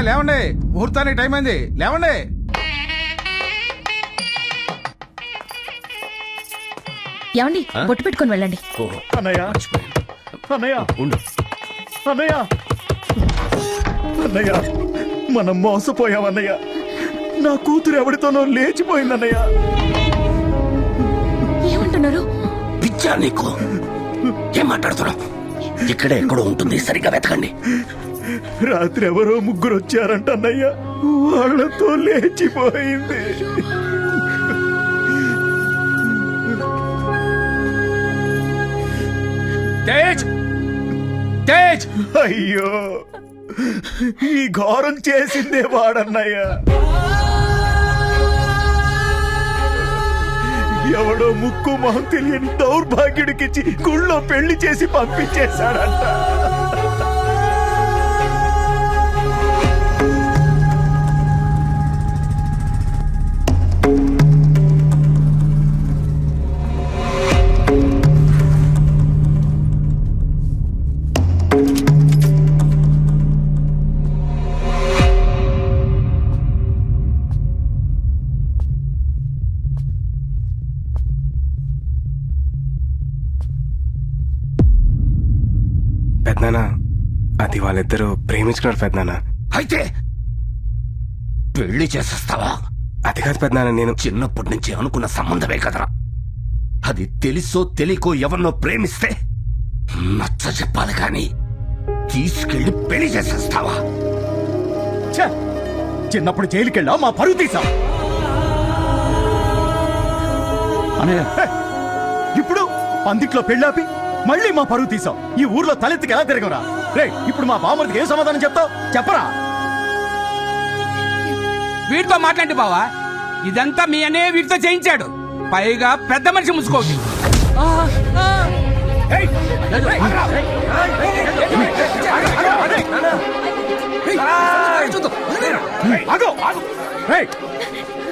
లేవండి, ముహూర్తానికి టైం అయింది, లేవండి. ఏమండి బొట్టు పెట్టుకొని వెళ్ళండి. అన్నయ్య అన్నయ్య అన్నయ్య అన్నయ్య మనం మోసపోయామన్నయ్య. నా కూతురు ఎవరితోనో లేచిపోయిందన్నయ్య. ఏమంటున్నారు? పిచ్చా నీకు? ఏం మాట్లాడుతున్నావు? ఇక్కడే ఎక్కడో ఉంటుంది, సరిగ్గా వెతకండి. రాత్రి ఎవరో ముగ్గురు వచ్చారంట అన్నయ్య, వాళ్ళతో లేచిపోయింది. తేజ్, తేజ్! అయ్యో, ఈ ఘోరం చేసిందే వాడన్నయ్య. ఎవడో ముక్కు మొహం తెలియని దౌర్భాగ్యుడికిచ్చి గుళ్ళో పెళ్లి చేసి పంపించేశాడంట. పెద్దనాన్న, అది వాళ్ళిద్దరూ ప్రేమించుకున్నారు పెద్దనాన్న. అయితే పెళ్లి చేసేస్తావా? అది కాదు పెద్దనాన్న, నేను చిన్నప్పటి నుంచి అనుకున్న సంబంధమే కదరా. అది తెలుసో తెలియకో ఎవరినో ప్రేమిస్తే నచ్చ చెప్పాలి కానీ తీసుకెళ్లి పెళ్లి చేసేస్తావా? ఛే! చిన్నప్పుడు జైలుకెళ్ళా మా పరువు తీసా. ఇప్పుడు పందిట్లో పెళ్ళాపి మళ్ళీ మా పరువు తీసాం. ఈ ఊర్లో తలెత్తికి ఎలా తిరగరా? రే, ఇప్పుడు మా బామ్మడికి ఏం సమాధానం చెప్తావు? చెప్పరా? వీటితో మాట్లాడి బావా, ఇదంతా మీ అనే వీటితో చేయించాడు. పైగా పెద్ద మనిషి ముసుకోవచ్చు.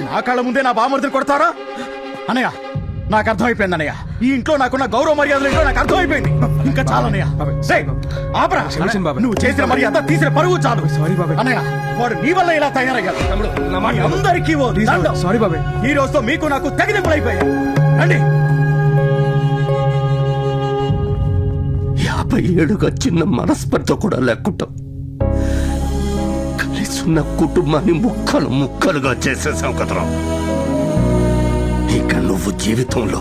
నా కళ్ళ ముందే నా బామ్మడిని కొడతారా? అనయ్య, నాకు అర్థమైపోయింది అన్నయ్య. ఈ ఇంట్లో నాకున్న గౌరవ మర్యాదలు ఏంటో నాకు అర్థమైపోయింది. ఇంకా చాలు అన్నయ్య. ఆపరా, నువ్వు చేసిన మర్యాద తీసిన పరువు చాలు. అన్నయ్య, వాడు నీ వల్ల ఇలా తయారయ్యాడు. అందరికీ సారీ బాబాయ్. ఈ రోజుతో మీకు నాకు తెగదింపులైపోయాయి. రండి. 50 ఏళ్ళుగా చిన్న మనస్పర్ధ కూడా లేకుండా కలిసి ఉన్న కుటుంబాన్ని ముక్కలు ముక్కలుగా చేసేసావు కదరా. ఇక నువ్వు జీవితంలో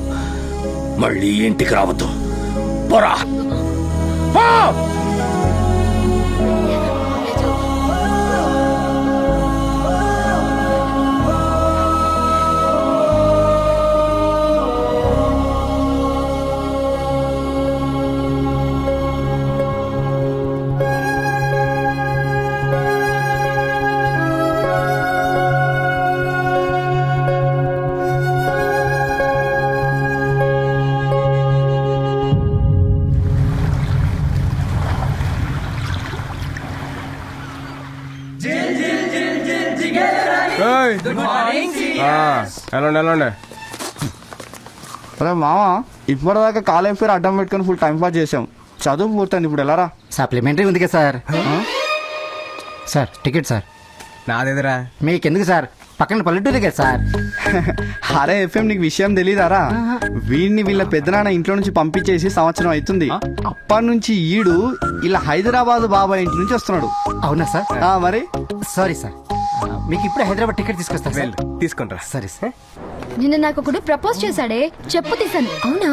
మళ్ళీ ఇంటికి రావద్దు. పోరా. వెళ్ళండి. అదే మామ, ఇప్పటిదాకా కాలేజ్ పేరు అడ్డం పెట్టుకుని ఫుల్ టైం పాస్ చేసాం. చదువు పూర్తయింది, ఇప్పుడు వెళ్ళారా? సప్లిమెంటరీ ఉంది కదా సార్. Sir ticket sir. నాదేదిరా? మీకెందుకు సార్, పక్కన పల్లెటూరు కదా సార్. అరే ఎఫ్ఎం, నీకు విషయం తెలీదారా? వీడిని వీళ్ళ పెద్దనాన్న ఇంట్లో నుంచి పంపించేసి సంవత్సరం అవుతుంది. అప్పటి నుంచి ఈడు ఇలా హైదరాబాద్ బాబాయ్ ఇంటి నుంచి వస్తున్నాడు. అవునా సార్? మరి సారీ సార్, మీకు ఇప్పుడు హైదరాబాద్ టికెట్ తీసుకొస్తా సార్. తీసుకుంటా. సరే సార్. నిన్న నాకు ఒకడు ప్రపోజ్ చేశాడే, చెప్పు తీసాను. అవునా?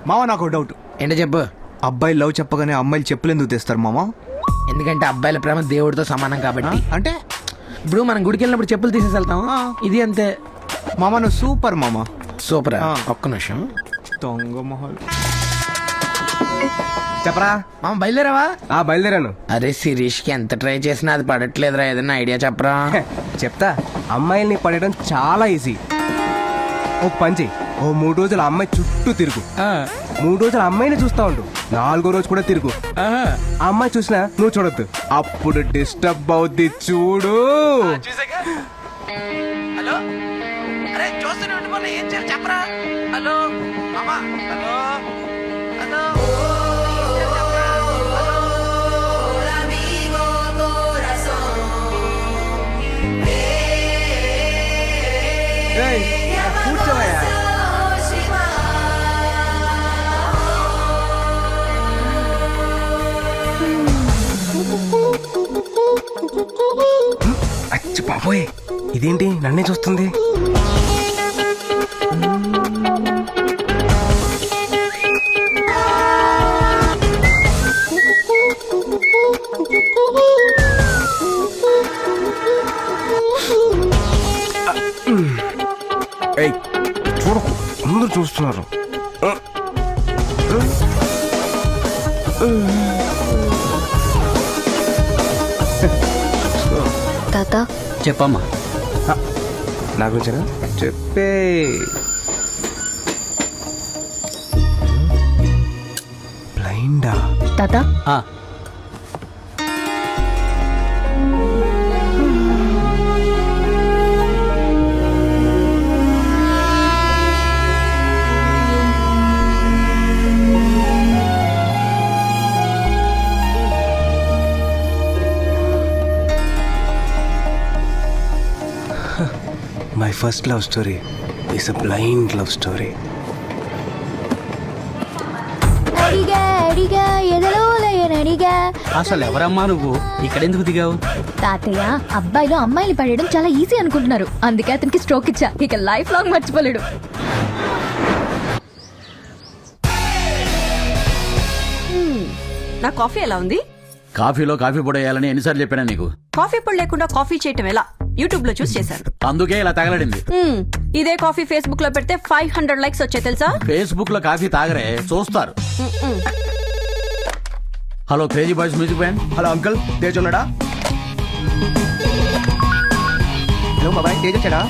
మామ, నాకు డౌట్. ఏంటో చెప్పు. అబ్బాయి లవ్ చెప్పగానే అమ్మాయిలు చెప్పులు ఎందుకు తెస్తారు మామ? ఎందుకంటే అబ్బాయిల ప్రేమ దేవుడితో సమానం కాబట్టి. అంటే ఇప్పుడు మనం గుడికి వెళ్ళినప్పుడు చెప్పులు తీసేసి వెళ్తాం, ఇది అంతే. మామ నువ్వు సూపర్ మామ. సూపర్. ఒక్క నిమిషం. దొంగ మొహల్. చెప్పరా మామ, బయలుదేరావా? బయలుదేరాను. అరే శిరీష్ కి ఎంత ట్రై చేసినా అది పడట్లేదురా, ఏదైనా ఐడియా చెప్పరా? చెప్తా. అమ్మాయిల్ని పడేయడం చాలా ఈజీ. ఓ పంచి, ఓ 3 రోజులు అమ్మాయి చుట్టూ తిరుగు. 3 రోజులు అమ్మాయిని చూస్తా ఉండు. 4వ రోజు కూడా తిరుగు. అమ్మాయి చూసినా నువ్వు చూడొద్దు, అప్పుడు డిస్టర్బ్ అవుద్ది. చూడు. హలో, అరే చూస్తూనే ఉండిపోయినా ఏం చేయాలి చెప్పరా? హలో మామా, హలో హలో. బాబోయ్ ఇదేంటి నన్నే చూస్తుంది. ఏయ్ చూడకు, అందరూ చూస్తున్నారు. తాత చెప్పమ్మా. నా గురించేనా? చెప్పే. బ్లైండా? తాత My first love story is a blind love story. అడిగా అడిగా ఎదలో లేనడిగా. అసలు ఎవరమ్మా నువ్వు? ఇక్కడెందుకు దిగావు? తాతయ్య అబ్బాయిలు అమ్మాయిలు పడేయడం చాలా ఈజీ అనుకుంటున్నారు, అందుకే అతనికి స్ట్రోక్ ఇచ్చా. ఇక లైఫ్ లాంగ్ మర్చిపోలేడు. నా కాఫీ ఎలా ఉంది? కాఫీలో కాఫీ పొడి వేయాలని ఎన్నిసార్లు చెప్పాను నీకు? కాఫీ పొడి లేకుండా కాఫీ చేయటం ఎలా? యూట్యూబ్ లో చూసి చేశాను. అందుకే ఇలా తగలడింది. ఇదే కాఫీ ఫేస్బుక్ లో పెడితే 500 లైక్స్ వచ్చాయి తెలుసా? ఫేస్బుక్ లో కాఫీ తాగరే, చూస్తారు. Hello crazy boys music band. Hello uncle, Tej ఉన్నాడా? హలో బాబాయ్, తేజ్ వచ్చాడా?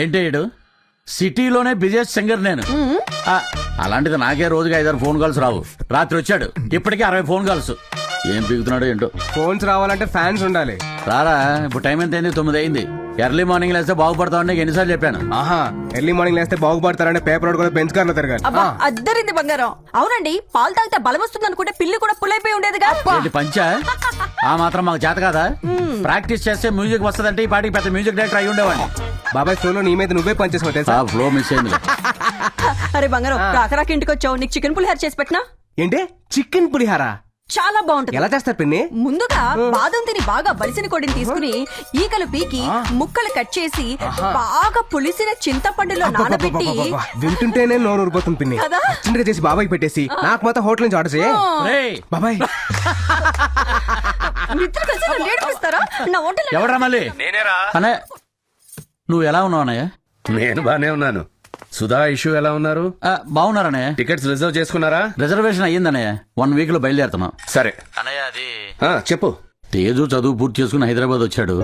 ఏంటి ఈడు? సిటీలోనే బిజినెస్ సింగర్ నేను. అలాంటిది నాకే రోజుగా 5-6 ఫోన్ కాల్స్ రావు. రాత్రి వచ్చాడు, ఇప్పటికే 60 ఫోన్ కాల్స్. ఏం పీకుతున్నాడు ఏంటో. ఫోన్స్ రావాలంటే ఫ్యాన్స్ ఉండాలి. రారా, ఇప్పుడు టైం ఎంత అయింది? 9 అయింది. ఎర్లీ మార్నింగ్ లేస్తే బాగుపడతావు నీకు ఎన్నిసార్లు చెప్పాను. ఆహా, ఎర్లీ మార్నింగ్ లేస్తే బాగుపడతారంటే పేపర్ రోడ్ కూడా బెంచ్ కార్లో తిరగాలి. అబ్బా అద్దరింది బంగారం. అవునండి, పాలు తాగితే బలం వస్తుంది అనుకుంటే పిల్లి కూడా పుల్లైపోయి ఉండేదిగా. ఏంటి పంచా? ఆ మాత్రం మాకు చేత కాదా? ప్రాక్టీస్ చేస్తే మ్యూజిక్ వస్తదంటే ఈ పాటికి పెద్ద మ్యూజిక్ డైరెక్టర్ అయి ఉండేవాడిని. బాబాయ్ ఫ్లో నీ మీద నువ్వే పనిచేసావు తెలుసా? ఫ్లో మిస్ అయింది. అరే బంగారం, రాకరాకి ఇంటికి వచ్చావు, నీకు చికెన్ పులిహార చేసి పెట్టినా? ఏంటి చికెన్ పులిహారా? చాలా బాగుంటుంది. ఎలా చేస్తారు పిన్ని? ముందుగా బాదం తిని బాగా బలిసిన కొడిని తీసుకుని ఈకలు పీకి ముక్కలు కట్ చేసి బాగా పులిసిన చింతపండులో నానబెట్టి. వింటుంటేనే నోరు ఊరిపోతుంది పిన్ని. కదా? చిన్నగా చేసి బాబాయ్ పెట్టేసి నాకు మాత్రం హోటల్ నుంచి ఆర్డర్ చేయ. రేయ్, బాబాయ్ మిత్రులు కలిసి నన్ను ఏడిపిస్తారా? నా హోటల్ ఎవడ్రా మళ్ళీ? అనే నువ్వు ఎలా ఉన్నావు అన్నయ్య? నేను బానే ఉన్నాను. సుధా ఇష్యూ ఎలా ఉన్నారు? బాగున్నారన్నయ్య. టికెట్స్ రిజర్వ్ చేసుకున్నారా? రిజర్వేషన్ అయ్యిందన్నయ్య. 1 వీక్ లో బయలుదేరుతున్నాం. సరే అన్నయ్య అది చెప్పు. తేజు చదువు పూర్తి చేసుకుని హైదరాబాద్ వచ్చాడు.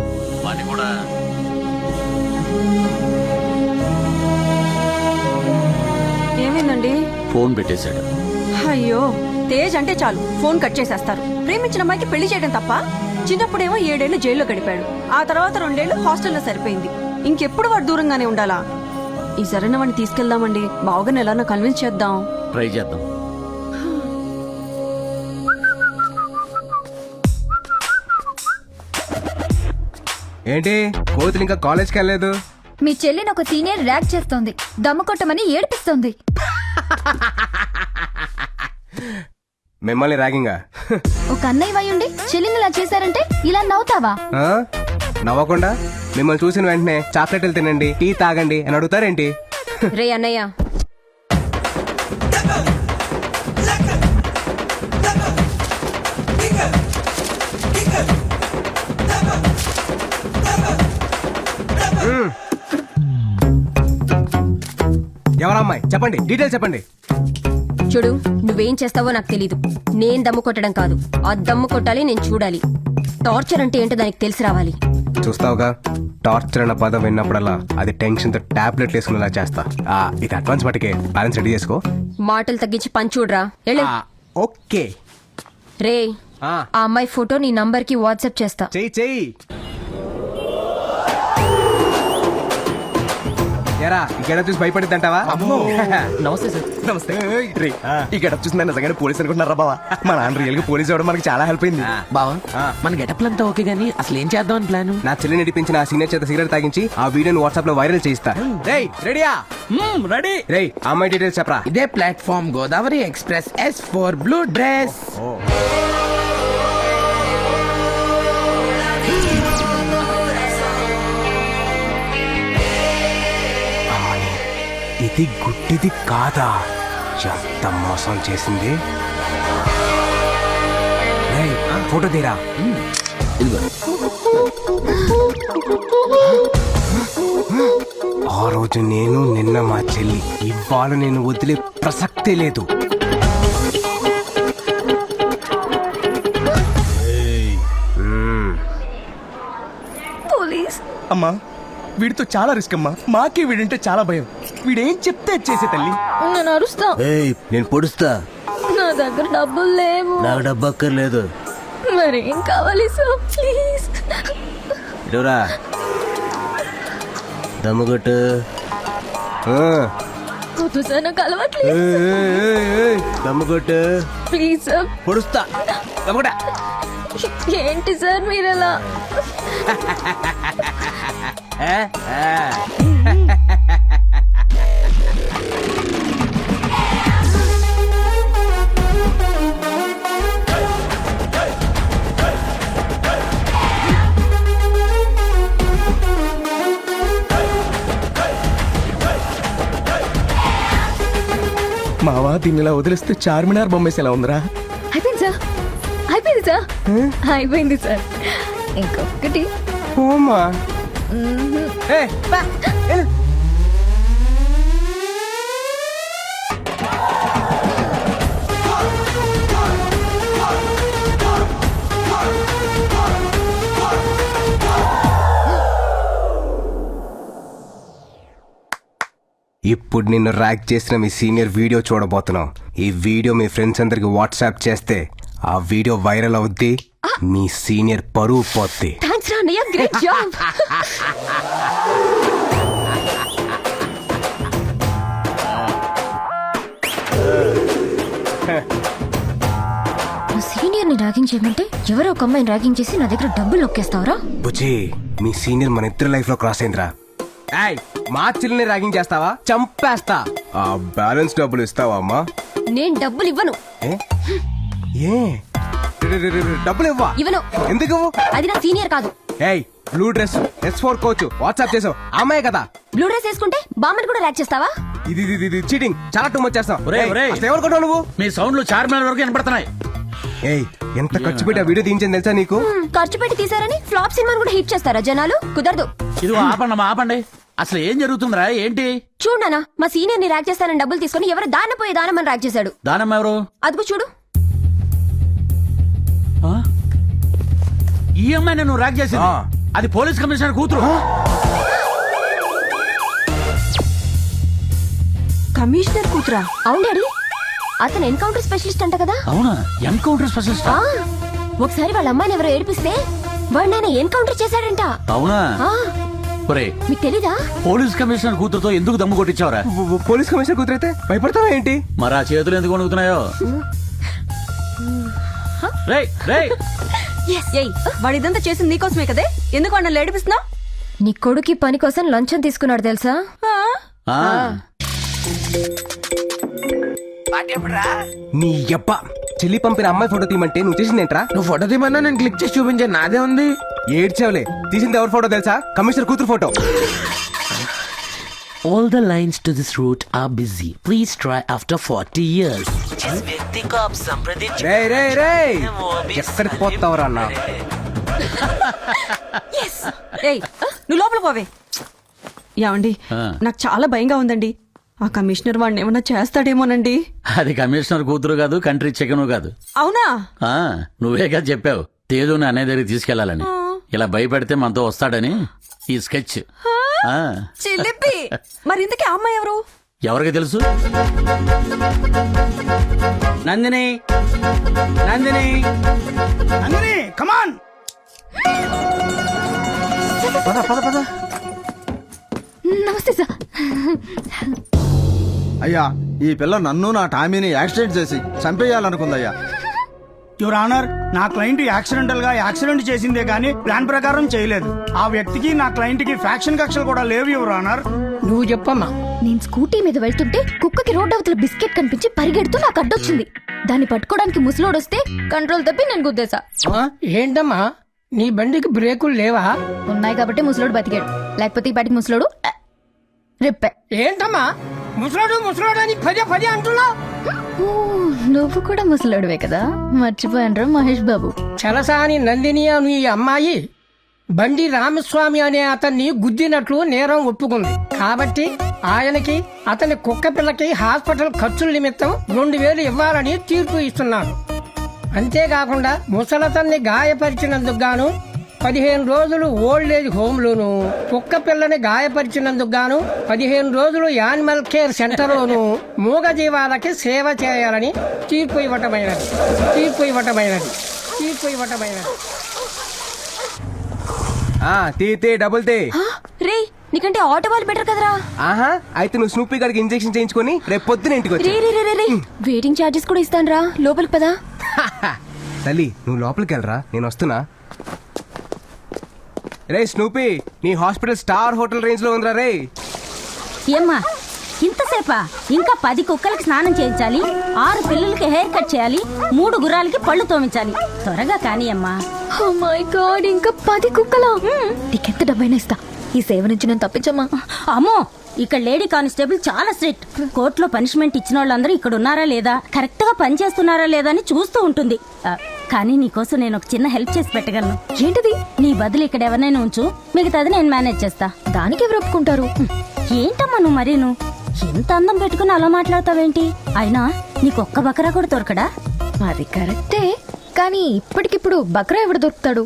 వాడిని కూడా ఏమైందండి? ఫోన్ పెట్టేశాడు. అయ్యో, తేజ్ అంటే చాలు ఫోన్ కట్ చేసేస్తారు. ప్రేమించిన అమ్మాయికి పెళ్లి చేయడం తప్ప. చిన్నప్పుడేమో 7 ఏళ్లు జైల్లో గడిపాడు. ఆ తర్వాత 2 ఏళ్లు హాస్టల్లో సరిపోయింది. ఇంకెప్పుడు వాడు దూరంగానే ఉండాలా? ఈ సరైన వాడిని తీసుకెళ్దామండి. బావగారిని ఎలానో కన్విన్స్ చేద్దాం. ట్రై చేద్దాం. ఏంటి కోతులు ఇంకా కాలేజ్కి వెళ్ళలేదు? మీ చెల్లిని ఒక సీనియర్ ర్యాక్ చేస్తోంది, దమ్ము కొట్టమని ఏడిపిస్తోంది. మిమ్మల్ని ర్యాగింగా? ఒక అన్నయ్య వయ్యుండి చెల్లిని ఇలా చేశారంటే ఇలా నవ్వుతావా? నవ్వకుండా మిమ్మల్ని చూసిన వెంటనే చాక్లెట్లు తినండి, టీ తాగండి అని అడుగుతారేంటి? రే అన్నయ్య, ఎవరమ్మాయి చెప్పండి, డీటెయిల్స్ చెప్పండి. చూడు, నువ్వేం చేస్తావో నాకు తెలీదు. నేను దమ్ము కొట్టడం కాదు, ఆ దమ్ము కొట్టాలి, నేను చూడాలి. టార్చర్ అంటే ఏంటో దానికి తెలిసి రావాలి. చూస్తావుగా, టార్చర్ అన్న పదం విన్నప్పుడల్లా అది టెన్షన్ తో టాబ్లెట్లు వేసుకునేలా చేస్తా. ఇది అడ్వాన్స్ మటుకే, బ్యాలెన్స్ రెడీ చేసుకో. మాటలు తగ్గించి పని చూడరా. ఓకే రే, ఆ అమ్మాయి ఫోటో నీ నంబర్ కి వాట్సాప్ చేస్తా. చెయ్యి. ఎరా ఈ గెటప్ చూసి భయపడిద్దంటావా? నమస్తే సార్. నమస్తే. ఈ గెటప్ చూసి నన్ను నిజంగానే పోలీస్ అనుకుంటున్నారా బావా? మా నాన్న రియల్ గా పోలీస్ అవడం మనకి చాలా హెల్ప్ అయింది. బావా, మన గెటప్లంతా ఓకే గానీ అసలు ఏం చేద్దాం అని ప్లాన్? నా చెల్లి నడిపించి నా సీనియర్ చేత సిగరెట్ తాగించి ఆ వీడియోని వాట్సాప్ లో వైరల్ చేయిస్తా. రెడీయా? రెడీ. రే అమ్మాయి డీటెయిల్స్ చెప్పరా. ఇదే platform Godavari express S4 blue dress. ఇది గుడ్డిది కాదా? ఎంత మోసం చేసింది. రేయ్, ఫోటో తీరా. ఆ రోజు నేను, నిన్న మా చెల్లి, ఇవాళ నేను వదిలే ప్రసక్తే లేదు. పోలీస్. అమ్మా వీడితో చాలా రిస్క్ అమ్మా. మాకే వీడంటే చాలా భయం. వీడేం చెప్తే అది చేసే తల్లి. నేను అరుస్తా. నేను పొడుస్తా. నా దగ్గర డబ్బులు లేవు. నాకు డబ్బు అక్కర్లేదు. మరి ఏం కావాలి సార్? ప్లీజ్. ఇడవరా దమ్ముగొట్టు. వద్దు సార్, నాకు అలవాట్లేదు. దమ్ముగొట్టు. Please sir. పొడుస్తా. దమ్ముగొట్ట. ఏంటి సార్ మీరు అలా? మావా దీన్ని ఇలా వదిలేస్తే చార్మినార్ బొమ్మేసి ఎలా ఉందిరా? అయిపోయింది సార్, అయిపోయింది సార్, అయిపోయింది సార్. ఇంకొకటి. ఓమా. ఇప్పుడు నిన్ను ర్యాక్ చేసిన మీ సీనియర్ వీడియో చూడబోతున్నాం. ఈ వీడియో మీ ఫ్రెండ్స్ అందరికి వాట్సాప్ చేస్తే ఆ వీడియో వైరల్ అవుద్ది. మీ సీనియర్ పరువు పోద్ది. థాంక్స్ రా అన్నయ్య, గ్రేట్ జాబ్. సీనియర్ ని ర్యాగింగ్ చేయమంటే ఎవరో ఒక అమ్మాయిని ర్యాగింగ్ చేసి నా దగ్గర డబ్బులు నొక్కేస్తావరా? బుజ్జి, మీ సీనియర్ మన ఇద్దరి లైఫ్ లో క్రాస్ అయిందిరా. మా చెల్లిని ర్యాగింగ్ చేస్తావా? చంపేస్తా. ఆ బ్యాలెన్స్ డబ్బులు ఇస్తావా అమ్మా? నేను డబ్బులు ఇవ్వను. ఏ? ఏ? డబ్బులు ఇవ్వా? ఇవ్వను. ఎందుకు? అది నా సీనియర్ కాదు. ఏయ్, blue dress S4 coach WhatsApp చేసావు, అమ్మాయి కదా? బ్లూ డ్రెస్ వేసుకుంటే బామ్మని కూడా ర్యాక్ చేస్తావా? ఇది చీటింగ్. చాలా టూ మచ్ చేస్తావు. ఏమనుకుంటావు నువ్వు? మీ సౌండ్లు చార్మినార్ వరకు వినపడుతున్నాయి. ఏయ్, ఎంత ఖర్చు పెట్టి ఆ వీడియో తీయించింది తెలుసా నీకు? ఖర్చు పెట్టి తీసారని ఫ్లాప్ సినిమాని కూడా హిట్ చేస్తారా జనాలు? కుదరదు. ఇది ఆపండి. అసలు ఏం జరుగుతుందిరా? ఏంటి? చూడనా, మా సీనియర్ ని ర్యాక్ చేస్తానని డబ్బులు తీసుకుని ఎవరు దానపోయే దానమని ర్యాక్ చేశాడు. దానమ్మ ఎవరు? అదిగో చూడు. ఈ అమ్మాయిని నువ్వు ర్యాక్ చేసింది? అది పోలీస్ కమిషనర్ కూతురు. కమిషనర్ కూతురా? అవును డాడీ, అతను ఎన్కౌంటర్ స్పెషలిస్ట్ అంట కదా? అవునా? Encounter specialist? ఒకసారి వాళ్ళ అమ్మాయిని ఎవరో ఏడిపిస్తే వాడు ఆయన ఎన్కౌంటర్ చేశాడంట. అవునా? మీకు తెలీదా? పోలీస్ కమిషనర్ కూతురుతో ఎందుకు దమ్ము కొట్టించావరా? పోలీస్ కమిషనర్ కూతురైతే భయపడతావా ఏంటి? మరి ఆ చేతులు ఎందుకు వణుకుతున్నాయో? ఏయ్, వాడిదంతా చేసింది నీకోసమే కదే, ఎందుకు అన్న ఏడిపిస్తున్నావు? నీ కొడుకి పని కోసం లంచం తీసుకున్నాడు తెలుసా? నీ యబ్బ, చెల్లి పంపిన అమ్మాయి ఫోటో తీయమంటే నువ్వు చేసిందేంట్రా? నువ్వు ఫోటో తీయమన్నా నేను క్లిక్ చేసి చూపించాను. నాదే ఉంది. ఏడ్చావులే. తీసింది ఎవరి ఫోటో తెలుసా? కమిషనర్ కూతురు photo. All the lines to this route are busy. Please try after 40 years. जिस व्यक्ति को आप संप्रदित రేయ్ ఎక్కడికి పోతావరా అన్న? ఏయ్, నువ్వు లోపల పోవే. ఏమండి, నాకు చాలా భయంగా ఉందండి. ఆ కమిషనర్ వాడిని ఏమన్నా చేస్తాడేమోనండి. అది కమిషనర్ కూతురు కాదు, కంట్రీ చికెను కాదు. అవునా? నువ్వేగా చెప్పావు తేజుని అనే దగ్గరికి తీసుకెళ్లాలని. ఇలా భయపెడితే మనతో వస్తాడని ఈ స్కెచ్. చిలిపి. మరి ఇంతకీ ఆ అమ్మాయి ఎవరు? ఎవరికి తెలుసు? నందిని, నందిని, నందిని, కమాన్. నమస్తే సార్. అయ్యా, ఈ పిల్ల నన్ను నా టామీని యాక్సిడెంట్ చేసి చంపేయాలనుకుందయ్యా. యువర్ ఆనర్, నా క్లయింట్ యాక్సిడెంటల్ గా యాక్సిడెంట్ చేసిందే గానీ ప్లాన్ ప్రకారం చేయలేదు. ఆ వ్యక్తికి నా క్లయింట్ కి ఫ్యాక్షన్ కక్షలు కూడా లేవు యువర్ ఆనర్. నువ్వు చెప్పమ్మా. నేను స్కూటీ మీద వెళ్తుంటే కుక్కకి రోడ్ అవతల బిస్కెట్ కనిపించి పరిగెడుతూ నాకు అడ్డొచ్చింది. దాన్ని పట్టుకోవడానికి ముసలోడొస్తే కంట్రోల్ తప్పి నేను గుద్దేశా. ఏంటమ్మా, నీ బండికి బ్రేకులు లేవా? ఉన్నాయి కాబట్టి ముసలోడు బతికాడు, లేకపోతే ఈ పాటికి ముసలోడు రిప్పే. ఏంటమ్మా, ముసలాడు ముసలాడు అని పదే పదే అంటున్నావు. ఓ, నువ్వు కూడా ముసలాడువే కదా, మర్చిపోయాను మహేష్ బాబు. చలసాని నందిని అని ఈ అమ్మాయి బండి రామస్వామి అనే అతన్ని గుద్దినట్లు నేరం ఒప్పుకుంది. కాబట్టి ఆయనకి అతని కుక్క పిల్లకి హాస్పిటల్ ఖర్చుల నిమిత్తం 2000 ఇవ్వాలని తీర్పు ఇస్తున్నారు. అంతేకాకుండా ముసలతన్ని గాయపరిచినందుకు గాను 15 రోజులు ఓల్డ్ ఏజ్ హోమ్లోను, కుక్క పిల్లని గాయపరిచినందుకు గాను 15 రోజులు యానిమల్ కేర్ సెంటర్లోను మూగ జీవాలకి సేవ చేయాలని తీర్పు ఇవ్వటమైనది. తే డబుల్ తే. రే నీకంటే ఆటో వాళ్ళు బెటర్ కదరా. ఆహా, అయితే నువ్వు స్నూపీ గారికి ఇంజెక్షన్ చేయించుకొని రేపు పొద్దున ఇంటికి వచ్చి. రే వెయిటింగ్ ఛార్జెస్ కూడా ఇస్తాను రా, లోపలికి పదా. తల్లి నువ్వు లోపలికి వెళ్ళరా, నేను వస్తున్నా. రే స్నూపీ, నీ హాస్పిటల్ స్టార్ హోటల్ రేంజ్ లో ఉందిరా రే. ఏమ్మా ఇంతసేపా? ఇంకా 10 కుక్కలకి స్నానం చేయించాలి, 6 పిల్లలకి హెయిర్ కట్ చేయాలి, 3 గుర్రాలకి పళ్ళు తోమించాలి. త్వరగా కానీ అమ్మా. ఓ మై గాడ్, ఇంకా 10 కుక్కలా? నీకెంత డబ్బైనా ఇస్తా, ఈ సేవ నుంచి నేను తప్పించమ్మా. అమ్మో, ఇక్కడ లేడీ కానిస్టేబుల్ చాలా స్ట్రిక్ట్. కోర్టులో పనిష్మెంట్ ఇచ్చిన వాళ్ళందరూ ఇక్కడ ఉన్నారా లేదా, కరెక్ట్ గా పని చేస్తున్నారా లేదా అని చూస్తూ ఉంటుంది. కానీ నీకోసం నేను ఒక చిన్న హెల్ప్ చేసి పెట్టగలను. ఏంటిది? నీ బదులు ఇక్కడ ఎవరినైనా ఉంచు, మిగతాది నేను మేనేజ్ చేస్తా. దానికి ఎవరు ఒప్పుకుంటారు? ఏంటమ్మా నువ్వు మరీను ఎంత అందం పెట్టుకుని అలా మాట్లాడతావేంటి? అయినా నీకొక్క బకరా కూడా దొరకడా? అది కరెక్టే, కానీ ఇప్పటికిప్పుడు బక్రా ఎవడు దొరుకుతాడు?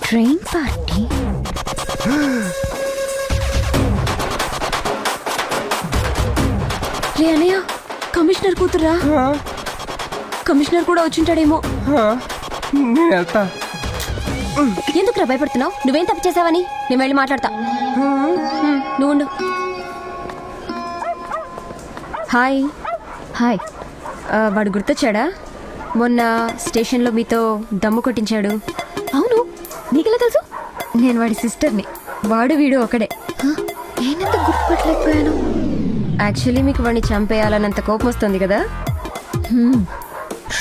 Train party? రే అన్నయ్య, కమిషనర్ కూతురా? కమిషనర్ కూడా వచ్చింటాడేమో. నేను వెళ్తా. ఎందుకురా భయపడుతున్నావు? నువ్వేం తప్పు చేసావని? నేను వెళ్ళి మాట్లాడతా. నువ్వు ఉండు. హాయ్. హాయ్. వాడు గుర్తొచ్చాడా? మొన్న స్టేషన్లో మీతో దమ్ము కొట్టించాడు. అవును, నీకెలా తెలుసు? నేను వాడి సిస్టర్ని. వాడు వీడు ఒకడే. నేనెంత గుర్తుపట్టలేకపోయాను. యాక్చువల్లీ మీకు వాడిని చంపేయాలన్నంత కోపం వస్తుంది కదా.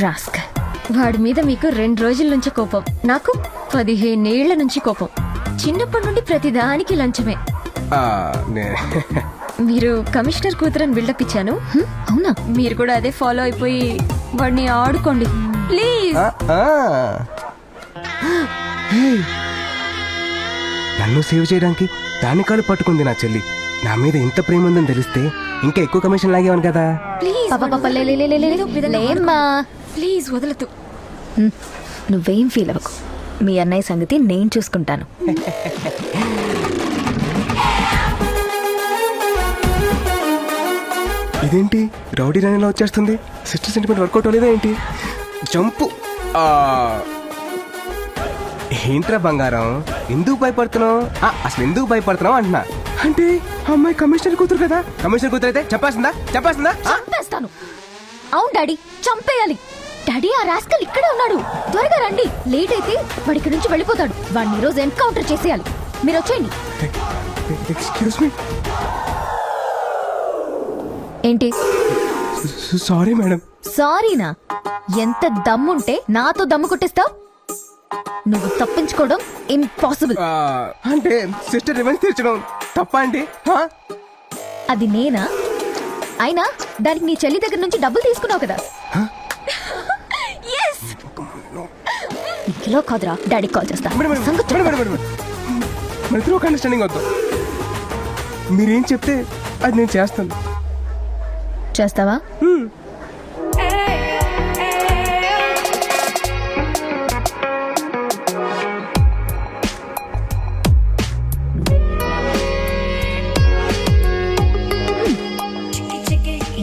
రాస్కల్. వాడి మీద మీకు 2 రోజుల నుంచి కోపం, నాకు 15 ఏళ్ల నుంచి కోపం. చిన్నప్పటి నుండి ప్రతిదానికి లంచమే. మీరు కమిషనర్ కూతురని బిల్డప్ ఇచ్చాను. అవునా? మీరు కూడా అదే ఫాలో అయిపోయి వాడిని ఆడుకోండి ప్లీజ్. నన్ను సేవ్ చేయడానికి దాని కాలు పట్టుకుంది నా చెల్లి. నా మీద ఎంత ప్రేమ ఉందని తెలిస్తే ఇంకా ఎక్కువ కమిషన్ లాగేవాను కదా. ప్లీజ్ వదలదు. నువ్వేం ఫీల్ అవ్వకు, మీ అన్నయ్య సంగతి నేను చూసుకుంటాను. ఇదేంటి రౌడీ రాణిలా వచ్చేస్తుంది? సిస్టర్ సెంటిమెంట్ వర్కౌట్ అవ్వలేదా ఏంటి? జంపు. ఏంట్రా బంగారం, ఎందుకు భయపడుతున్నావు? అసలు ఎందుకు భయపడుతున్నావు అంటున్నా. అంటే అమ్మాయి కమిషనర్ కూతురు కదా. కమిషనర్ కూతురు అయితే చెప్పాల్సిందా? చంపేస్తాను. అవును డాడీ, చంపేయాలి. డాడీ, ఆ రాస్కల్ ఇక్కడే ఉన్నాడు, త్వరగా రండి. లేట్ అయితే వాడి ఇక్కడి నుంచి వెళ్ళిపోతాడు. వాడిని ఈ రోజు ఎన్కౌంటర్ చేసేయాలి. మీరు వచ్చేయండి. Excuse me. ఏంటి? Sorry madam. సారీనా? ఎంత దమ్ముంటే నాతో దమ్ము కొట్టిస్తావు? నువ్వు తప్పించుకోవడం ఇంపాసిబుల్. అంటే సిస్టర్ రివెంజ్ తీర్చడం తప్ప అండి? అది నేనా? అయినా దానికి నీ చెల్లి దగ్గర నుంచి డబ్బులు తీసుకున్నావు కదా. కిలో కాదురా, డాడీ కాల్ చేస్తా. అండర్స్టాండింగ్ వద్దు. మీరేం చెప్తే అది నేను చేస్తాను. చేస్తావా?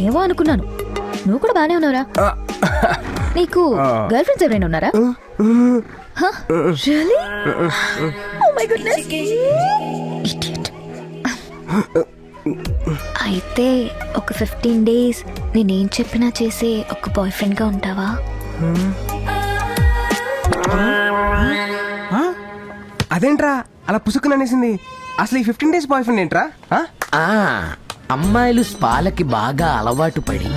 ఏమో అనుకున్నాను, నువ్వు కూడా బానే ఉన్నావురా. నీకు గర్ల్ ఫ్రెండ్స్ ఎవరైనా ఉన్నారా? Really? Oh my goodness. Idiot. అయితే ఒక 15 days నేనేం చెప్పినా చేసే ఒక బాయ్ ఫ్రెండ్ గా ఉంటావా? అదేంట్రా అలా పుసుకుని అనేసింది? అసలు ఈ 15 days బాయ్ ఫ్రెండ్ ఏంట్రా? అమ్మాయిలు స్పాలకి బాగా అలవాటు పడి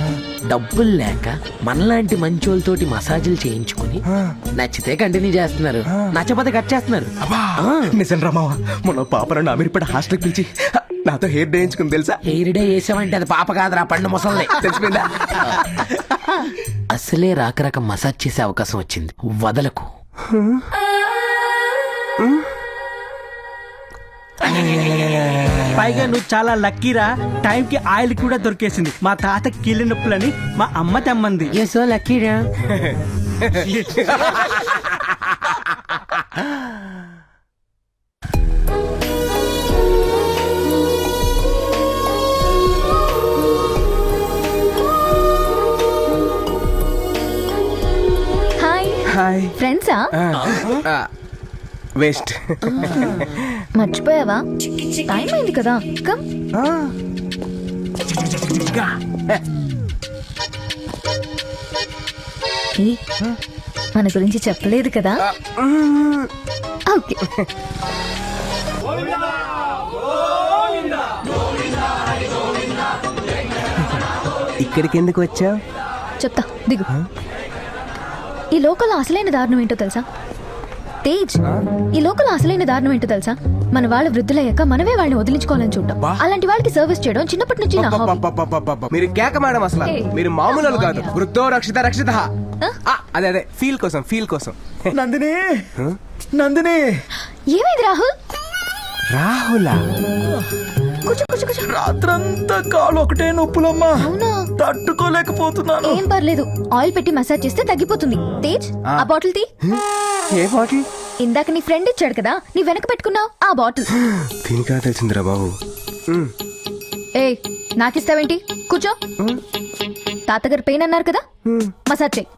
డబ్బులు లేక మనలాంటి మంచోళ్ళతోటి మసాజులు చేయించుకుని నచ్చితే కంటిన్యూ చేస్తున్నారు, నచ్చపోతే కట్ చేస్తున్నారు. నిజం రామావా, మొన్న పాపలను అమీర్పేట హాస్టల్కి పిలిచి నాతో హెయిర్ డే వేయించుకుంది తెలుసా? హెయిర్ డే వేసామంటే అది పాప కాదురా పండు ముసలి. తెలిసిపోయిందా? అసలే రాక మసాజ్ చేసే అవకాశం వచ్చింది, వదలకు. పైగా నువ్వు చాలా లక్కీరా, టైంకి ఆయిల్ కూడా దొరికేసింది. మా తాత కీళ్ళ నొప్పులని మా అమ్మ తెమ్మంది. సో లక్కీరా. Hi hi. ఫ్రెండ్సా? వేస్ట్. మర్చిపోయావా? టైం అయింది కదా, కమ్. ఏ, మన గురించి చెప్పలేదు కదా? ఓకే. ఇక్కడికి ఎందుకు వచ్చావు? చెప్తా, దిగు. ఈ లోకల్ అసలైన దారుణం ఏంటో తెలుసా తేజ్? ఈ లోకల్ అసలైన దారుణం ఏంటో తెలుసా? మన వాళ్ళు వృద్ధులయ్యాక మనమే వాళ్ళని వదిలించుకోవాలని చూడడం. అలాంటి వాళ్ళకి సర్వీస్ చేయడం చిన్నప్పటి నుంచి నా హాబీ. మీరు కేక మేడం, అసలు మీరు మామూలు వాళ్ళు కాదు. వృద్ధో రక్షిత రక్షిత. అదే అదే ఫీల్ కోసం. నందిని, నందిని, ఏమైంది రాహుల్? రాహులా? కూర్చో. రాత్రంతా కాలు ఒకటే నొప్పులమ్మా, అవునా? తట్టుకోలేకపోతున్నాను. ఏం పర్లేదు, ఆయిల్ పెట్టి మసాజ్ చేస్తే తగ్గిపోతుంది. తేజ్, ఆ బాటిల్ తీ. ఏ బాటిల్? ఇందాక నీ ఫ్రెండ్ ఇచ్చాడు కదా, నీ వెనక పెట్టుకున్నావు ఆ బాటిల్. దీనికా తెలిసిందిరా బాబు. ఏ, నాకిస్తావేంటి? కూర్చో. తాతగారు పెయిన్ అన్నారు కదా, మసాజ్ చేయి.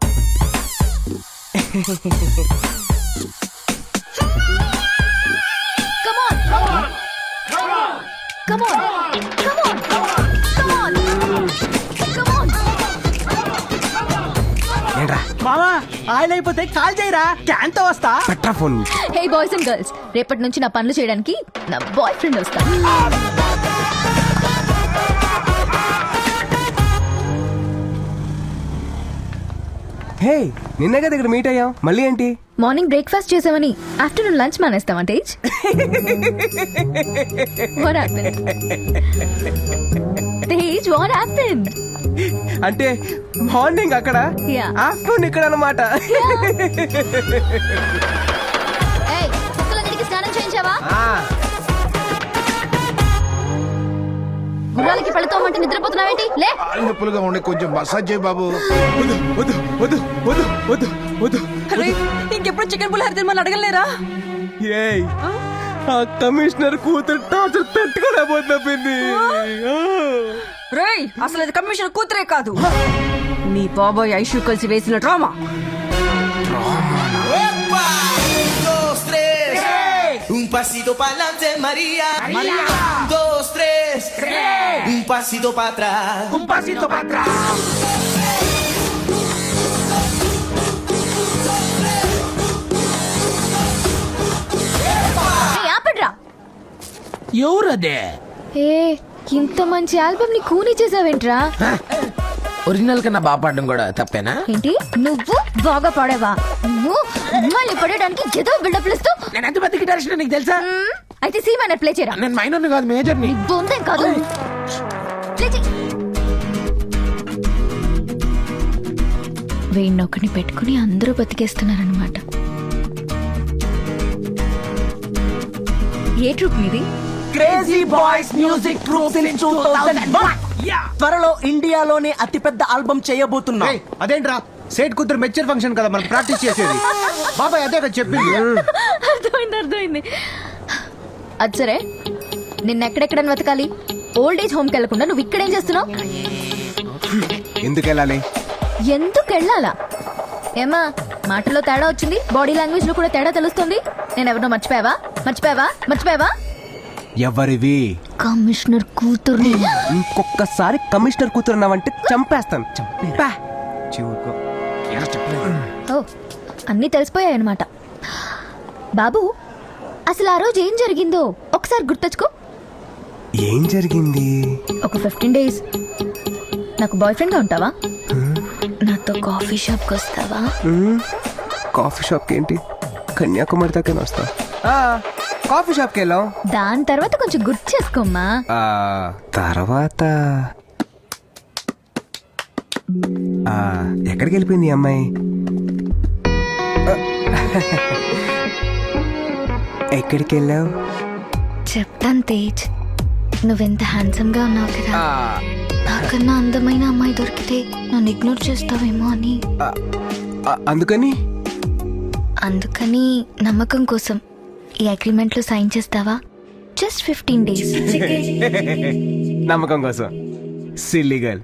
Come on. ఏంట్రా? మామా ఆయిల్ అయిపోతే కాల్ చేయరా, క్యాన్ తో వస్తా. పట్రా phone. Hey boys and girls, రేపటి నుంచి నా పనులు చేయడానికి నా బాయ్ ఫ్రెండ్ వస్తాను. హే, నిన్నే కదా ఇక్కడ మీట్ అయ్యాం, మళ్ళీ ఏంటి? మార్నింగ్ బ్రేక్ఫాస్ట్ చేసామని ఆఫ్టర్నూన్ లంచ్ మానేస్తావా Tej? What happened? Tej, what happened? అంటే మార్నింగ్ అక్కడ, Yeah. ఆఫ్టర్నూన్ ఇక్కడ అన్నమాట. ఏయ్, కుక్కలన్నిటికీ స్నానం చేయించావా? గుర్రాలకి పళ్ళతోమంటే నిద్రపోతున్నావేంటి? లే. నొప్పులుగా ఉండే కొంచెం మసాజ్ చేయి బాబు. అరే, ఇంకెప్పుడు చికెన్ పులిహోర తినమని అడగలేరా? ఏయ్, ఆ కమిషనర్ కూతురు టార్చర్ తట్టుకోలేకపోతుంది. రేయ్, అసలు అది కమిషన్ కూతురే కాదు, మీ బాబాయ్ ఐషు కలిసి వేసిన drama. Un pasito pa'lante, María. 1, 2, 3. Un pasito para atrás. ఏయ్, ఆపండ్రా. ఎవరదే? ఏ, ఇంత మంచి ఆల్బమ్ ని కూని చేసావేంట్రా? ఒరిజినల్ కన్నా బాగా పాడడం కూడా తప్పేనా? ఏంటి, నువ్వు బాగా పాడేవా? నువ్వు మళ్ళీ పడేయడానికి ఏదో బిల్డప్ ఇస్తూ. నేను ఎంత పెద్ద గిటారిస్ట్ నీకు తెలుసా? అయితే సి మైనర్ ప్లే చేయరా. నేను మైనర్ కాదు, మేజర్ ని. బొందేం కాదు, ప్లే చేయి. వీణ్ణొకని పెట్టుకుని అందరూ బతికేస్తున్నారనమాట. ఏ ట్రూప్ మీది? Crazy boys music troupe in 2001. త్వరలో ఇండియాలోనే అతిపెద్ద ఆల్బమ్ చేయబోతున్నా. అదేంట్రా, సేట్ కూతురు మెచ్చర్ ఫంక్షన్ కదా మనం ప్రాక్టీస్ చేసేది. బాబాయ్ అదే కదా చెప్పింది. అర్థమైంది. అది సరే, నిన్నెక్కడెక్కడని వెతకాలి? ఓల్డ్ ఏజ్ హోమ్కి వెళ్లకుండా నువ్వు ఇక్కడేం చేస్తున్నావు? ఎందుకు వెళ్ళాలి? ఎందుకు వెళ్ళాలా? ఏమా, మాటలో తేడా వచ్చింది, బాడీ లాంగ్వేజ్ లో కూడా తేడా తెలుస్తుంది. నేను ఎవరినో మర్చిపోయావా? ఎవరివి? కమిషనర్ కూతుర్ని. ఇంకొకసారి కమిషనర్ కూతురు అన్నావంటే చంపేస్తాను. చంపా. ఓ, అన్నీ తెలిసిపోయాయన్నమాట. బాబు, అసలు ఆ రోజు ఏం జరిగిందో ఒకసారి గుర్తొచ్చుకో. ఏం జరిగింది? ఒక 15 days నాకు బాయ్ ఫ్రెండ్ గా ఉంటావా? నాతో కాఫీ షాప్ కి వస్తావా? కాఫీ షాప్ ఏంటి, కన్యాకుమారి దాకా వస్తా. కాఫీ షాప్ కి వెళ్ళాం. దాని తర్వాత కొంచెం గుర్తు చేసుకోమ్మా. తర్వాత ఎక్కడికి వెళ్ళిపోయింది ఈ అమ్మాయి? ఎక్కడికి వెళ్ళావు? చెప్తాను తేజ్, నువ్వెంత హ్యాండ్సమ్ గా ఉన్నావు కదా. నాకన్నా అందమైన అమ్మాయి దొరికితే నన్ను ఇగ్నోర్ చేస్తావేమో అని. అందుకని నమ్మకం కోసం ఈ అగ్రిమెంట్ లో సైన్ చేస్తావా? Just 15 days. నమ్మకం కోసం సిల్లీ గర్ల్.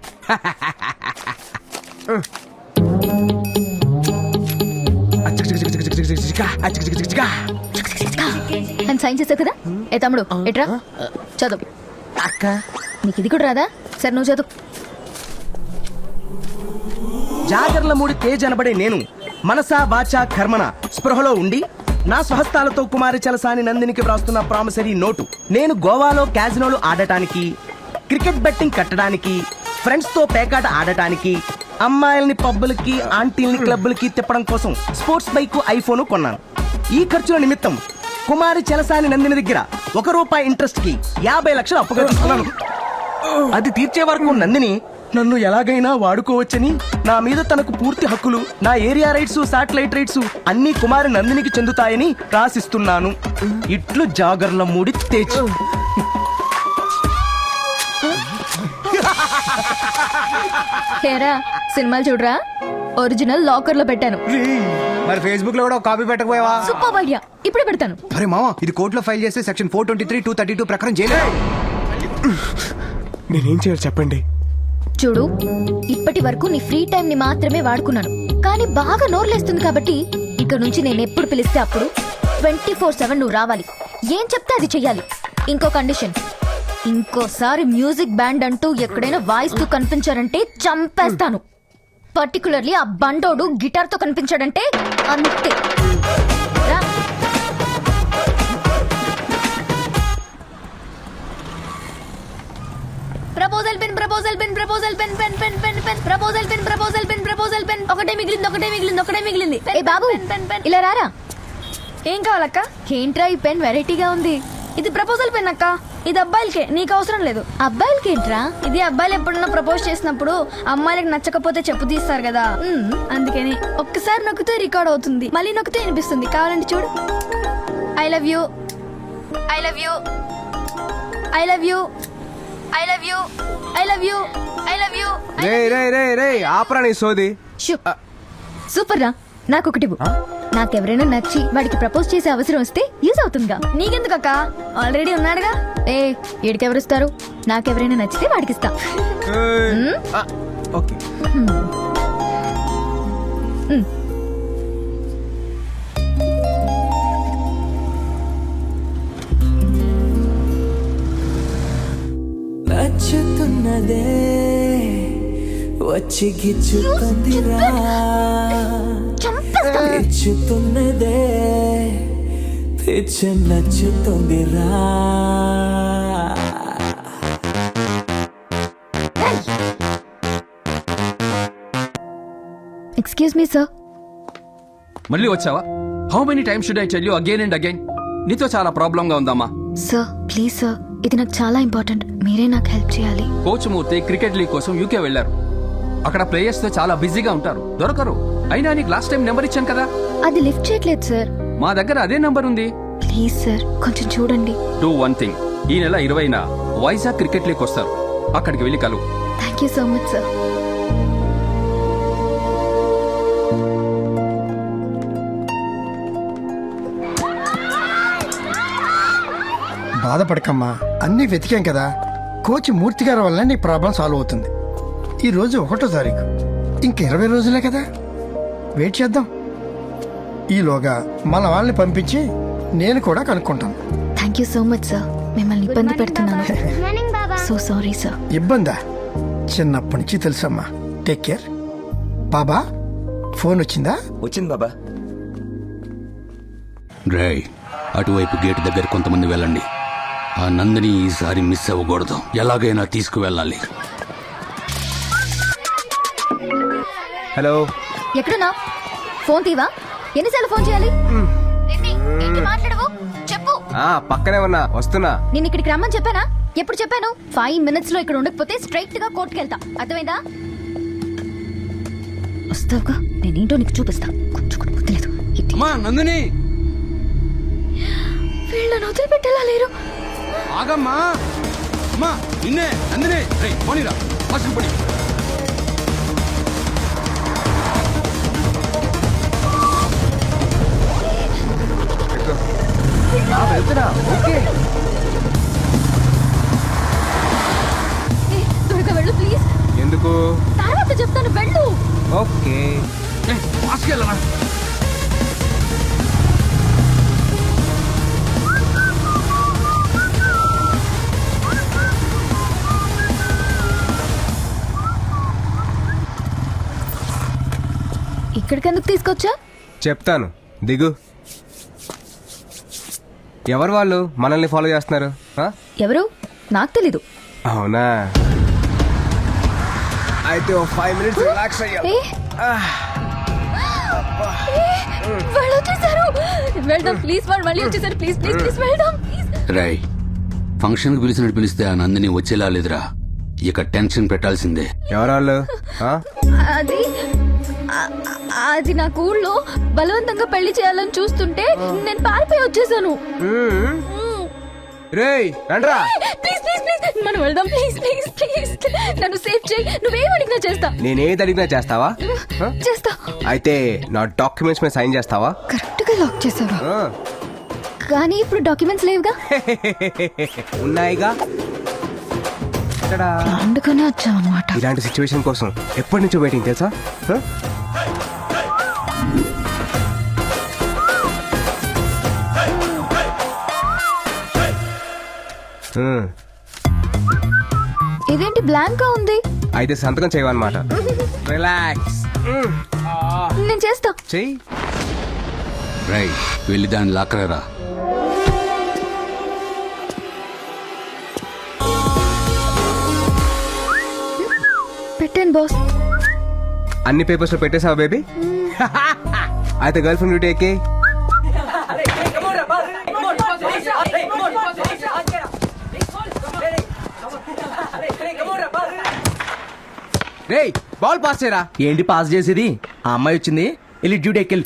అని సైన్ చేసావు కదా. ఏ తమ్ముడు ఎట్రా చదువు. అక్క నీకు ఇది కూడా రాదా? సరే నువ్వు చదువు. జాగర్ల మూడి తేజ్ అనబడే నేను మనసా వాచా కర్మన స్పృహలో ఉండి నా స్వహస్తాలతో కుమారి చలసాని నందినికి వ్రాస్తున్న ప్రామిసరీ నోటు. నేను గోవాలో క్యాజినోలు ఆడటానికి, క్రికెట్ బెట్టింగ్ కట్టడానికి, ఫ్రెండ్స్ తో పేకాట ఆడటానికి, అమ్మాయిల్ని పబ్బులకి ఆంటీల్ని క్లబ్బులకి తిప్పడం కోసం స్పోర్ట్స్ బైక్ ఐఫోన్ కొన్నాను. ఈ ఖర్చుల నిమిత్తం కుమారి చలసాని నందిని దగ్గర ₹1 ఇంట్రెస్ట్ కి 50 లక్షలు అప్పుగా తీసుకున్నాను. అది తీర్చే వరకు నందిని నన్ను ఎలాగైనా వాడుకోవచ్చని, నా మీద తనకు పూర్తి హక్కులు, నా ఏరియా రైట్స్, శాటిలైట్ రైట్స్ అన్ని కుమారి నందినికి చెందుతాయని రాసిస్తున్నాను. ఇట్లు జాగర్ల మూడి తేజ్. హేరా సినిమాలు చూడరా, ఒరిజినల్ లాకర్ లో పెట్టాను. మరి ఫేస్బుక్ లో కూడా కాపీ పెట్టకపోయావా? సూపర్ ఐడియా, ఇప్పుడే పెడతాను. అరే మామ, ఇది కోర్టులో ఫైల్ చేస్తే సెక్షన్ 423, 232 ప్రకారం చేయలేదు. నేనేం చేయాలి చెప్పండి? చూడు, ఇప్పటి వరకు నీ ఫ్రీ టైం ని మాత్రమే వాడుకున్నాను, కానీ బాగా నోర్లేస్తుంది కాబట్టి ఇక నుంచి నేను ఎప్పుడు పిలిస్తే అప్పుడు 24/7 నువ్వు రావాలి. ఏం చెప్తే అది చెయ్యాలి. ఇంకో కండిషన్, ఇంకోసారి మ్యూజిక్ బ్యాండ్ అంటూ ఎక్కడైనా వాయిస్తూ కనిపించారంటే చంపేస్తాను. పర్టికులర్లీ ఆ బండోడు గిటార్ తో కనిపించాడంటే అంతే. రా. Proposal pen, proposal pen, proposal pen, pen pen pen pen, proposal pen, proposal pen, proposal pen. ఒకటే మిగిలింది. ఏ బాబు, ఇలా రారా. ఏం కావాలక్క? ఏంట్రా ఈ పెన్ వెరైటీగా ఉంది? ఇది ప్రపోజల్ పెన్ అక్క. ఇది అబ్బాయిలకే, నీకు అవసరం లేదు. అబ్బాయిలకేంట్రా? ఇది అబ్బాయిలు ఎప్పుడన్నా ప్రపోజ్ చేసినప్పుడు అమ్మాయిలకు నచ్చకపోతే చెప్పు తీస్తారు కదా, అందుకని. ఒక్కసారి నొక్కితే రికార్డ్ అవుతుంది, మళ్ళీ నొక్కితే వినిపిస్తుంది. కావాలంటే చూడు. I love you, I love you, I love you, I love you, I love you, I love you. రే ఆపరా నీ సోది. సూపర్ రా. నాకొకటి నాకెవరైనా నచ్చి వాడికి ప్రపోజ్ చేసే అవసరం వస్తే యూజ్ అవుతుందిగా. నీకెందుకక్క, ఆల్రెడీ ఉన్నాడుగా. ఏ ఏడికెవరిస్తారు? నాకెవరైనా నచ్చితే వాడికిస్తా. ఓకే. నచ్చుతున్నదే వచ్చి గిచ్చుకుందిరా, తెచ్చుతున్నదే తెచ్చు నచ్చుతుందిరా. Excuse me sir. మళ్ళీ వచ్చావా? How many times should I tell you again and again? నీతో చాలా ప్రాబ్లం గా ఉందమ్మా. సార్ ప్లీజ్ సార్, ఇది నాకు చాలా ఇంపార్టెంట్, మీరే నాకు హెల్ప్ చేయాలి. కోచ్ మూర్తి క్రికెట్ లీగ్ కోసం యూకే వెళ్లారు. అక్కడ ప్లేయర్స్ తో చాలా బిజీగా ఉంటారు, దొరకరు. అయినా నీకు లాస్ట్ టైం నెంబర్ ఇచ్చాను కదా. అది లిఫ్ట్ చేయట్లేదు సార్. మా దగ్గర అదే నంబర్ ఉంది. ప్లీజ్ సార్ కొంచెం చూడండి. డూ వన్ థింగ్, ఈ నెల 20న వైజాగ్ క్రికెట్ లీగ్ వస్తారు, అక్కడికి వెళ్ళి కలువు. Thank you so much sir. బాధపడకమ్మా, అన్నీ వెతికాం కదా. కోచ్ మూర్తి గారి వల్ల నీ ప్రాబ్లం సాల్వ్ అవుతుంది. ఈ రోజు 1వ తారీఖు, ఇంక 20 రోజులే కదా, వెయిట్ చేద్దాం. ఈలోగా మన వాళ్ళని పంపించి నేను కూడా కనుక్కుంటాను. Thank you so much sir. మిమ్మల్ని ఇబ్బంది పెడుతున్నాను. So sorry sir. ఇబ్బందా? చిన్నప్పటి నుంచి తెలుసమ్మా. Take care. బాబా ఫోన్ వచ్చిందా? వచ్చింది బాబా. రేయ్, అటువైపు గేటు దగ్గర కొంతమంది వెళ్ళండి. ఆ నందిని ఈసారి మిస్ అవ్వకూడదు, ఎలాగైనా తీసుకువెళ్ళాలి. హలో, ఎక్కడున్నా? ఫోన్ తీవా? ఎన్నిసార్లు ఫోన్ చేయాలి? ఏంటి మాట్లాడవు? చెప్పు. పక్కనే ఉన్నా, వస్తున్నా. నేను ఇక్కడికి రమ్మని చెప్పానా? ఎప్పుడు చెప్పాను? 5 minutes లో ఇక్కడ ఉండకపోతే స్ట్రైట్ గా కోర్టుకి వెళ్తా. అర్థమైందా? వస్తావుగా, నేనేంటో నీకు చూపిస్తా. కొంచెం కూడా బుద్ధి లేదు. నందిని వీళ్ళని వదిలిపెట్టేలా లేరు. ఆగమ్మా. అమ్మా నిన్నే నందిని. పోనీరా, ఫస్ట్ పోనీ. వెళ్తున్నా. ఓకే, త్వరగా వెళ్ళు ప్లీజ్. ఎందుకు? తర్వాత చెప్తాను, వెళ్ళు. ఓకే. ఇక్కడికి ఎందుకు తీసుకొచ్చా? చెప్తాను, దిగు. ఎవరు వాళ్ళు మనల్ని ఫాలో చేస్తున్నారు? ఎవరు? నాకు తెలీదు. అవునా, అయితే 5 minutes రిలాక్స్ అయ్యా. వాళ్ళు వచ్చేసారు. వెళ్దాం ప్లీజ్. వాళ్ళు మళ్ళీ వచ్చేసారు. ప్లీజ్ ప్లీజ్ ప్లీజ్ వెళ్దాం ప్లీజ్. రై, ఫంక్షన్ పిలిచినట్టు పిలిస్తే ఆ నందిని వచ్చేలా లేదురా. ఇక టెన్షన్ పెట్టాల్సిందే. ఎవరు వాళ్ళు? అది అది నాకు ఊళ్ళో బలవంతంగా పెళ్లి చేయాలని చూస్తుంటే నేను పారిపోయి వచ్చేసాను. రేయ్ రండ్రా. ప్లీజ్ ప్లీజ్ ప్లీజ్ మనం వెళ్దాం. ప్లీజ్ ప్లీజ్ ప్లీజ్ నన్ను సేవ్ చేయి. నువ్వేం అడిగినా చేస్తా. నేనేది అడిగినా చేస్తావా? చేస్తా. అయితే నా డాక్యుమెంట్స్ మీద సైన్ చేస్తావా? కరెక్ట్ గా లాక్ చేసావా? కానీ ఇప్పుడు డాక్యుమెంట్స్ లేవుగా. ఉన్నాయిగా. అందుకనే వచ్చావు అన్నమాట. ఇలాంటి సిచ్యువేషన్ కోసం ఎప్పటి నుంచో వెయిటింగ్ తెలుసా? ఇదేంటి బ్లాంక్ గా ఉంది? అయితే సంతకం చేయవన్నమాట. రిలాక్స్. నేను చేస్తా. చెయ్యి. రై, వెళ్ళి దాన్ని లాక్కరా. పెట్టాను బాస్. అన్ని పేపర్స్ లో పెట్టేసావా బేబీ? అయితే గర్ల్ ఫ్రెండ్ డ్యూటీ ఎక్కి. రేయ్, బాల్ పాస్ చేయరా. ఏంటి పాస్ చేసేది? ఆ అమ్మాయి వచ్చింది, వెళ్ళి డ్యూటీ ఎక్కెళ్ళి.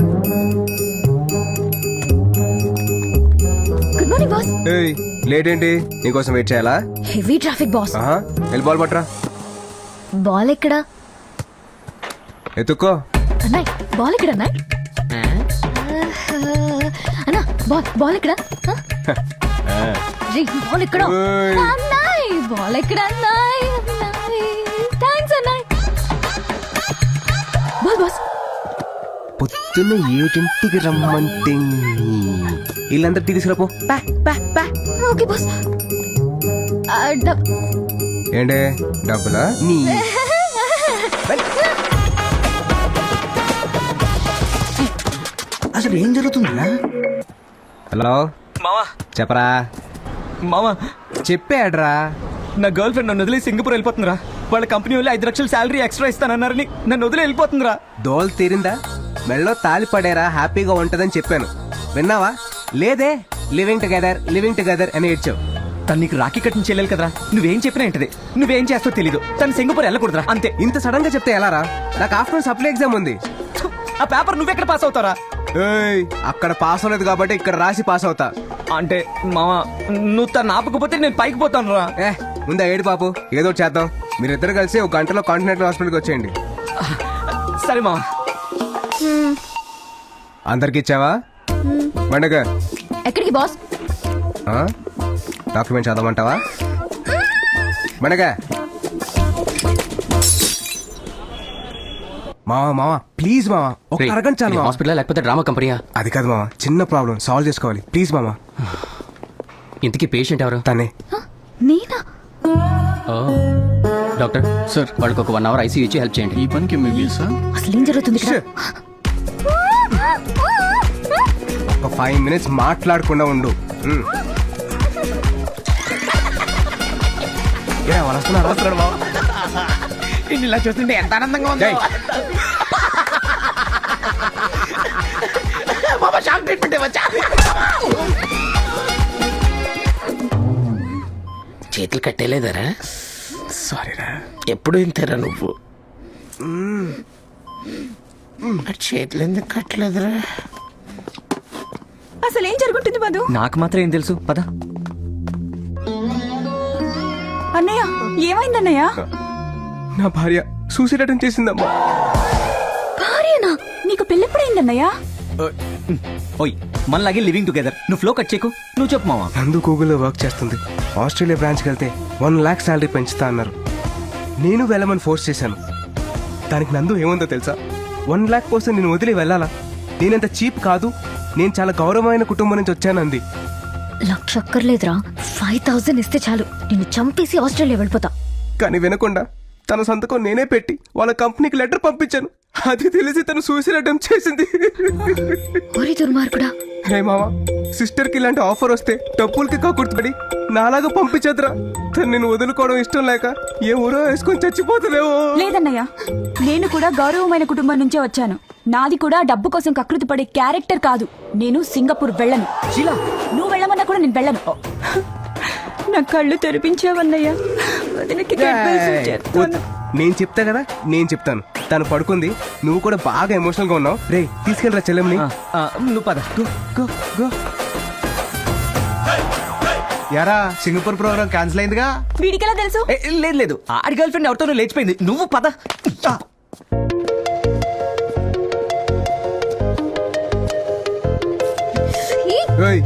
Good morning boss. ఏయ్, లేట్ ఏంటి? నీకోసం వెయిట్ చేయాలా? Heavy traffic boss. వెళ్ళి బాల్ పట్టరా. బాల్ ఎక్కడా? ఎత్తుక్కో. అన్నాయ్, బాల్ ఎక్కడ అన్నాయ్? అన్నా, బాల్ ఎక్కడ? బాల్ ఎక్కడ? అన్నాయ్, బాల్ ఎక్కడ? అన్నాయ్, థ్యాంక్స్ అన్నాయ్. Ball boss. పొద్దున్న 7ంటికి రమ్మంటే వీళ్ళంతా టీ తీసుకురాపో. Okay boss. ఏంటే డబ్బులా? నీ అసలు ఏం జరుగుతుందా? హలో మావా, చెప్పరా. మావా చెప్పాడ్రా. నా గర్ల్ ఫ్రెండ్ నన్ను వదిలి సింగపూర్ వెళ్ళిపోతుందిరా. వాళ్ళ కంపెనీ వాళ్ళు 5 లక్షలు శాలరీ ఎక్స్ట్రా ఇస్తానన్నారని నన్ను వదిలి వెళ్ళిపోతుందిరా. దోల్ తీరిందా? మెళ్ళో తాలి పడేరా, హ్యాపీగా ఉంటదని చెప్పాను. విన్నావా? లేదే. లివింగ్ టుగెదర్ అని ఏడ్చావు. తను నీకు రాఖీ కట్టిన చెల్లెలు కదరా. నువ్వేం చెప్పినా ఏంటది. నువ్వేం చేస్తావు తెలీదు. తను సింగపూర్ వెళ్ళకూడదురా, అంతే. ఇంత సడన్ గా చెప్తే ఎలారా? నాకు ఆఫ్టర్నూన్ సప్లై ఎగ్జామ్ ఉంది. ఆ పేపర్ నువ్వెక్కడ పాస్ అవుతారా? ఏయ్, అక్కడ పాస్ అవ్వలేదు కాబట్టి ఇక్కడ రాసి పాస్ అవుతా. అంటే మావా, నువ్వు తను ఆపకపోతే నేను పైకి పోతాను రా. ముందా ఏడు పాపు, ఏదో ఒకటి చేద్దాం. మీరిద్దరు కలిసి 1 గంటలో కాంటినెంటల్ హాస్పిటల్కి వచ్చేయండి. సరే మావా. అందరికి ఇచ్చావా? పండగ ఎక్కడికి బాస్? డాక్యుమెంట్ చదవమంటావా? పండగ. మావా ప్లీజ్ మావా, ఒక అరగంట చాలు. హాస్పిటల్ లేకపోతే డ్రామా కంపెనీయా? అది కాదు మావా, చిన్న ప్రాబ్లం సాల్వ్ చేసుకోవాలి. ప్లీజ్ మావా. ఇంతకీ పేషెంట్ ఎవరు? తనే. నేనా? డాక్టర్ సార్, వాళ్ళకి ఒక 1 hour ఐసీయూ ఇచ్చి హెల్ప్ చేయండి. ఈ పనికి MBBS అసలు ఏం జరుగుతుంది ఇక్కడ? ఒక 5 minutes మాట్లాడకుండా ఉండు. వాళ్ళు వస్తున్నారు. ఇలా చూస్తుంటే ఎంత ఆనందంగా ఉంది. షాక్ ట్రీట్మెంట్ వచ్చా. చేతులు కట్టేలేదరా? సారీరా. ఎప్పుడు ఇంతేరా నువ్వు? మరి చేతులు ఎందుకు కట్టలేదురా? అసలు ఏం జరుగుతుంది మధు? నాకు మాత్రం ఏం తెలుసు, పద. అన్నయ్య ఏమైందన్నయ్య? నా భార్య సూసైడ్ అటెంప్ట్ చేసిందమ్మా. భార్యనా? నీకు పెళ్ళెప్పుడైందన్నయ్య? ఓయ్, మనలాగే లివింగ్ టుగెదర్. నువ్వు ఫ్లో కట్ చేయకు, నువ్వు చెప్పు మావా. నందు గూగుల్లో వర్క్ చేస్తుంది. ఆస్ట్రేలియా బ్రాంచ్కి వెళ్తే 1 lakh శాలరీ పెంచుతా అన్నారు. నేను వెళ్ళమని ఫోర్స్ చేశాను. దానికి నందు ఏముందో తెలుసా? 1 lakh కోసం నేను వదిలి వెళ్ళాలా? నేనంత చీప్ కాదు, నేను చాలా గౌరవమైన కుటుంబం నుంచి వచ్చానంది. లక్ష అక్కర్లేదురా, 5000 ఇస్తే చాలు, నిన్ను చంపేసి ఆస్ట్రేలియా వెళ్ళిపోతా. కానీ వినకుండా తన సంతకం నేనే పెట్టి వాళ్ళ కంపెనీకి లెటర్ పంపించాను. అది తెలిసి తను సూసైడ్ అటెంప్ట్ చేసింది. ఒరే దుర్మార్గుడా. హే మావా, సిస్టర్ కి ఇలాంటి ఆఫర్ వస్తే డబ్బులకి కక్కుర్తిపడి నాలాగా పంపించదురా. తను నేను వదులుకోవడం ఇష్టం లేక ఏ ఊరో వేసుకొని చచ్చిపోతుందేమో. లేదన్నయ్య, నేను కూడా గౌరవమైన కుటుంబం నుంచే వచ్చాను. నాది కూడా డబ్బు కోసం కకృతి పడే క్యారెక్టర్ కాదు. నేను సింగపూర్ వెళ్ళను. శీలా, నువ్వు వెళ్ళమన్నా కూడా నేను వెళ్ళను. నా కళ్ళు తెరిపించావన్నయ్య. నేను చెప్తా కదా, నేను చెప్తాను. తను పడుకుంది, నువ్వు కూడా బాగా ఎమోషనల్ గా ఉన్నావు. రే తీసుకెళ్ళరా చెల్లెమ్ని. నువ్వు పద. యారా సింగపూర్ ప్రోగ్రామ్ క్యాన్సిల్ అయిందిగా? వీడికెలా తెలుసు? లేదు లేదు, ఆడి గర్ల్ ఫ్రెండ్ ఎవరితోనూ లేచిపోయింది. నువ్వు పద. ఏయ్,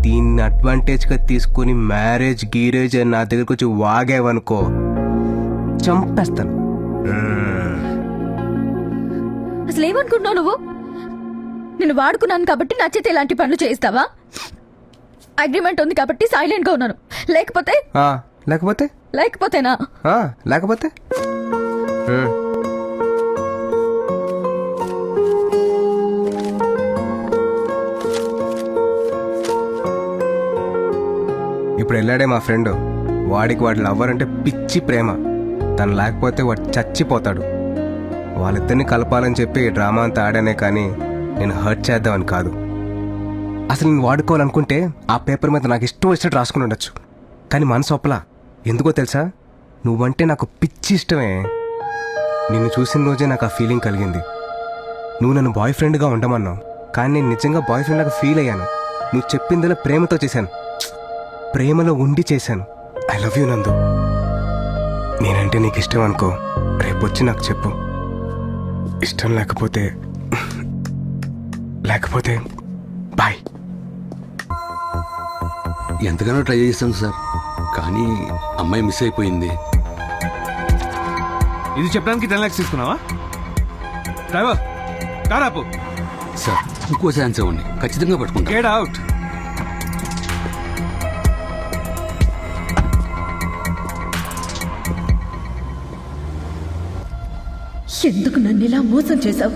దీన్ని అడ్వాంటేజ్ గా తీసుకుని మ్యారేజ్ గీరేజ్ అని నా దగ్గరకు వచ్చి వాగేవనుకో చంపేస్తాను. అసలు ఏమనుకుంటున్నావు నువ్వు? నేను వాడుకున్నాను కాబట్టి నచ్చితే ఇలాంటి పనులు చేయిస్తావా? అగ్రిమెంట్ ఉంది కాబట్టి సైలెంట్ గా ఉన్నాను. లేకపోతే లేకపోతే లేకపోతేనా? లేకపోతే ఇప్పుడు వెళ్ళాడే మా ఫ్రెండ్. వాడికి వాడి లవ్వర్ అంటే పిచ్చి ప్రేమ. తను లేకపోతే వాడు చచ్చిపోతాడు. వాళ్ళిద్దరిని కలపాలని చెప్పి డ్రామా అంతా ఆడానే కానీ నేను హర్ట్ చేద్దామని కాదు. అసలు నేను వాడుకోవాలనుకుంటే ఆ పేపర్ మీద నాకు ఇష్టం వచ్చినట్టు రాసుకుని ఉండొచ్చు. కానీ మనసు ఒప్పలా. ఎందుకో తెలుసా? నువ్వంటే నాకు పిచ్చి ఇష్టమే. నిన్ను చూసిన రోజే నాకు ఆ ఫీలింగ్ కలిగింది. నువ్వు నన్ను బాయ్ ఫ్రెండ్గా ఉండమన్నావు, కానీ నేను నిజంగా బాయ్ ఫ్రెండ్ లాగా ఫీల్ అయ్యాను. నువ్వు చెప్పిందిలో ప్రేమతో చేశాను, ప్రేమలో ఉండి చేశాను. ఐ లవ్ యూ నందు. నేనంటే నీకు ఇష్టం అనుకో, రేపొచ్చి నాకు చెప్పు. ఇష్టం లేకపోతే బాయ్. ఎంతగానో ట్రై చేశాను సార్, కానీ అమ్మాయి మిస్ అయిపోయింది. ఇది చెప్పడానికి 10 lakhs తీసుకున్నావా? డ్రైవర్ కార్ ఆపు. సార్ ఇంకో ఛాన్స్ ఇవ్వండి, ఖచ్చితంగా పట్టుకుంటా. Get out. ఎందుకు నన్ను ఇలా మోసం చేశావు?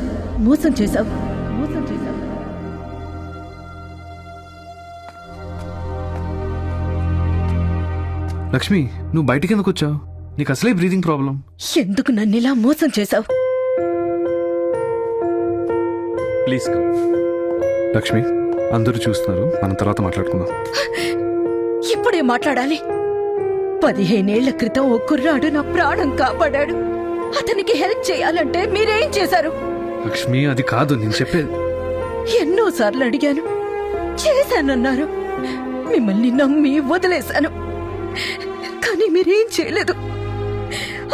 లక్ష్మి, నువ్వు బయటికి ఎందుకు వచ్చావు? నీకు అసలే బ్రీతింగ్ ప్రాబ్లం. ఎందుకు నన్ను ఇలా మోసం చేశావు? ప్లీజ్ లక్ష్మి, అందరూ చూస్తున్నారు, మనం తర్వాత మాట్లాడుకుందాం. ఇప్పుడే మాట్లాడాలి? 15 ఏళ్ల క్రితం ఓ కుర్రాడు నా ప్రాణం కాపాడాడు. అతనికి హెల్ప్ చేయాలంటే మీరేం చేశారు? లక్ష్మి, అది కాదు నేను చెప్పేది. ఎన్నోసార్లు అడిగాను, చేశానన్నారు. మిమ్మల్ని నమ్మి వదిలేశాను, కానీ మీరేం చేయలేదు.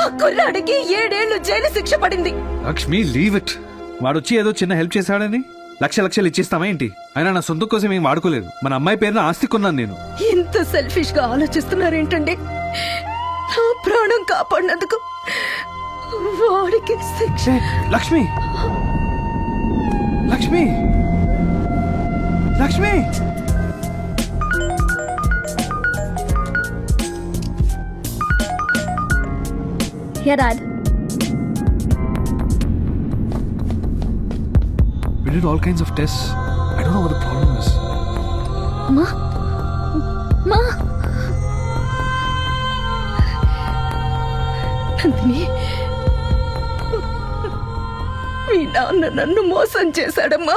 ఆ కుర్రాడికి 7 ఏళ్లు జైలు శిక్ష పడింది. Lakshmi, leave it. వాడొచ్చి ఏదో చిన్న హెల్ప్ చేశాడని లక్షలు ఇచ్చేస్తామా ఏంటి? అయినా నా సొంత కోసం ఏం వాడుకోలేదు. మన అమ్మాయి పేరున ఆస్తి కొన్నాను నేను. ఇంత సెల్ఫిష్ గా ఆలోచిస్తున్నారేంటండి? నా ప్రాణం కాపాడినందుకు వాడికి శిక్ష. Lakshmi, Lakshmi, Lakshmi. Yeah, Dad. We did all kinds of tests. I don't know what the problem is. Ma? Nandini, మీ నాన్న నన్ను మోసం చేశాడమ్మా.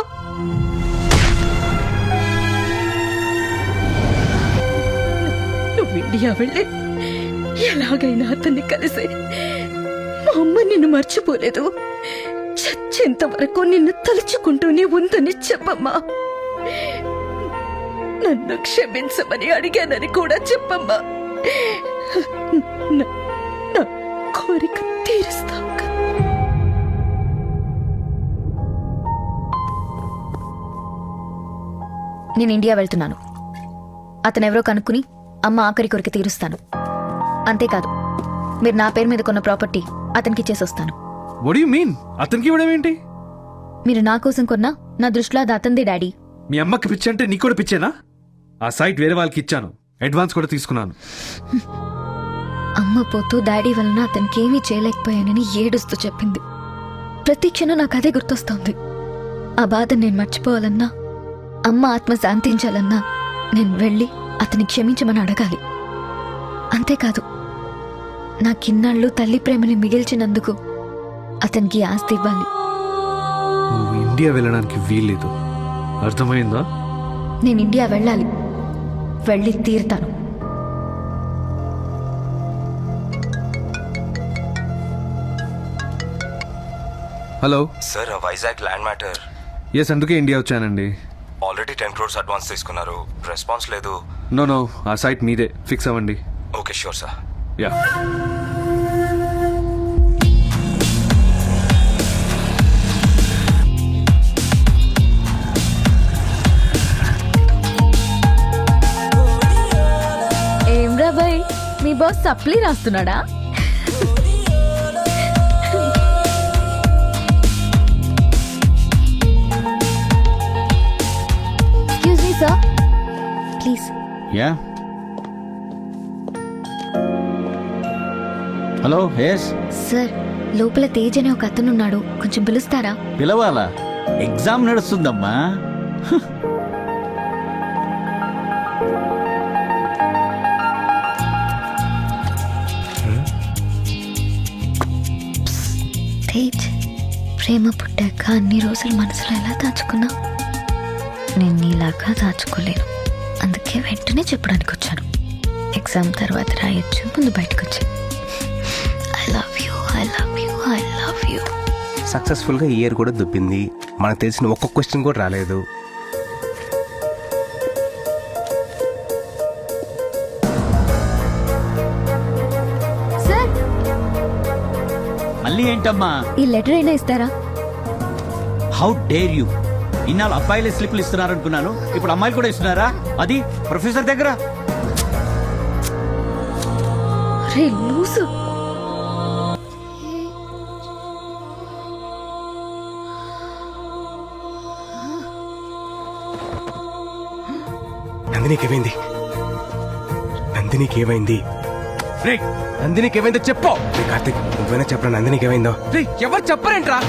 నువ్వు ఇండియా వెళ్ళి ఎలాగైనా అతన్ని కలిసి మా అమ్మ నిన్ను మర్చిపోలేదు, చచ్చేంత వరకు నిన్ను తలుచుకుంటూనే ఉందని చెప్పమ్మా. నన్ను క్షమించమని అడిగానని కూడా చెప్పమ్మా. నా కోరిక తీరుస్తావు. నేను ఇండియా వెళ్తున్నాను. అతనెవరో కనుక్కుని అమ్మ ఆఖరి కోరిక తీరుస్తాను. అంతేకాదు, మీరు నా పేరు మీద కొన్న ప్రాపర్టీ అతనికి ఇచ్చేసి వస్తాను. What you mean? అతనికి ఇవ్వడం ఏంటి? మీరు నా కోసం కొన్నా నా దృష్టిలో అది అతందే డాడీ. మీ అమ్మకి పిచ్చి అంటే నీకు కూడా పిచ్చేనా? ఆ సైట్ వేరే వాళ్ళకి ఇచ్చాను, అడ్వాన్స్ కూడా తీసుకున్నాను. అమ్మ పోతూ డాడీ వలన అతనికి ఏమీ చేయలేకపోయానని ఏడుస్తూ చెప్పింది. ప్రతి క్షణం నాకు అదే గుర్తొస్తోంది. ఆ బాధ నేను మర్చిపోవాలన్నా, అమ్మ ఆత్మ శాంతించాలన్నా నేను వెళ్ళి అతని క్షమించమని అడగాలి. అంతేకాదు, నాకిన్నాళ్ళు తల్లి ప్రేమని మిగిల్చినందుకు అతనికి ఆస్తి ఇవ్వాలి. నువ్వు ఇండియా వెళ్ళడానికి వీల్లేదు, అర్థమైందా? నేను ఇండియా వెళ్ళాలి, వెళ్ళి తీరుతాను. Hello sir, Vizag land matter. Yes, అందుకే ఇండియా వచ్చానండి. ఆల్రెడీ 10 crores అడ్వాన్స్ తీసుకున్నారు, రెస్పాన్స్ లేదు. నో, ఆ సైట్ మీదే, ఫిక్స్ అవ్వండి. Okay, sure sir. యా. ఏం రాబాయ్, మీ బాస్ సప్లీ రాస్తున్నాడా? Excuse me sir, please. Ya, hello. Yes sir, లోపల తేజ్ అనే ఒక అతనున్నాడు, కొంచెం పిలుస్తారా? పిలవాలా? ఎగ్జామ్ నడుస్తుందమ్మా. తేజ్, ప్రేమ పుట్టాక అన్ని రోజులు మనసులో ఎలా దాచుకున్నా నేను నీలాగా దాచుకోలేను. అందుకే వెంటనే చెప్పడానికి వచ్చాను. ఎగ్జామ్ తర్వాత రాయొచ్చు, ముందు బయటకు వచ్చి I love you, I love you, I love you. సక్సెస్ఫుల్గా ఇయర్ కూడా దుబ్బింది. మనకు తెలిసిన ఒక్క క్వశ్చన్ కూడా రాలేదు. సార్, మళ్ళీ ఏంటమ్మా? ఈ లెటర్ అయినా ఇస్తారా? How dare you! ఇన్నాళ్ళు అబ్బాయిలే స్లిప్లు ఇస్తున్నారనుకున్నాను, ఇప్పుడు అమ్మాయిలు కూడా ఇస్తున్నారా? అది ప్రొఫెసర్ దగ్గర. రే లూసు. నందినికేమైంది? నందినికేమైంది? రే, నందినికేమైందో చెప్పు. కార్తీక్, నువ్వైనా చెప్పరా నందినికేమైందో? రే, ఎవరు చెప్పరేంట్రా?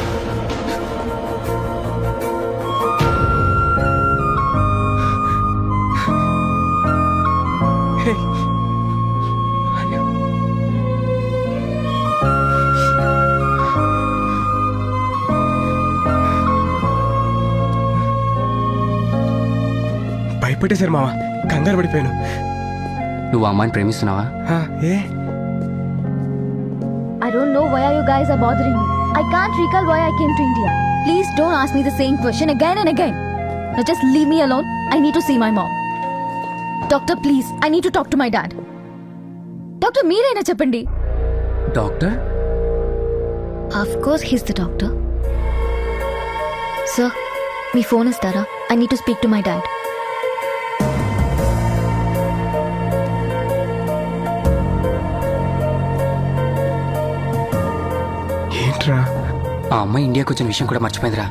భయపెట్టేశారు మావా, కంగారు పడిపోయాను. నువ్వు ఆ అమ్మాయిని ప్రేమిస్తున్నావా? ఏ I don't know why you guys are bothering me. I can't recall why I came to India. Please don't ask me the same question again and again. Now just leave me alone. I need to see my mom. Doctor, please. I need to talk to my dad. Doctor, మీరైనా చెప్పండి. Doctor? Of course he's the doctor. Sir, me phone ఇస్తారా? I need to speak to my dad. ఏంట్రా? ఆ అమ్మాయి ఇండియాకి వచ్చిన విషయం కూడా మర్చిపోయిందిరా.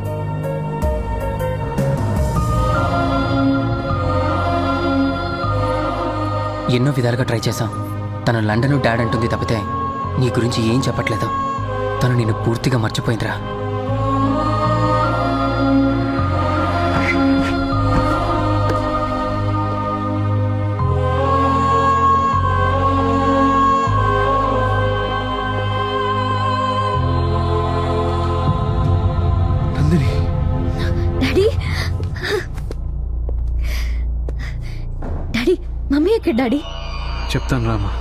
ఎన్నో విధాలుగా ట్రై చేశాం. తను లండన్ డాడ్ అంటుంది తప్పితే నీ గురించి ఏం చెప్పట్లేదు. తను నిన్ను పూర్తిగా మర్చిపోయిందిరా. డాడీ, డాడీ, మమ్మీ ఎక్కడ డాడీ? చెప్తాను రామా.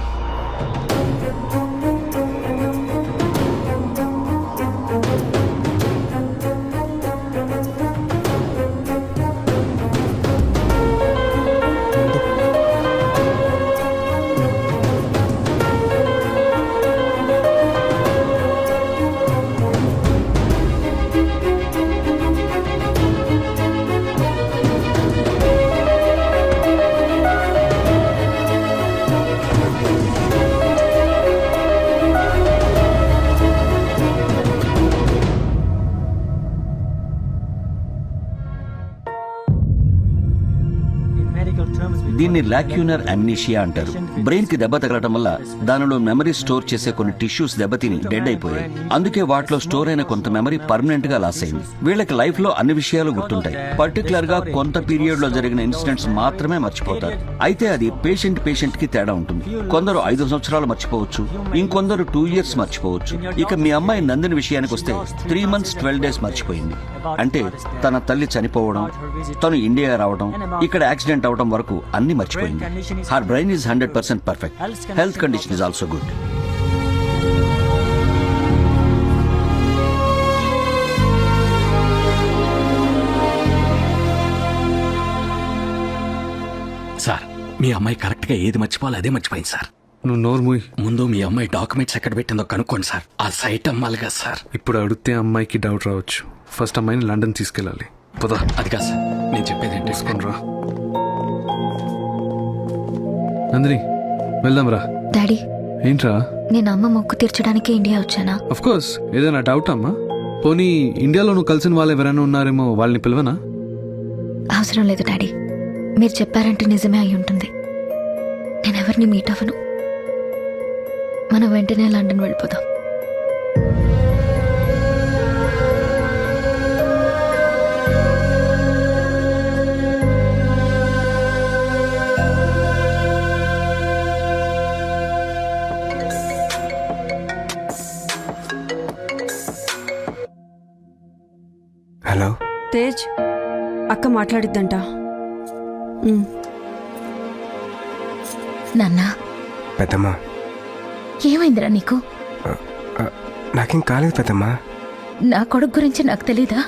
దీన్ని లాక్యూనర్ అమ్నీషియా అంటారు. బ్రెయిన్ కి దెబ్బ తగలటం వల్ల దానిలో మెమరీ స్టోర్ చేసే కొన్ని టిష్యూస్ దెబ్బతిని డెడ్ అయిపోయాయి. అందుకే వాటిలో స్టోర్ అయిన కొంత మెమరీ పర్మనెంట్ గా లాస్ అయింది. వీళ్ళకి లైఫ్ లో అన్ని విషయాలు గుర్తుంటాయి, పర్టికులర్ గా కొంత పీరియడ్ లో జరిగిన ఇన్సిడెంట్స్ మాత్రమే మర్చిపోతారు. అయితే అది పేషెంట్ కి తేడా ఉంటుంది. కొందరు 5 సంవత్సరాలు మర్చిపోవచ్చు, ఇంకొందరు 2 years మర్చిపోవచ్చు. ఇక మీ అమ్మాయి నందిని విషయానికి వస్తే 3 months 12 days మర్చిపోయింది. అంటే తన తల్లి చనిపోవడం, తను ఇండియా రావడం, ఇక్కడ యాక్సిడెంట్ అవడం వరకు అన్ని మర్చిపోయింది. Her brain is 100% perfect. Health condition is also good. Sir, మీ అమ్మాయి కరెక్ట్ గా ఏది మర్చిపోవాలి అదే మర్చిపోయింది సార్. నువ్వు నోరు మూయి. ముందు మీ అమ్మాయి డాక్యుమెంట్స్ ఎక్కడ పెట్టిందో కనుక్కోండి సార్. ఆ సైట్ అమ్మాలి కదా సార్. ఇప్పుడు అడిగితే అమ్మాయికి డౌట్ రావచ్చు. ఫస్ట్ అమ్మాయిని లండన్ తీసుకెళ్ళాలి. పోదా. అది కాదు సార్, నేను చెప్పేది ఏంటి తీసుకొని రా. నందిని వెళ్దాం రా. డాడీ, ఏంట్రా? నేను అమ్మ మొక్కు తీర్చడానికి ఇండియా వచ్చానా? Of course. ఏదైనా డౌట్ అమ్మా? పోనీ ఇండియాలో నువ్వు కలిసిన వాళ్ళు ఎవరైనా ఉన్నారేమో, వాళ్ళని పిలవనా? అవసరం లేదు డాడీ, మీరు చెప్పారంటే నిజమే అయి ఉంటుంది. నేను ఎవరిని మీట్ అవ్వను. మనం వెంటనే లండన్ వెళ్ళిపోదాం. హలో తేజ్, అక్క మాట్లాడిద్దంట. నాన్నా, పెద్దమ్మా, ఏమైందిరా నీకు? నాకేం కాలేదు పెద్దమ్మా. నా కొడుకు గురించి నాకు తెలీదా?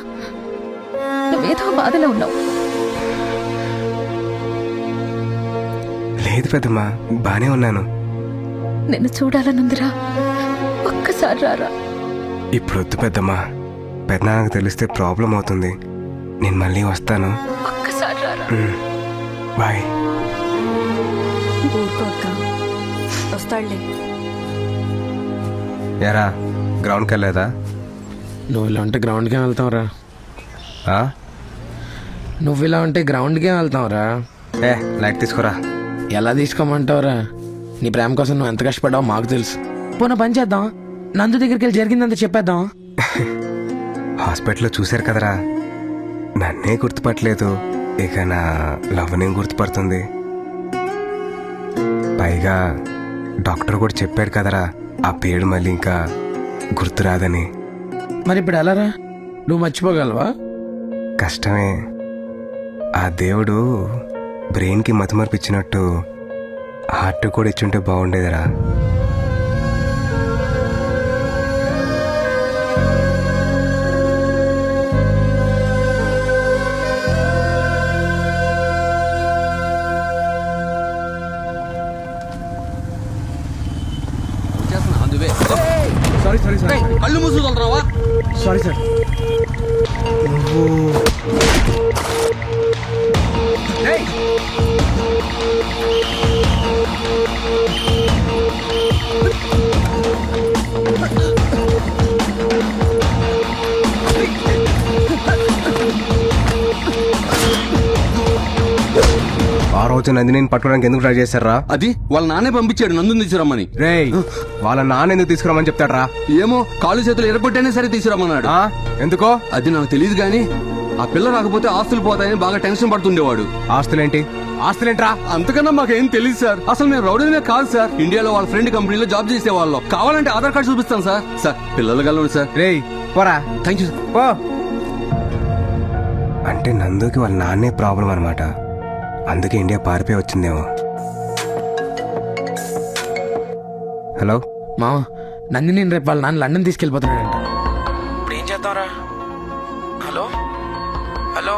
నువ్వేదో బాధలో ఉన్నావు. లేదు పెద్దమ్మా, బానే ఉన్నాను. నిన్ను చూడాలనుందిరా, ఒక్కసారి రారా. ఇప్పుడు వద్దు పెద్దమ్మా, పెద్దనాన్నకు తెలిస్తే ప్రాబ్లం అవుతుంది. నేను మళ్ళీ వస్తాను. ఒక్కసారి రారా. బాయ్. ఊరుకో అక్క, వస్తాడులే. ఎరా, గ్రౌండ్కి వెళ్ళలేదా? నువ్వు ఇలా ఉంటే గ్రౌండ్కే వెళ్తావురా. నువ్వు ఇలా ఉంటే గ్రౌండ్కే వెళ్తావురా. లైట్ తీసుకురా. ఎలా తీసుకోమంటావురా? నీ ప్రేమ కోసం నువ్వు ఎంత కష్టపడ్డావో మాకు తెలుసు. పోనీ పని చేద్దాం, నందు దగ్గరికి వెళ్ళి జరిగిందంతా చెప్పేద్దాం. హాస్పిటల్లో చూశారు కదరా, నన్నే గుర్తుపట్టలేదు, ఇక నా లవ్నే గుర్తుపడుతుంది. పైగా డాక్టర్ కూడా చెప్పాడు కదరా, ఆ పేరు మళ్ళీ ఇంకా గుర్తురాదని. మరి ఇప్పుడు ఎలారా? నువ్వు మర్చిపోగలవా? కష్టమే. ఆ దేవుడు బ్రెయిన్కి మతిమర్పిచ్చినట్టు హార్ట్ కూడా ఇచ్చుంటే బాగుండేదిరా. సారీ కళ్ళు మూసుకుంటావా? Sorry sir. ఆ రోజు నందిని పట్టుకోవడానికి ఎందుకు ట్రై చేశారా? అది వాళ్ళ నాన్నే పంపించాడు నందుని తీసుకురమ్మని. రేయ్, వాళ్ళ నాన్న ఎందుకు తీసుకురమ్మని చెప్తాడ్రా? ఏమో, కాళ్ళు చేతులు ఎరగొట్టైనా సరే తీసుకురమ్మన్నాడు. ఎందుకో అది నాకు తెలియదు గానీ ఆ పిల్ల రాకపోతే ఆస్తులు పోతాయని బాగా టెన్షన్ పడుతుండేవాడు. ఆస్తులేంటి? ఆస్తులేంట్రా? అంతకన్నా మాకేం తెలియదు సార్. అసలు మేము రౌడీనే కాదు సార్. ఇండియాలో వాళ్ళ ఫ్రెండ్ కంపెనీలో జాబ్ చేసే వాళ్ళు. కావాలంటే ఆధార్ కార్డు చూపిస్తాను సార్. సార్, పిల్లలు కలవండి సార్. రేయ్ పోరా. Thank you sir. పో. అంటే నందుకి వాళ్ళ నాన్నే ప్రాబ్లం అనమాట. అందుకే ఇండియా పారిపోయి వచ్చిందేమో. హలో మా నందిని రేపు వాళ్ళ నాన్న లండన్ తీసుకెళ్ళిపోతున్నాడంట. ఇప్పుడు ఏం చేద్దాంరా? హలో హలో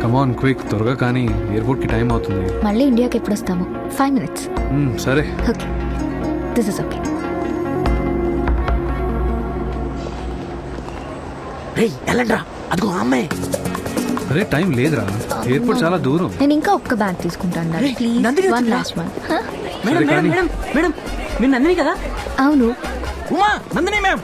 కమాన్ క్విక్, త్వరగా కానీ ఎయిర్పోర్ట్కి టైం అవుతుంది. మళ్ళీ ఇండియాకి ఎప్పుడు వస్తాము? 5 minutes. సరే. Okay, this is okay. రేయ్ వెళ్ళండ్రా, అదిగో ఆ అమ్మాయి. అరే టైం లేదురా, ఎయిర్పోర్ట్ చాలా దూరం. నేను ఇంకా ఒక్క బ్యాగ్ తీసుకుంటాను daddy, please. One last one. Madam madam madam madam మీరు నందిని కదా? అవును. ఉమా నందిని మ్యామ్.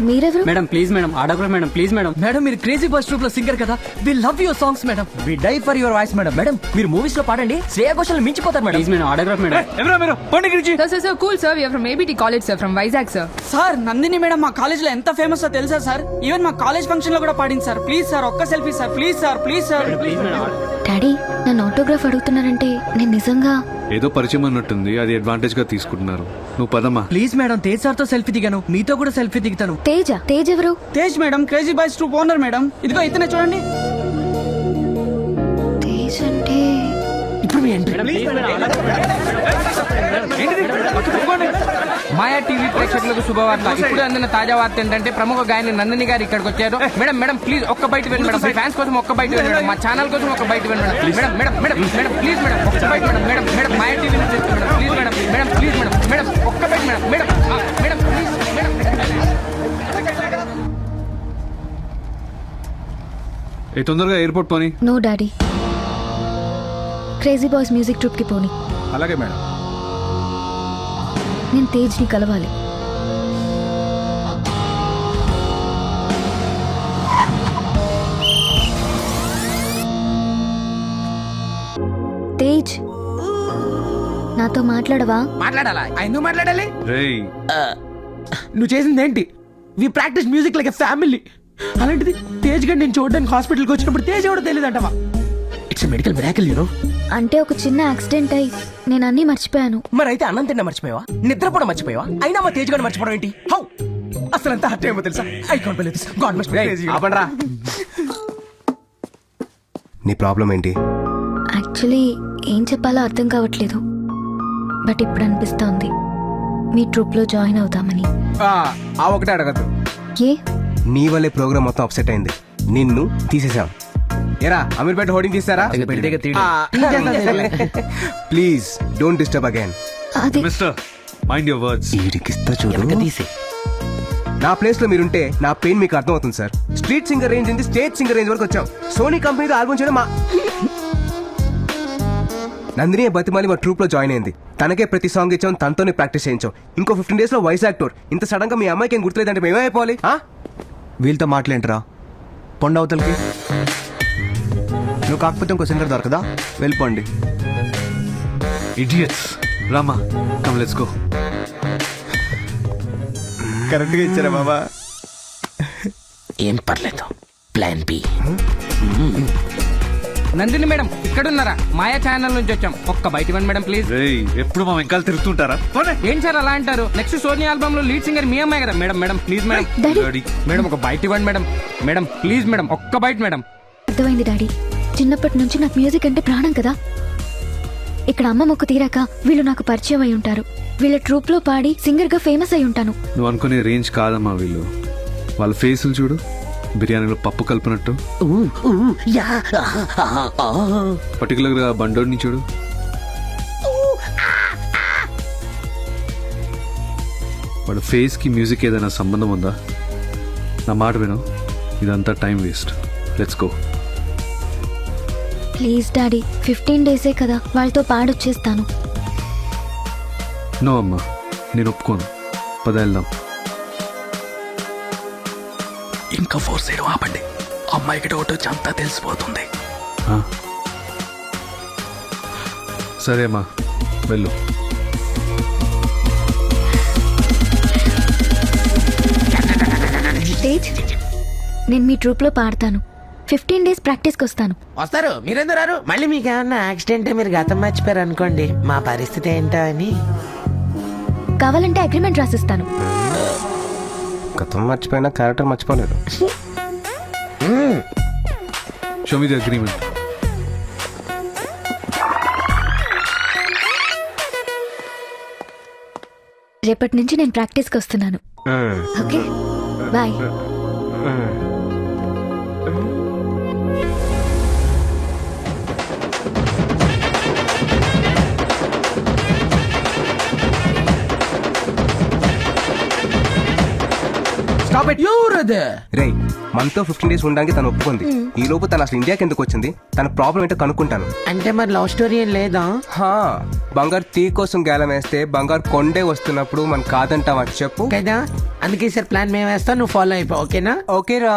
మీరెవరు? Madam please madam, autograph madam please madam. Madam మీరు క్రేజీ బాయ్స్ ట్రూప్ లో సింగర్ కదా, we love your songs madam, we die for your voice madam. Madam మీరు movies లో పాడండి, శ్రేయా ఘోషల్ మించిపోతారు madam. Please madam, autograph madam. ఎవరా మీరు? పండి గురించి. Sir, cool sir. We are from ABT College sir, from Vizag sir. Sir Nandini madam మా college లో ఎంత ఫేమస్ తెలుసా సార్? ఈవెన్ మా కాలేజ్ ఫంక్షన్ లో కూడా పాడింది సార్. ప్లీజ్ సార్ ఒక్క selfie sir, please sir, please sir. Please madam. Daddy నన్ను ఆటోగ్రాఫ్ అడుగుతున్నారంటే నేను నిజంగా ఏదో పరిచయం అన్నట్టుంది, అది అడ్వాంటేజ్ గా తీసుకుంటున్నారు. నువ్వు పదమ్మా. ప్లీజ్ మేడం తేజ్ సార్ తో సెల్ఫీ దిగాను, మీతో కూడా సెల్ఫీ దిగుతాను. తేజ్ ఎవరు? Tej madam crazy boys troupe owner madam. ఇదిగో ఇతనే చూడండి. తేజ్ అంటే ఇప్పుడు మీ ఎంట్రీ. మాయా టీవీ ప్రేక్షకులకు శుభవార్త. ఇప్పుడు అందిన తాజా వార్త ఏంటంటే ప్రముఖ గాయని నందిని గారు ఇక్కడికి వచ్చారు. మేడం మేడం ప్లీజ్ ఒక్క బయట వెళ్ళి మేడం, మీ ఫ్యాన్స్ కోసం ఒక్క బయట వెళ్ళి మేడం, మా ఛానల్ కోసం ఒక్క బయట వెళ్ళి madam. Madam madam madam madam please madam ఒక్క బయట madam. Madam madam Maya TV నుంచి madam please madam. Madam please madam. Madam ఒక్క బయట madam. Madam madam please madam. ఏ తొందరగా ఎయిర్పోర్ట్ పోనీ. No daddy, crazy boys music troupe కి పోని. అలాగే మేడం. నేను తేజ్ని కలవాలి. తేజ్ నాతో మాట్లాడవా? మాట్లాడాలా? ఎందుకు మాట్లాడాలి? రేయ్ నువ్వు చేసింది ఏంటి? We practice music like a family. అలాంటిది తేజ్ గడ్ నేను చూడడానికి హాస్పిటల్కి వచ్చినప్పుడు తేజ్ ఎవడో తెలియదంటవా? It's medical miracle you know. అంటే ఒక చిన్న యాక్సిడెంట్ అయి నేను అన్నీ మర్చిపోయాను. మరి అయితే అన్నం తిన్నా మర్చిపోయావా? నిద్రపోవడం మర్చిపోయావా? అయినా మా తేజ్ గారు మర్చిపోవడం ఏంటి? హౌ అసలు ఎంత హర్ట్ ఏమో తెలుసా? I can't believe this. God must be crazy. ఆపండ్రా. నీ ప్రాబ్లం ఏంటి? యాక్చువల్లీ ఏం చెప్పాలో అర్థం కావట్లేదు, బట్ ఇప్పుడు అనిపిస్తోంది మీ ట్రూప్లో జాయిన్ అవుతామని. ఆ ఒకటే అడగద్దు. ఏ? నీ వల్లే ప్రోగ్రామ్ మొత్తం అప్సెట్ అయింది. నిన్ను తీసేసాం. ఎరా అమీర్పేట హోర్డింగ్ తీస్తారా? Please don't disturb again. అది మిస్టర్ మైండ్ యువర్ వర్డ్స్. ఈడికిస్తా చూడు. నా ప్లేస్ లో మీరుంటే నా పెయిన్ మీకు అర్థం అవుతుంది సార్. స్ట్రీట్ సింగర్ రేంజ్ నుంచి స్టేజ్ సింగర్ రేంజ్ వరకు వచ్చాం. సోనీ కంపెనీతో ఆల్బమ్ చేయడం మా నందిని బతిమాలి మా ట్రూప్ లో జాయిన్ అయింది. తనకే ప్రతి సాంగ్ ఇచ్చాం, తనతోనే ప్రాక్టీస్ చేయించాం. ఇంకో 15 days లో వైజాగ్ టూర్. ఇంత సడన్ గా మీ అమ్మాయికి ఏం గుర్తులేదంటే మేమైపోవాలి? వీళ్ళతో మాట్లాడరా? పొండవతలకి నువ్వు కాకపోతే ఇంకో సింగర్ దొరకదా? వెళ్ళిపోండి. Idiots. Rama come let's go. Correct గా ఇచ్చారా బాబా? ఏం పర్లేదు, ప్లాన్ బి. నందిని మేడం ఇక్కడున్నారా? మాయా ఛానల్ నుంచి వచ్చాం. ఒక్క బయట ఇవ్వండి మేడం ప్లీజ్. రేయ్ ఎప్పుడు మా వెంకాల తిరుగుతుంటారా? ఏం సార్ అలా అంటారు? నెక్స్ట్ సోనీ ఆల్బమ్ లో లీడ్ సింగర్ మీ అమ్మాయి కదా madam. Madam please madam. Daddy madam ఒక బయట ఇవ్వండి మేడం. మేడం ప్లీజ్ మేడం ఒక్క బయట మేడం. అర్థమైంది డాడీ, చిన్నప్పటి నుంచి నాకు మ్యూజిక్ అంటే ప్రాణం కదా. ఇక్కడ అమ్మ మొక్కు తీరాక వీళ్ళు నాకు పరిచయం అయి ఉంటారు. వీళ్ళ ట్రూప్ లో పాడి సింగర్ గా ఫేమస్ అయి ఉంటాను. నువ్వు అనుకునే రేంజ్ కాదమ్మా వీళ్ళు. వాళ్ళ ఫేసులు చూడు, బిర్యానీలో పప్పు కలిపినట్టు. పర్టికులర్ గా బండోడిని చూడు. వాడు ఫేస్ కి మ్యూజిక్ ఏదైనా సంబంధం ఉందా? నా మాట విను, ఇదంతా time waste. Let's go. Please daddy, 15 days కదా, వాళ్ళతో పాడొచ్చేస్తాను. నో అమ్మా, నేను ఒప్పుకోను. పద వెళ్దాం. ఇంకా ఫోర్స్ చేయడం ఆపండి. అమ్మాయికి డౌట్ వచ్చి అంతా తెలిసిపోతుంది. సరే అమ్మా వెళ్ళు. తేజ్, నేను మీ ట్రూప్ లో పాడతాను. 15 days ప్రాక్టీస్కి వస్తాను. వస్తారు, మీరెందుకు రారు? మళ్ళీ మీకు ఏమన్నా యాక్సిడెంట్ మీరు గతం మర్చిపోయారు అనుకోండి, మా పరిస్థితి ఏంటో అని. కావాలంటే అగ్రిమెంట్ రాసిస్తాను. గతం మర్చిపోయినా క్యారెక్టర్ మర్చిపోలేదు. Show me the agreement. రేపటి నుంచి నేను ప్రాక్టీస్కి వస్తున్నాను. Okay bye. Stop it. ఎవరదే? రే మనతో 15 days ఉండడానికి తను ఒప్పుకుంది. ఈ లోపు తను అసలు ఇండియాకి ఎందుకు వచ్చింది, తన ప్రాబ్లం ఏంటో కనుక్కుంటాను. అంటే మరి లవ్ స్టోరీ ఏం లేదా? హా, బంగారు తీ కోసం గేలం వేస్తే బంగారు కొండే వస్తున్నప్పుడు మనం కాదంటావా చెప్పు కదా. అందుకే సార్ ప్లాన్ మేము వేస్తాం, నువ్వు ఫాలో అయిపో. ఓకేనా? ఓకేరా.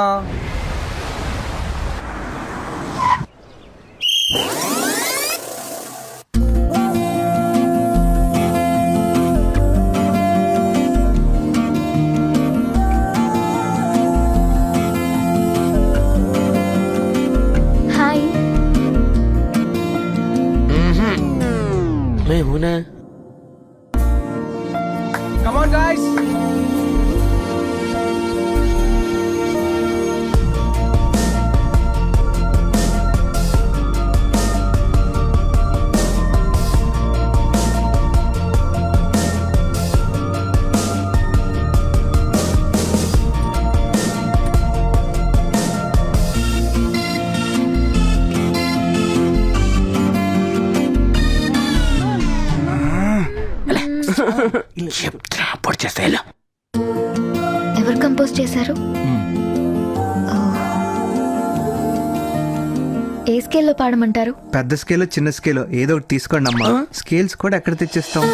హాయ్. मैं हूं ना. Come on guys. పొడి చేస్తా. ఎవరు కంపోజ్ చేశారు? ఏ స్కేల్లో పాడమంటారు? పెద్ద స్కేల్ చిన్న స్కేల్ ఏదో ఒకటి తీసుకోండి అమ్మా. స్కేల్స్ కూడా ఎక్కడ తెచ్చిస్తాం?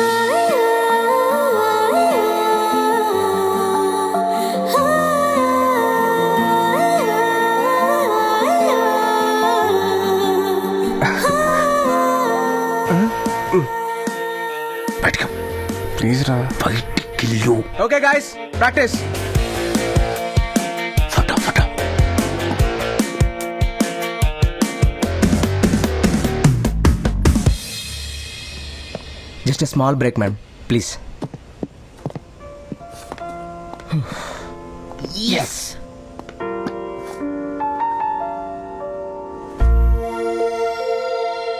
ప్లీజ్ రా. Okay guys, practice. Just a small break ma'am, please. Yes.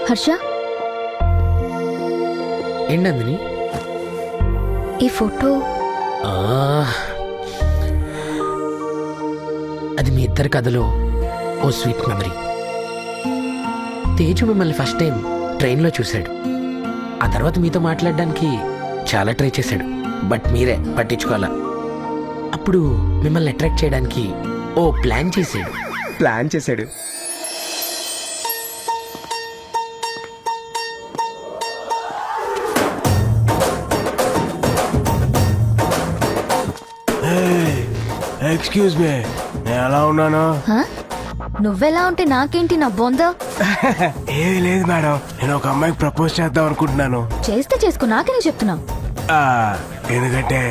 Harsha, ఏంటందని? ఈ ఫోటో అది మీ ఇద్దరి కథలో ఓ స్వీట్ మెమరీ. తేజు మిమ్మల్ని ఫస్ట్ టైం ట్రైన్లో చూశాడు. ఆ తర్వాత మీతో మాట్లాడడానికి చాలా ట్రై చేశాడు, బట్ మీరే పట్టించుకోవాలా. అప్పుడు మిమ్మల్ని అట్రాక్ట్ చేయడానికి ఓ ప్లాన్ చేశాడు. ఎక్స్క్యూజ్ మీ, నేను ఎలా ఉన్నాను? హా? నువ్వెలా ఉంటే నాకేంటి నా బొంద? ఏమీ లేదు మేడం, నేను ఒక అమ్మాయికి ప్రపోజ్ చేద్దాం అనుకుంటున్నాను. చేస్తే చేసుకో, నాకనే చెప్తున్నావు. ఎందుకంటే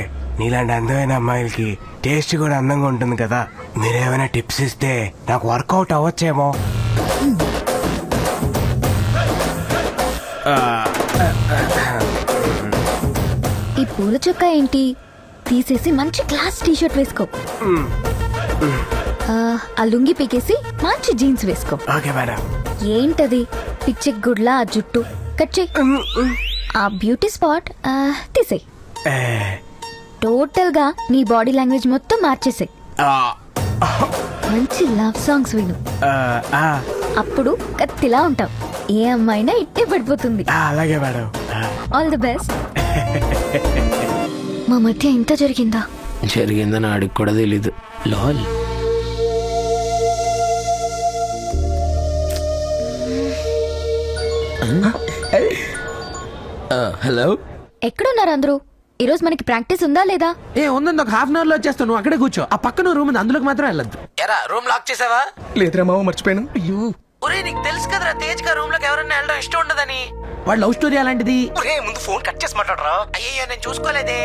నీలాంటి అందమైన అమ్మాయిలకి టేస్ట్ కూడా అందంగా ఉంటుంది కదా. మీరేమైనా టిప్స్ ఇస్తే నాకు వర్కౌట్ అవ్వచ్చేమో. ఈ పూల చొక్క ఏంటి? తీసేసి మంచి క్లాస్ టీషర్ట్ వేసుకో. ఆ లుంగి పీకేసి మంచి జీన్స్ వేసుకో. Okay madam. ఏంటది పిచ్చి గుడ్లా ఆ జుట్టు కట్ చేయి. ఆ బ్యూటీ స్పాట్ తీసేయి. టోటల్ గా నీ బాడీ లాంగ్వేజ్ మొత్తం మార్చేసాయి. మంచి లవ్ సాంగ్స్ విను, అప్పుడు కత్తిలా ఉంటావు. ఏ అమ్మాయినా ఇట్టే పడిపోతుంది. అలాగే మేడం. All the best. మా మధ్య ఇంత జరిగిందా? జరిగిందని ఆడికి కూడా తెలీదు. లాల్. హలో, ఎక్కడున్నారు అందరూ? ఈరోజు మనకి ప్రాక్టీస్ ఉందా లేదా? ఉందండి, ఒక హాఫ్ అన్ అవర్ లో వచ్చేస్తాను. నువ్వు అక్కడే కూర్చో. ఆ పక్కన రూమ్ ఉంది, అందులోకి మాత్రం వెళ్ళొద్దు. ఎరా, రూమ్ లాక్ చేసావా? లేదురా మామ, మర్చిపోయాను. అయ్యో, ఒరే నీకు తెలుసు కదరా తేజ్ గా రూమ్ లోకి ఎవరన్నా వెళ్ళడం ఇష్టం ఉండదని. వాడు లవ్ స్టోరీ అలాంటిది. ముందు ఫోన్ కట్ చేసి మాట్లాడరా. అయ్యో, నేను చూసుకోలేదే.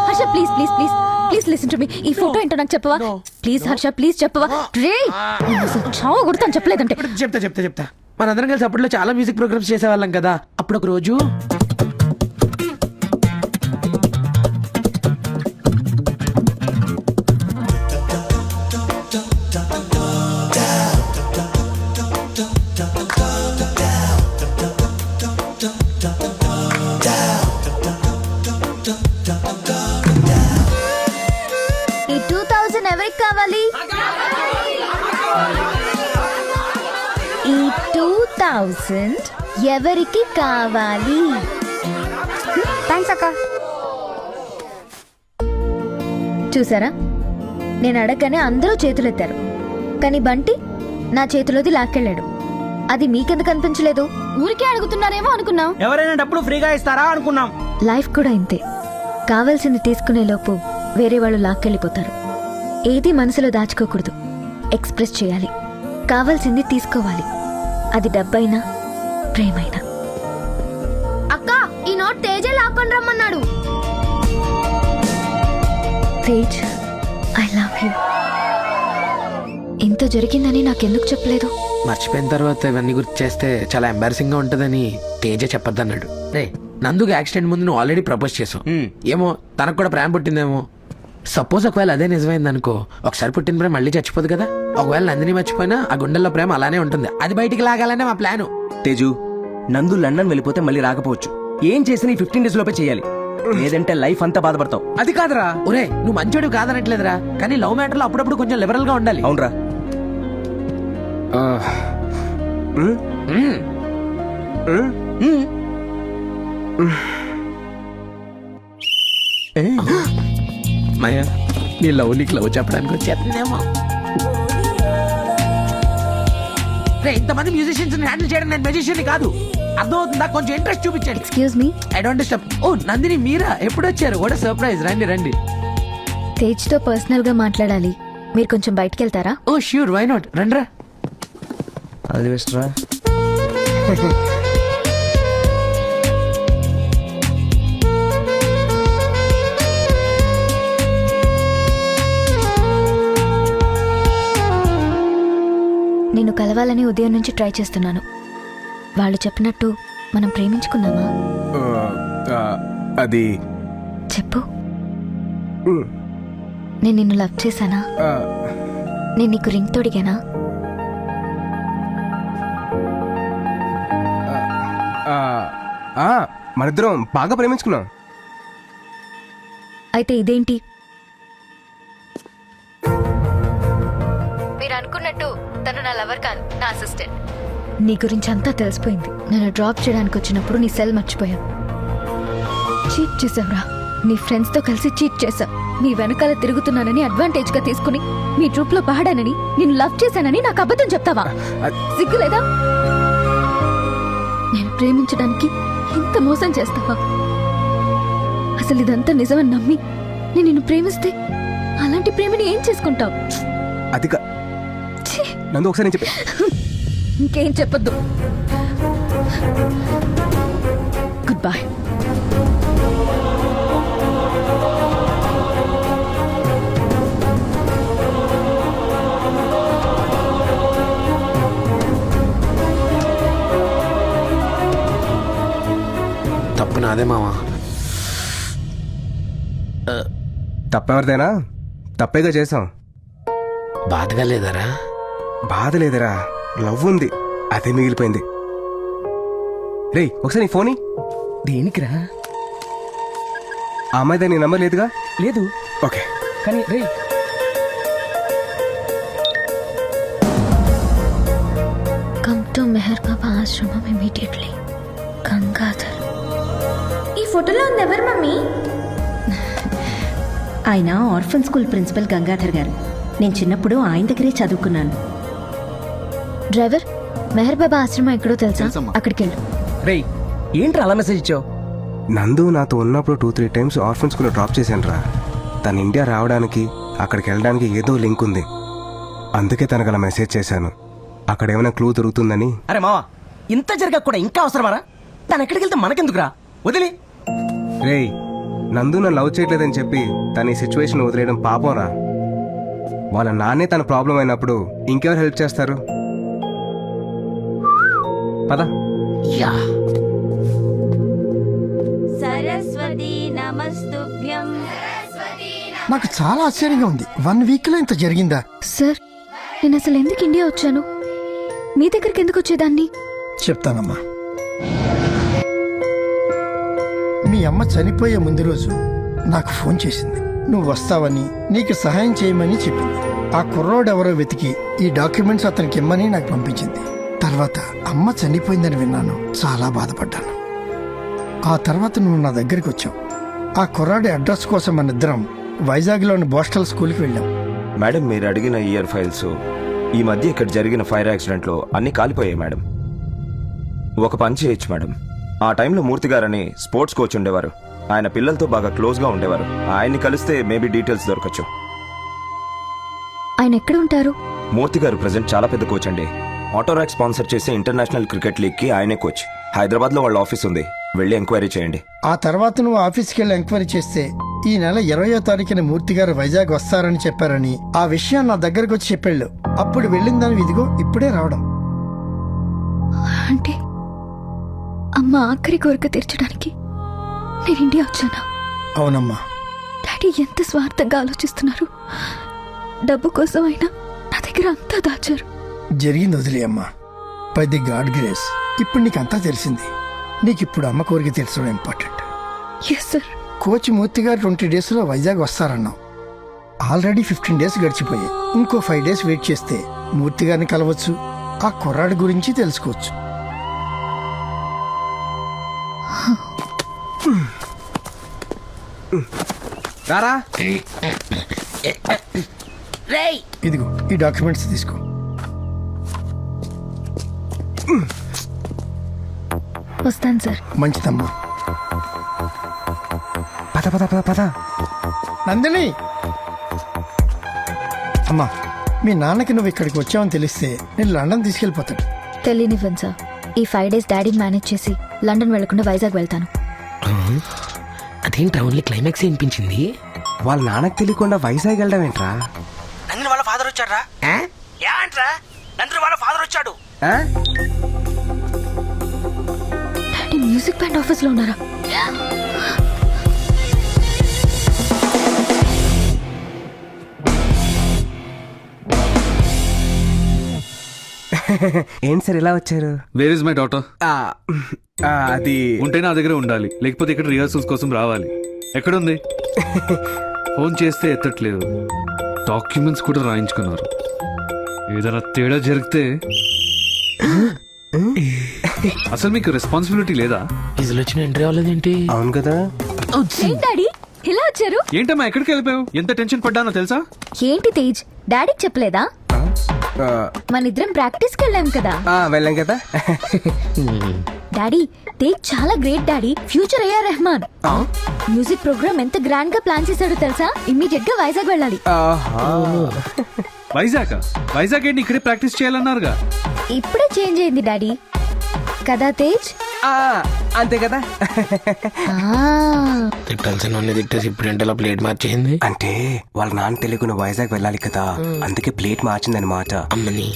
Harsha, please please please please listen to me. ఈ ఫోటో ఏంటో నాకు చెప్పవా ప్లీజ్ హర్ష, ప్లీజ్ చెప్పవా. రే చావు కొడతాను చెప్పలేదంటే. చెప్తా మనందరం కలిసి అప్పట్లో చాలా మ్యూజిక్ ప్రోగ్రామ్స్ చేసేవాళ్ళం కదా. అప్పుడు ఒక రోజు ఈ 2000 ఎవరికి కావాలి? ఈ 2000 ఎవరికి కావాలి? థ్యాంక్స్ అక్క. చూసారా, నేను అడగగానే అందరూ చేతులెత్తారు, కానీ బంటి నా చేతిలోది లాక్కెళ్ళాడు. అది మీకెందుకు అనిపించలేదు? ఊరికే అడుగుతున్నారేమో అనుకున్నాం. ఎవరైనా డబ్బులు ఫ్రీగా ఇస్తారా అనుకున్నాం. లైఫ్ కూడా ఇంతే. కావాల్సింది తీసుకునే లోపు వేరే వాళ్ళు లాక్కెళ్ళిపోతారు. ఏది మనసులో దాచుకోకూడదు, ఎక్స్ప్రెస్ చేయాలి. కావాల్సింది తీసుకోవాలి, అది డబ్బైనా ప్రేమైనా. అక్క, ఈ నోట్ తేజే లాక్కొని రమ్మన్నాడు. Tej, I love you. ఇంత జరిగిందని నాకెందుకు చెప్పలేదు? మర్చిపోయిన తర్వాత ఇవన్నీ గుర్తు చేస్తే చాలా ఎంబారసింగ్ గా ఉంటదని తేజ చెప్పొద్దన్నాడు. రే, నందుకు యాక్సిడెంట్ ముందు నువ్వు ఆల్రెడీ ప్రపోజ్ చేసావు. ఏమో తనకు కూడా ప్రేమ పుట్టిందేమో. సపోజ్ ఒకవేళ అదే నిజమైంది అనుకో, ఒకసారి పుట్టిన ప్రేమ మళ్ళీ చచ్చిపోదు కదా. ఒకవేళ నందిని మర్చిపోయినా ఆ గుండెల్లో ప్రేమ అలానే ఉంటుంది. అది బయటికి లాగాలనే మా ప్లాను. తేజు, నందు లండన్ వెళ్ళిపోతే మళ్ళీ రాకపోవచ్చు. ఏం చేసినా ఈ 15 days లోపే చేయాలి, లేదంటే లైఫ్ అంతా బాధపడతావు. అది కాదురా. ఒరే, నువ్వు మంచోడు కాదనట్లేదురా, కానీ లవ్ మ్యాటర్ లో అప్పుడప్పుడు కొంచెం లిబరల్ గా ఉండాలి. అవునరా. మాయా, నీ లవ్ నీకు లవ్ చెప్పడానికి వచ్చేస్తుందేమో. ఇంతమంది మ్యూజిషియన్స్ హ్యాండిల్ చేయడం నేను మ్యూజిషియన్ కాదు, అర్థమవుతుందా? కొంచెం ఇంట్రెస్ట్ చూపించండి. Excuse me. I don't disturb. Oh Nandini, మీరా? ఎప్పుడు వచ్చారు? What surprise. రండి రండి. తేజ్తో పర్సనల్ గా మాట్లాడాలి, మీరు కొంచెం బయటికి వెళ్తారా? ఓ ష్యూర్, వై నాట్. రండ్రా. అది బెస్ట్ రా. నిన్ను కలవాలని ఉదయం నుంచి ట్రై చేస్తున్నాను. వాళ్ళు చెప్పినట్టు మనం ప్రేమించుకున్నామా? అది చెప్పు. నేను నిన్ను లవ్ చేశానా? నేను నీకు రింగ్ తొడిగానా? మనిద్దరం బాగా ప్రేమించుకున్నాం. అయితే ఇదేంటి? మీరు అనుకున్నట్టు తను నా లవర్ కాదు, నా అసిస్టెంట్. నీ గురించి అంతా తెలిసిపోయింది. నన్ను డ్రాప్ చేయడానికి వచ్చినప్పుడు నీ సెల్ మర్చిపోయావు. చీట్ చేసావురా. నీ ఫ్రెండ్స్తో కలిసి చీట్ చేశావు. నీ వెనకాల తిరుగుతున్నానని అడ్వాంటేజ్గా తీసుకుని మీ ట్రూప్లో పాడానని, నిన్ను లవ్ చేశానని నాకు అబద్ధం చెప్తావా? సిగ్గులేదా? నేను ప్రేమించడానికి ఇంత మోసం చేస్తావా? అసలు ఇదంతా నిజమని నమ్మి నేను నిన్ను ప్రేమిస్తే అలాంటి ప్రేమని ఏం చేసుకుంటావు? అది నందు, ఒకసారి నేను చెప్పే. ఇంకేం చెప్పొద్దు. Good bye. తప్పు నాదే మావా. తప్పెవరిదైనా తప్పేగా చేసాం. బాధగా లేదరా? బాధ లేదురా, లవ్ ఉంది, అదే మిగిలిపోయింది. రేయ్, ఒకసారి నీ ఫోన్. దేనికిరా? ఆ అమ్మాయిదా నీ నంబర్ లేదుగా? లేదు. ఓకే. కానీ రే, కమ్ టు మెహర్ బాబా ఆశ్రమం ఇమీడియట్లీ. గంగాధర్. ఈ ఫోటోలో ఉంది ఎవరు మమ్మీ? ఆయన ఆర్ఫన్ స్కూల్ ప్రిన్సిపల్ గంగాధర్ గారు. నేను చిన్నప్పుడు ఆయన దగ్గరే చదువుకున్నాను. డ్రైవర్, మెహర్ బాబా ఆశ్రమం ఎక్కడో తెలుసా? అక్కడికి వెళ్ళు. రేయ్, ఏంట్రా అలా మెసేజ్ ఇచ్చావు? నందు నాతో ఉన్నప్పుడు 2-3 times ఆర్ఫన్ స్కూల్లో డ్రాప్ చేశాను రా. తను ఇండియా రావడానికి, అక్కడికి వెళ్ళడానికి ఏదో లింక్ ఉంది, అందుకే తనకు అలా మెసేజ్ చేశాను. అక్కడ ఏమైనా క్లూ దొరుకుతుందని. అరే మావా, ఇంత జరగక కూడా ఇంకా అవసరమారా? తను ఎక్కడికి వెళ్తే మనకెందుకురా? వదిలే. రేయ్, నందు నన్ను లవ్ చేయట్లేదని చెప్పి తన ఈ సిచ్యువేషన్ వదిలేయడం పాపం రా. వాళ్ళ నాన్నే తన ప్రాబ్లం అయినప్పుడు ఇంకెవరు హెల్ప్ చేస్తారు? పద. యా సరస్వతి నమస్తుభ్యం. నాకు చాలా ఆశ్చర్యంగా ఉంది. 1 వీక్ లో ఇంత జరిగిందా? సార్ నేను అసలు ఎందుకు ఇండియా వచ్చాను? మీ దగ్గరికి ఎందుకు వచ్చేదాన్ని? చెప్తానమ్మా. మీ అమ్మ చనిపోయే ముందు రోజు నాకు ఫోన్ చేసింది. నువ్వు వస్తావని, నీకు సహాయం చేయమని చెప్పింది. ఆ కుర్రోడు ఎవరో వెతికి ఈ డాక్యుమెంట్స్ అతనికి ఇమ్మని నాకు పంపించింది. తర్వాత అమ్మ చనిపోయిందని విన్నాను. చాలా బాధపడ్డాను. ఆ తర్వాత నువ్వు నా దగ్గరికి వచ్చావు. ఆ కుర్రాడి అడ్రస్ కోసం మన ఇద్దరం వైజాగ్లోని బోస్టల్ స్కూల్కి వెళ్ళాం. మేడం, మీరు అడిగిన ఇయర్ ఫైల్స్ ఈ మధ్య ఇక్కడ జరిగిన ఫైర్ యాక్సిడెంట్లో అన్నీ కాలిపోయాయి మేడం. ఒక పని చేయొచ్చు మేడం. ఆ టైంలో మూర్తి గారని స్పోర్ట్స్ కోచ్ ఉండేవారు. ఆయన పిల్లలతో బాగా క్లోజ్గా ఉండేవారు. ఆయన్ని కలిస్తే మేబీ డీటెయిల్స్ దొరకచ్చు. ఆయన ఎక్కడ ఉంటారు? మూర్తి గారు ప్రజెంట్ చాలా పెద్ద కోచ్ అండి. ఆటోరాక్ స్పాన్సర్ చేసే ఇంటర్నేషనల్ క్రికెట్ లీగ్కి ఆయనే కోచ్. హైదరాబాద్లో వాళ్ళ ఆఫీస్ ఉంది, వెళ్ళి ఎంక్వైరీ చేయండి. ఆ తర్వాత నువ్వు ఆఫీస్కి వెళ్ళి ఎంక్వైరీ చేస్తే ఈ నెల 20వ తారీఖున మూర్తి గారు వైజాగ్ వస్తారని చెప్పారని ఆ విషయం నా దగ్గరకు వచ్చి చెప్పాళ్ళు. అప్పుడు వెళ్ళిన దాని ఇదిగో ఇప్పుడే రావడం. అంటే అమ్మ ఆఖరి కోరిక తీర్చడానికి నేను ఇండియా వచ్చానా? అవునమ్మా. డాడీ ఎంత స్వార్థంగా ఆలోచిస్తున్నారు. డబ్బు కోసం అయినా నా దగ్గర అంతా దాచారు. జరిగింది వదిలే అమ్మా. బై ది గాడ్ గ్రేస్ ఇప్పుడు నీకు అంతా తెలిసింది. నీకు ఇప్పుడు అమ్మ కోరిక తీర్చడం important. Yes sir. Coach Murthy garu 20 డేస్లో వైజాగ్ వస్తారన్నావు. ఆల్రెడీ 15 డేస్ గడిచిపోయాయి. ఇంకో 5 డేస్ వెయిట్ చేస్తే మూర్తి గారిని కలవచ్చు, ఆ కుర్రాడి గురించి తెలుసుకోవచ్చు. రారా. ఇదిగో ఈ డాక్యుమెంట్స్ తీసుకో. వస్తాను సార్. మంచిదమ్మా. పద పద పద పద. నందిని, అమ్మా మీ నాన్నకి నువ్వు ఇక్కడికి వచ్చావని తెలిస్తే నేను లండన్ తీసుకెళ్ళిపోతాడు. తెలియనివ్వండి సార్. ఈ 5 డేస్ డాడీని మేనేజ్ చేసి లండన్ వెళ్లకుండా వైజాగ్ వెళ్తాను. అదేంట్రా ఓన్లీ క్లైమాక్స్ అనిపించింది? వాళ్ళ నాన్నకు తెలియకుండా వైజాగ్ వెళ్ళడం ఏంట్రా? నందిని వాళ్ళ ఫాదర్ వచ్చాడ్రా. ఏంట్రా నందిని వాళ్ళ ఫాదర్ వచ్చాడు. డాడీ మ్యూజిక్ బ్యాండ్ ఆఫీస్లో ఉన్నారా? ఏంటి సార్ ఇలా వచ్చారు? Where is my daughter? అది ఉంటే నా దగ్గర ఉండాలి, లేకపోతే ఇక్కడ రిహర్సల్స్ కోసం రావాలి. ఎక్కడుంది? ఫోన్ చేస్తే ఎత్తట్లేదు. డాక్యుమెంట్స్ కూడా రాయించుకున్నారు. ఏదైనా తేడా జరిగితే అసలు మీకు రెస్పాన్సిబిలిటీ లేదా? ఇదిలో వచ్చిన ఎంట్రీ అవ్వలేదేంటి? అవును కదా. డాడీ ఇలా వచ్చారు? ఏంటమ్మా ఎక్కడికి వెళ్ళిపోయావు? ఎంత టెన్షన్ పడ్డానో తెలుసా? ఏంటి తేజ్, డాడీకి చెప్పలేదా? మన ఇద్దరం ప్రాక్టీస్కి వెళ్ళాం కదా. వెళ్ళాం కదా. డాడీ తేజ్ చాలా great daddy. Future A R Rahman. Music program ఎంత గ్రాండ్ గా ప్లాన్ చేశాడో తెలుసా? ఇమ్మీడియట్ గా వైజాగ్ వెళ్ళాలి. వైజాగ్ ఏంటి, ఇక్కడే ప్రాక్టీస్ చేయాలన్నారుగా. ఇప్పుడే చేంజ్ అయింది డాడీ. కదా తేజ్? అంతే కదా. తిట్టాల్సిన తిట్టేసి ఇప్పుడు ఎంటలో ప్లేట్ మార్చేసింది. అంటే వాళ్ళ నాన్న తెలియకుండా వైజాగ్ వెళ్ళాలి కదా, అందుకే ప్లేట్ మార్చిందన్నమాట. అమ్మని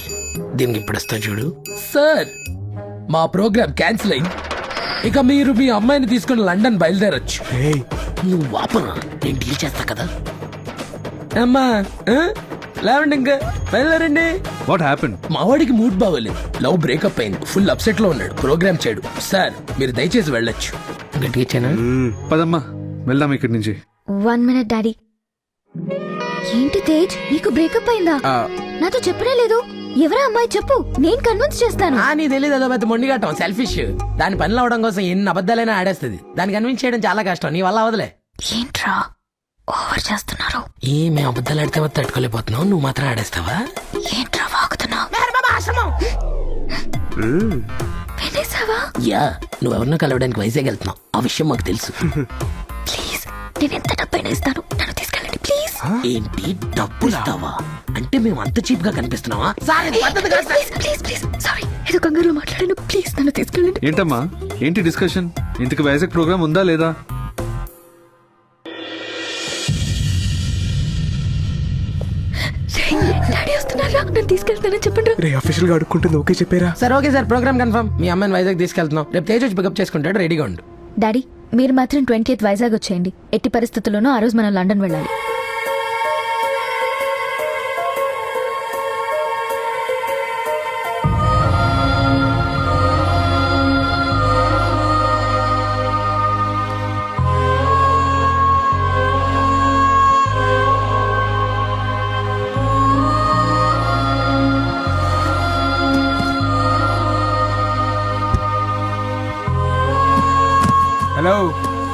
దీనికి ఇప్పుడు వస్తా చూడు. సార్ మా ప్రోగ్రామ్ క్యాన్సిల్ అయింది. ఇక మీరు మీ అమ్మాయిని తీసుకుని లండన్ బయలుదేరొచ్చు. నువ్వు వాపనా, నేను డీల్ చేస్తా కదా. అమ్మా లేవండి, ఇంకా బయలుదేరండి. What happened? మా వాడికి మూడ్ బాగోలేదు. లవ్ బ్రేకప్ అయింది. ఫుల్ అప్సెట్ లో ఉన్నాడు. ప్రోగ్రామ్ చేయడు. సార్ మీరు దయచేసి వెళ్ళొచ్చు. గట్టిగా పదమ్మా వెళ్దాం ఇక్కడి నుంచి. 1 మినిట్ డాడీ. ఏంటి తేజ్, నీకు బ్రేకప్ అయిందా? నాతో చెప్పనే లేదు. ఎవరా అమ్మాయి చెప్పు, నేను కన్విన్స్ చేస్తాను. నీ తెలియదు, అదో పెద్ద మొండిగట్టం, సెల్ఫిష్. దాని పనిలో అవడం కోసం ఎన్ని అబద్ధాలైనా ఆడేస్తుంది. దాన్ని కన్విన్స్ చేయడం చాలా కష్టం. నీ వల్ల అవదలే. ఏంట్రా ఓవర్ చేస్తున్నారు? మేము అబద్ధాలు ఆడితే తట్టుకోలేకపోతున్నావు, నువ్వు మాత్రం ఆడేస్తావా? ఏంట్రా వాగుతున్నావు? వినేసావా? యా, నువ్వెవరినో కలవడానికి వైజాగ్ వెళ్తున్నావు. ఆ విషయం మాకు తెలుసు. ప్లీజ్, నేను ఎంత డబ్బైనా ఇస్తాను, నన్ను తీసుకెళ్ళండి ప్లీజ్. ఏంటి డబ్బు ఇస్తావా? అంటే మేము అంత చీప్ గా కనిపిస్తున్నావా? ప్లీజ్ ప్లీజ్, సారీ ఏదో కంగారులో మాట్లాడాను. ప్లీజ్ నన్ను తీసుకెళ్ళండి. ఏంటమ్మా ఏంటి డిస్కషన్? ఇంతకు వైజాగ్ ప్రోగ్రామ్ ఉందా లేదా? నన్ను తీసుకెళ్తానని చెప్పండి. రే అఫీషియల్ గా అడుక్కుంటుంది, ఓకే చెప్పారా? Sir okay sir, programme confirm. మీ అమ్మాయిని వైజాగ్ తీసుకెళ్తున్నాం. రేపు తేజ్ వచ్చి పికప్ చేసుకుంటాడు, రెడీగా ఉండు. డాడీ మీరు మాత్రం 20th వైజాగ్ వచ్చేయండి. ఎట్టి పరిస్థితుల్లోనూ ఆ రోజు మనం లండన్ వెళ్ళాలి. హలో,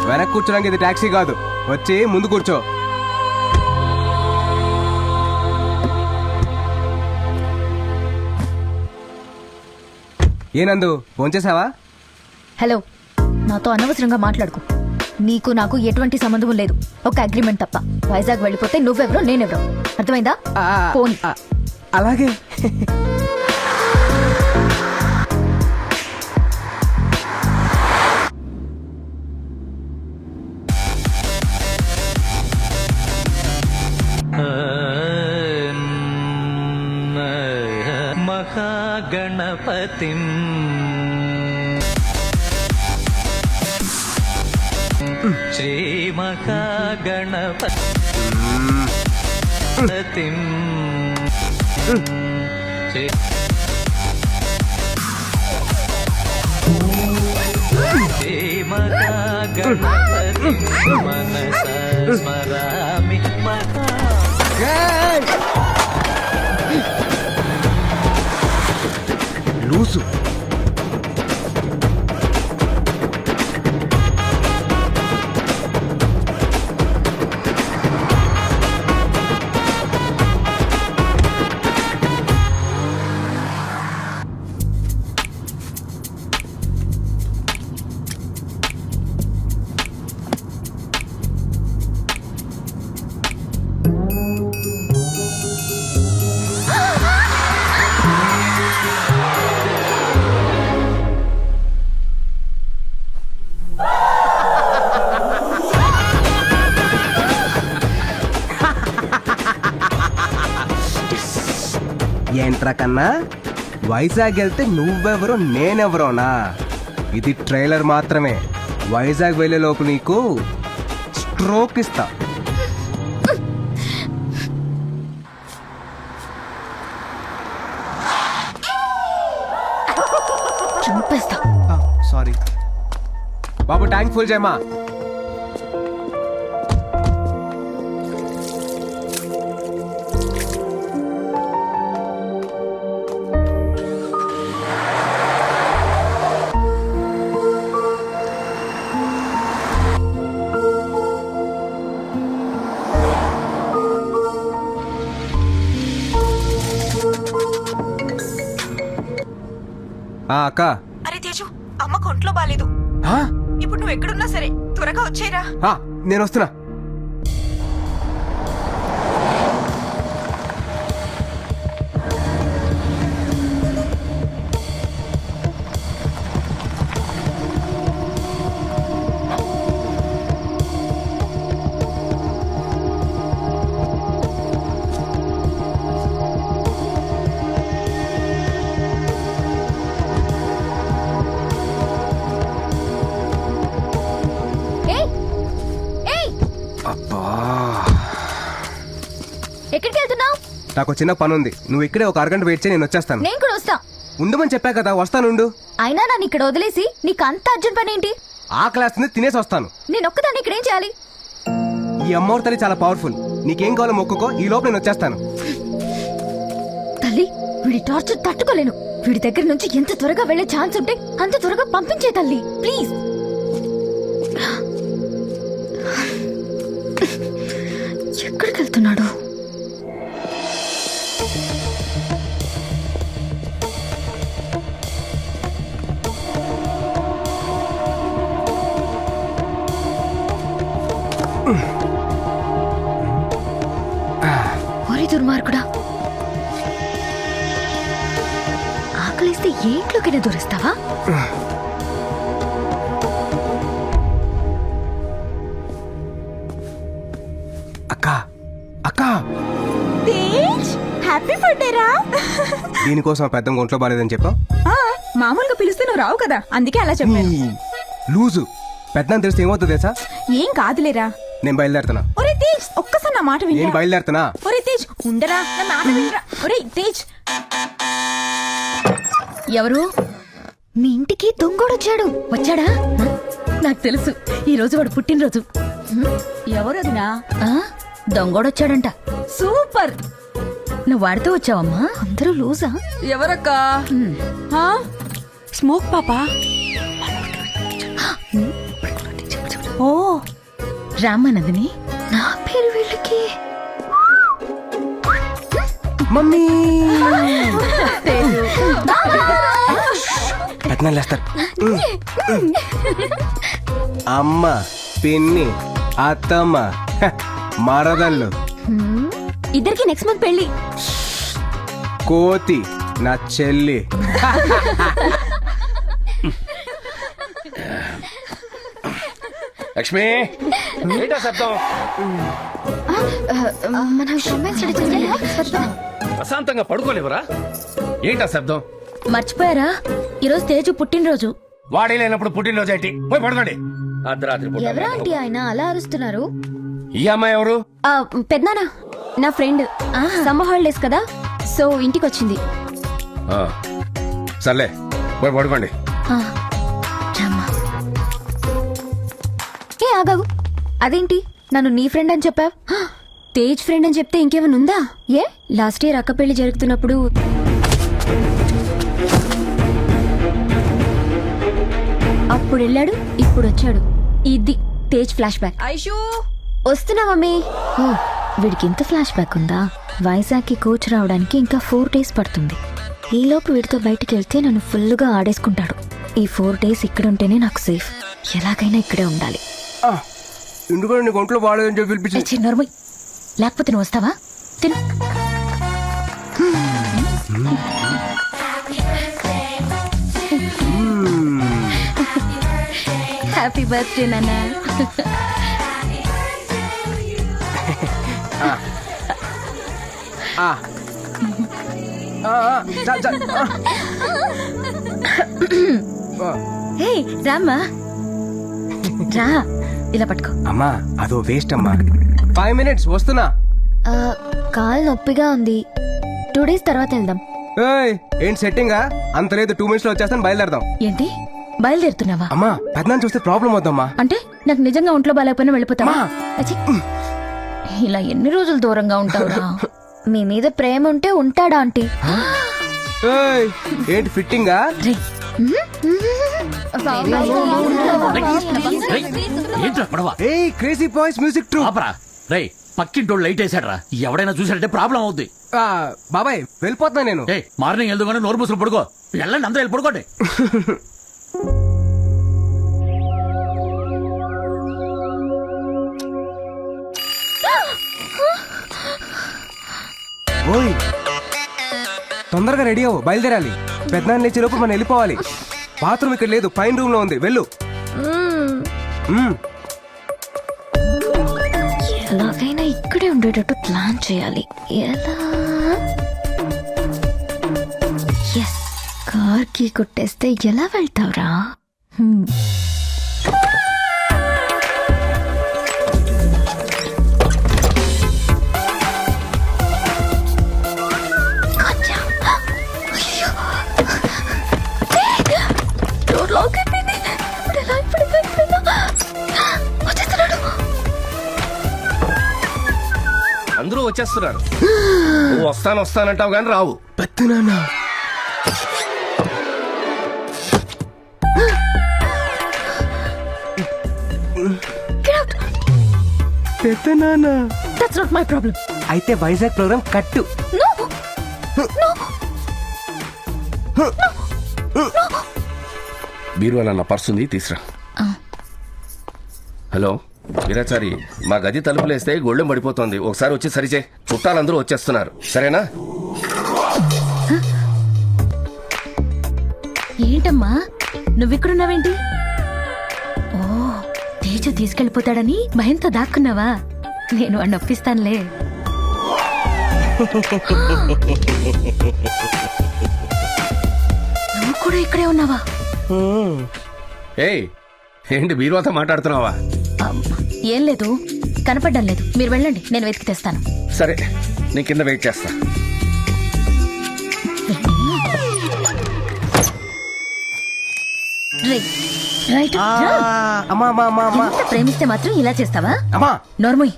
వెనక్కి కూర్చోడానికి ఇది టాక్సీ కాదు, వచ్చి ముందు కూర్చో. ఏనందు ఫోన్ చేసావా? హలో, నాతో అనవసరంగా మాట్లాడుకో. నీకు నాకు ఎటువంటి సంబంధం లేదు, ఒక అగ్రిమెంట్ తప్ప. వైజాగ్ వెళ్ళిపోతే నువ్వెవరో నేనెవరో, అర్థమైందా? ఫోన్. అలాగే. మహాగణపతిం శ్రీ మహాగణపతిం శ్రీ మహాగణపతిం మనసా స్మరామి మహా. లూసు. ఏంట్రా కన్నా, వైజాగ్ వెళ్తే నువ్వెవరో నేనెవరోనా? ఇది ట్రైలర్ మాత్రమే. వైజాగ్ వెళ్ళే లోపు నీకు స్ట్రోక్ ఇస్తా. చంపేస్తా. సారీ బాబు, ట్యాంక్ ఫుల్ చేయమా. అక్క. అరే తేజు, అమ్మ కొంట్లో బాలేదు. ఇప్పుడు నువ్వు ఎక్కడున్నా సరే త్వరగా వచ్చేరా. నేను వస్తున్నా. ఎక్కడికి వెళ్తున్నావు? నాకు చిన్న పని ఉంది, నువ్వు ఇక్కడే ఒక అరగంట వెయిట్ చేయి, నేను వచ్చేస్తాను. నేను కూడా వస్తా. ఉండమని చెప్పా కదా, వస్తానుండు. అయినా నన్ను ఇక్కడ వదిలేసి నీకు అంత అర్జెంట్ పని ఏంటి? ఆకలేస్తుంది, తినేసి వస్తాను. నేను ఒక్కదాన్ని ఇక్కడ ఏం చేయాలి? ఈ అమ్మవారి తల్లి చాలా పవర్ఫుల్, నీకేం కావాలో మొక్కుకో, ఈ లోపు నేను వచ్చేస్తాను. తల్లి, వీడి టార్చర్ తట్టుకోలేను. వీడి దగ్గర నుంచి ఎంత త్వరగా వెళ్లే ఛాన్స్ ఉంటే అంత త్వరగా పంపించే తల్లి, ప్లీజ్. ఎక్కడికి వెళ్తున్నాడు? ఒరే దుర్మార్గుడా, ఆకలిస్తే ఏ ఇంట్లోకైనా దూరిస్తావా? అక్క, అక్క, తేజ్, హ్యాపీ బర్త్డే రా. దీనికోసం పెద్ద ఒంట్లో బాలేదని చెప్పావు. మామూలుగా పిలిస్తే నువ్వు రావు కదా, అందుకే అలా చెప్పాను. లూజు పెద్ద తెలిస్తే ఏమవుతుంది తెలుసా? ఏం కాదులేరా. నేను బయలుదేరుతున్నా. ఒరే తేజ్, ఒక్కసారి నా మాట నేను వినరా. బయలుదేరుతున్నా. ఒరే తేజ్, ఉండరా, నా మాట వినరా. ఒరే తేజ్. ఎవరు? మీ ఇంటికి దొంగోడొచ్చాడు. వచ్చాడా? నాకు తెలుసు, ఈ రోజు వాడు పుట్టినరోజు. ఎవరదినా? దొంగోడొచ్చాడంట. సూపర్. నువ్వు వాడితో వచ్చావమ్మా? అందరూ లూజా? ఎవరక్క? స్మోక్ పాపా. ఓ రామానందిని. నా పేరు వీళ్ళకి. మమ్మీ లేస్తారు. అమ్మ, పిన్ని, అత్తమ్మ, మరదళ్ళు. ఇద్దరికి నెక్స్ట్ మంత్ పెళ్లి. కోతి నా చెల్లి. లక్ష్మి, ఏంటా శబ్దం? ప్రశాంతంగా పడుకోలేవరా? ఏంటా శబ్దం? మర్చిపోయారా, ఈరోజు తేజు పుట్టినరోజు. వాడే లేనప్పుడు పుట్టినరోజు ఏంటి? పోయి పడుకోండి. అర్ధరాత్రి పూట. ఎవరా ఆంటీ ఆయన అలా అరుస్తున్నారు? ఈ అమ్మాయి ఎవరు? పెద్దనానా, నా ఫ్రెండ్. సమ్మర్ హాలిడేస్ కదా, సో ఇంటికి వచ్చింది. సర్లే, పోయి పడుకోండి. ఏ ఆగావు, అదేంటి నన్ను నీ ఫ్రెండ్ అని చెప్పావు? తేజ్ ఫ్రెండ్ అని చెప్తే ఇంకేమైనా ఉందా? ఏ లాస్ట్ ఇయర్ అక్క పెళ్లి జరుగుతున్నప్పుడు అప్పుడు వెళ్ళాడు, ఇప్పుడు వచ్చాడు. ఇది తేజ్ ఫ్లాష్ బ్యాక్. ఐషు వస్తున్నా మమ్మీ. ఓ వీడికి ఇంత ఫ్లాష్ బ్యాక్ ఉందా? వైజాగ్ కి కోచ్ రావడానికి ఇంకా 4 days పడుతుంది. ఈలోపు వీడితో బయటికి వెళ్తే నన్ను ఫుల్గా ఆడేసుకుంటాడు. ఈ 4 days ఇక్కడ ఉంటేనే నాకు సేఫ్. ఎలాగైనా ఇక్కడే ఉండాలి. ఎందుకంటే నీకు ఒంట్లో బాగాలేదని చెప్పి పిలిపించి. చిన్నరుమై, లేకపోతే నువ్వు వస్తావా? తిను. హ్యాపీ బర్త్డే నాన్న. హే రామ్మా, రా, ఇలా పట్టుకో. అమ్మా అదో వేస్ట్ అమ్మా. 5 minutes వస్తున్నా. కాలు నొప్పిగా ఉంది, 2 days తర్వాత వెళ్దాం. ఏంటి సెట్టింగా? అంత లేదు, 2 minutes లో వచ్చేస్తాను, బయలుదేరదాం. ఏంటి బయలుదేరుతున్నావా? అమ్మా పెద్దనాన్ని చూస్తే ప్రాబ్లం అవుతామ్మా. అంటే నాకు నిజంగా ఒంట్లో బాగాలేకపోయినా వెళ్ళిపోతావా? అచ్చి, ఇలా ఎన్ని రోజులు దూరంగా ఉంటావురా? మీ మీద ప్రేమ ఉంటే ఉంటాడా ఆంటీ? ఏంటి ఫిట్టింగా? Crazy boys music troupe. రేయ్, పక్కింటోళ్ళు లైట్ వేసాడరా, ఎవడైనా చూసాడంటే ప్రాబ్లం అవుద్ది. బాబాయ్ వెళ్ళిపోతున్నా నేను. మార్నింగ్ వెళ్దాగానే నోరు మూసులు పడుకో. వెళ్ళండి, అందరూ వెళ్ళి పడుకోండి. ఓయ్ తొందరగా రెడీ అవ్వు, బయలుదేరాలి. పెద్దనాన్న లేచే లోపు మనం వెళ్ళిపోవాలి. బాత్రూమ్ ఇక్కడ లేదు, పైన రూమ్ లో ఉంది, వెళ్ళు. ఎలాగైనా ఇక్కడే ఉండేటట్టు ప్లాన్ చేయాలి. ఎలా? ఎస్, కార్ కి కొట్టేస్తే ఎలా వెళ్తావురా? అందరూ వచ్చేస్తున్నారు. నువ్వు వస్తానంటావు కానీ రావు. పెద్దనాన్న పెద్దనాన్న. That's not my problem. అయితే వైజాగ్ ప్రోగ్రామ్ కట్టు. బీరువాల నా పర్సు ఉంది, తీసురా. హలో వీరాచారి, మా గది తలుపులేస్తే గొళ్ళెం పడిపోతుంది. ఒకసారి వచ్చి సరిచే. చుట్టాలందరూ వచ్చేస్తున్నారు, సరేనా? ఏంటమ్మా నువ్విక్కడున్నావేంటి? ఓ తేజు తీసుకెళ్ళిపోతాడని భయంతో దాక్కున్నావా? నేను వాడిని ఒప్పిస్తానులే. నువ్వు కూడా ఇక్కడే ఉన్నావా? ఏయ్ ఏంటి బీరువాతో మాట్లాడుతున్నావా? ఏం లేదు, కనపడడం లేదు. మీరు వెళ్ళండి, నేను వెతికి తెస్తాను. సరే నేను కింద వెయిట్ చేస్తా. రైట్. అమ్మా అమ్మా అమ్మా అమ్మా ఎంత ప్రేమిస్తే మాత్రం ఇలా చేస్తావా? అమ్మా నోర్మోయ్.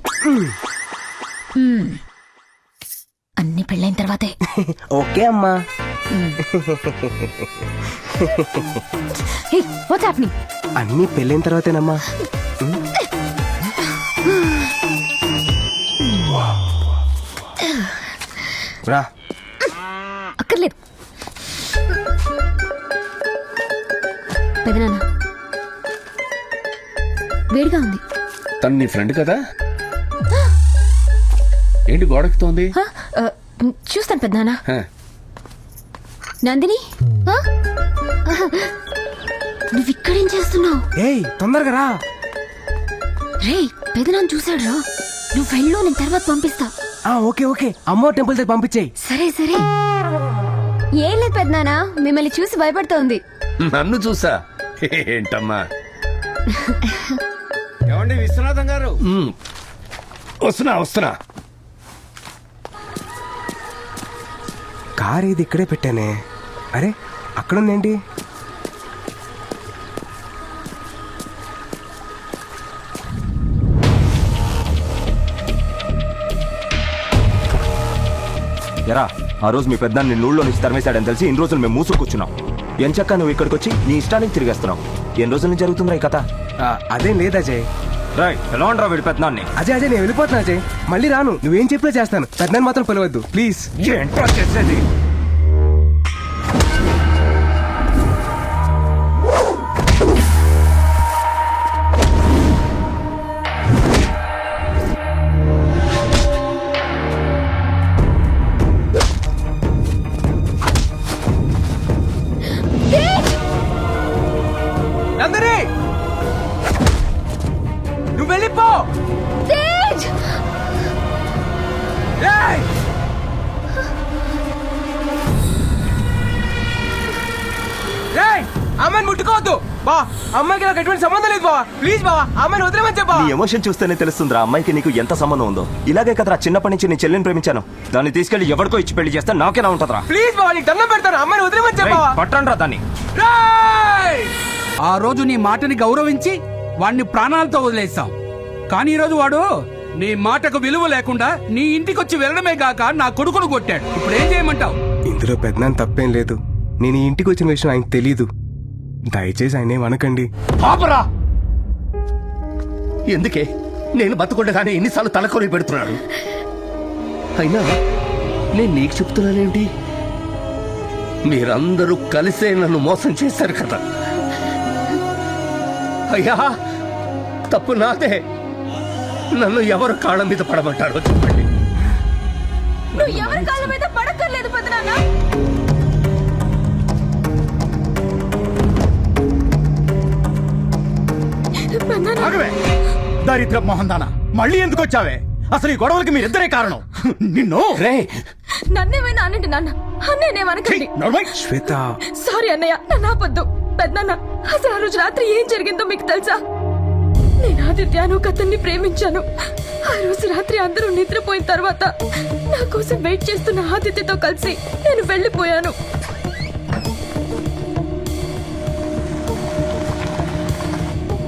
అన్ని పెళ్ళైన తర్వాతే. ఓకే అమ్మా. What's happening? అన్ని పెళ్ళైన తర్వాతేనమ్మా. రా. అక్కర్లేదు. పెదనాన్న వేడిగా ఉంది. తను నీ ఫ్రెండ్ కదా? ఏంటి గోడెక్కుతోంది? చూస్తాను పెదనాన్న. నందిని, నువ్వు ఇక్కడేం చేస్తున్నావు? ఏయ్ తొందరగా రా. రే, పెదనాన్న చూసాడు రా. నువ్వు వెళ్ళు, నేను తర్వాత పంపిస్తా. ఓకే ఓకే, అమ్మో టెంపుల్ దగ్గర పంపించేయి. సరే సరే. ఏం లేదు పెదనాన్న, మిమ్మల్ని చూసి భయపడుతోంది. నన్ను చూసా? ఏంటమ్మా? ఏమండి విశ్వనాథం గారు? వస్తున్నా. కార్ ఇది ఇక్కడే పెట్టానే. అరే అక్కడుందేంటి? ఎరా ఆ రోజు మీ పెద్ద నీ నూళ్ళో నుంచి తరిమేశాడని తెలిసి ఇన్ని రోజులు మేము మూసు కూర్చున్నాం. ఎంచక్క నువ్వు ఇక్కడికి వచ్చి నీ ఇష్టానికి తిరిగేస్తున్నావు. ఎన్ని రోజుల నుంచి జరుగుతుందిరా ఈ కథ? అదేం లేదు అజయ్. రాయ్ ఎలా ఉండరా వీడి పెద్దనాన్ని? అజయ్ నేను వెళ్ళిపోతున్నా అజయ్, మళ్ళీ రాను. నువ్వేం చెప్పినా చేస్తాను. పెద్దనాన్ని మాత్రం పిలవద్దు ప్లీజ్. ఏంట్రా చేసేది? నందిని నువ్వు వెళ్ళిపో. ఏయ్! ఏయ్! అమ్మాయిని ముట్టుకోవద్దు బా. అమ్మాయికి నాకు ఎటువంటి సంబంధం లేదు బావా. ప్లీజ్ బావా, అమ్మాయిని వదిలేమని చెప్పా. నీ ఎమోషన్ చూస్తేనే తెలుస్తుందిరా అమ్మాయికి నీకు ఎంత సంబంధం ఉందో. ఇలాగే కదరా చిన్నప్పటి నుంచి నీ చెల్లిని ప్రేమించాను. దాన్ని తీసుకెళ్లి ఎవరికో ఇచ్చి పెళ్లి చేస్తే నాకేనా ఉంటుందిరా? ప్లీజ్ బావా, నీకు దండం పెడతాను. అమ్మాయిని వదిలేమని చెప్పా. పట్టండ్రా దాన్ని. ఆ రోజు నీ మాటని గౌరవించి వాడిని ప్రాణాలతో వదిలేస్తాం. కానీ ఈ రోజు వాడు నీ మాటకు విలువ లేకుండా నీ ఇంటికొచ్చి వెళ్ళడమే గాక నా కొడుకును కొట్టాడు. ఇప్పుడు ఏం చేయమంటావు? ఇందులో పెద్దనాన్న తప్పేం లేదు. నేను ఈ ఇంటికి వచ్చిన విషయం ఆయనకు తెలీదు. దయచేసి ఆయన ఏమనకండి. పాపరా! ఎందుకే నేను బతుకుండగానే ఎన్నిసార్లు తలకొరి పెడుతున్నాడు? అయినా నేను నీకు చెప్తున్నానేంటి? మీరందరూ కలిసే నన్ను మోసం చేశారు కదా. అయ్యా తప్పు నాదే. నన్ను ఎవరు కాళ్ళ మీద పడమంటారో చెప్పండి. నువ్వు ఎవరి కాళ్ళ మీద పడక్కర్లేదు పెదనాన్న. ఆగవే దరిద్ర మోహందానా, మళ్ళీ ఎందుకు వచ్చావే? అసలు ఈ గొడవలకి మీరిద్దరే కారణం. నిన్ను నన్నేమైనా అనండి నాన్న, అన్నేనేమనకండి. శ్వేత సారీ అన్నయ్య, నన్ను ఆపొద్దు. పెద్దనాన్న, అసలు ఆ రోజు రాత్రి ఏం జరిగిందో మీకు తెలుసా? నేను ఆదిత్యను కథన్ని ప్రేమించాను. ఆ రోజు రాత్రి అందరూ నిద్రపోయిన తర్వాత నా కోసం వెయిట్ చేస్తున్న ఆదిత్యతో కలిసి నేను వెళ్ళిపోయాను.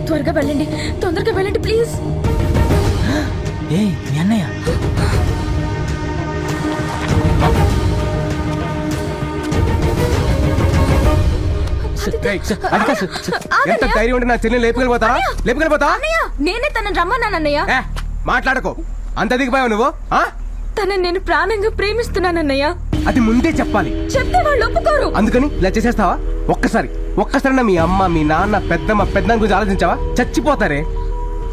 త్వరగా వెళ్ళండి, తొందరగా వెళ్ళండి ప్లీజ్. ఏయ్ మీ అన్నయ్య. ఎంత ధైర్యం ఉంటే నా చెల్లిని లేపుకెళ్ళిపోతా? అన్నయ్య, నేనే తనని రమ్మన్నానన్నయ్య. మాట్లాడకో, అంత దిగిపోయావు నువ్వు. తనని నేను ప్రాణంగా ప్రేమిస్తున్నానన్నయ్య. అది ముందే చెప్పాలి. చెప్తే వాళ్ళు ఒప్పుకోరు. అందుకని ఇలా చేసేస్తావా? ఒక్కసారి మీ అమ్మ, మీ నాన్న, పెద్దమ్మ, పెద్దనాన్న గురించి ఆలోచించావా? చచ్చిపోతారే.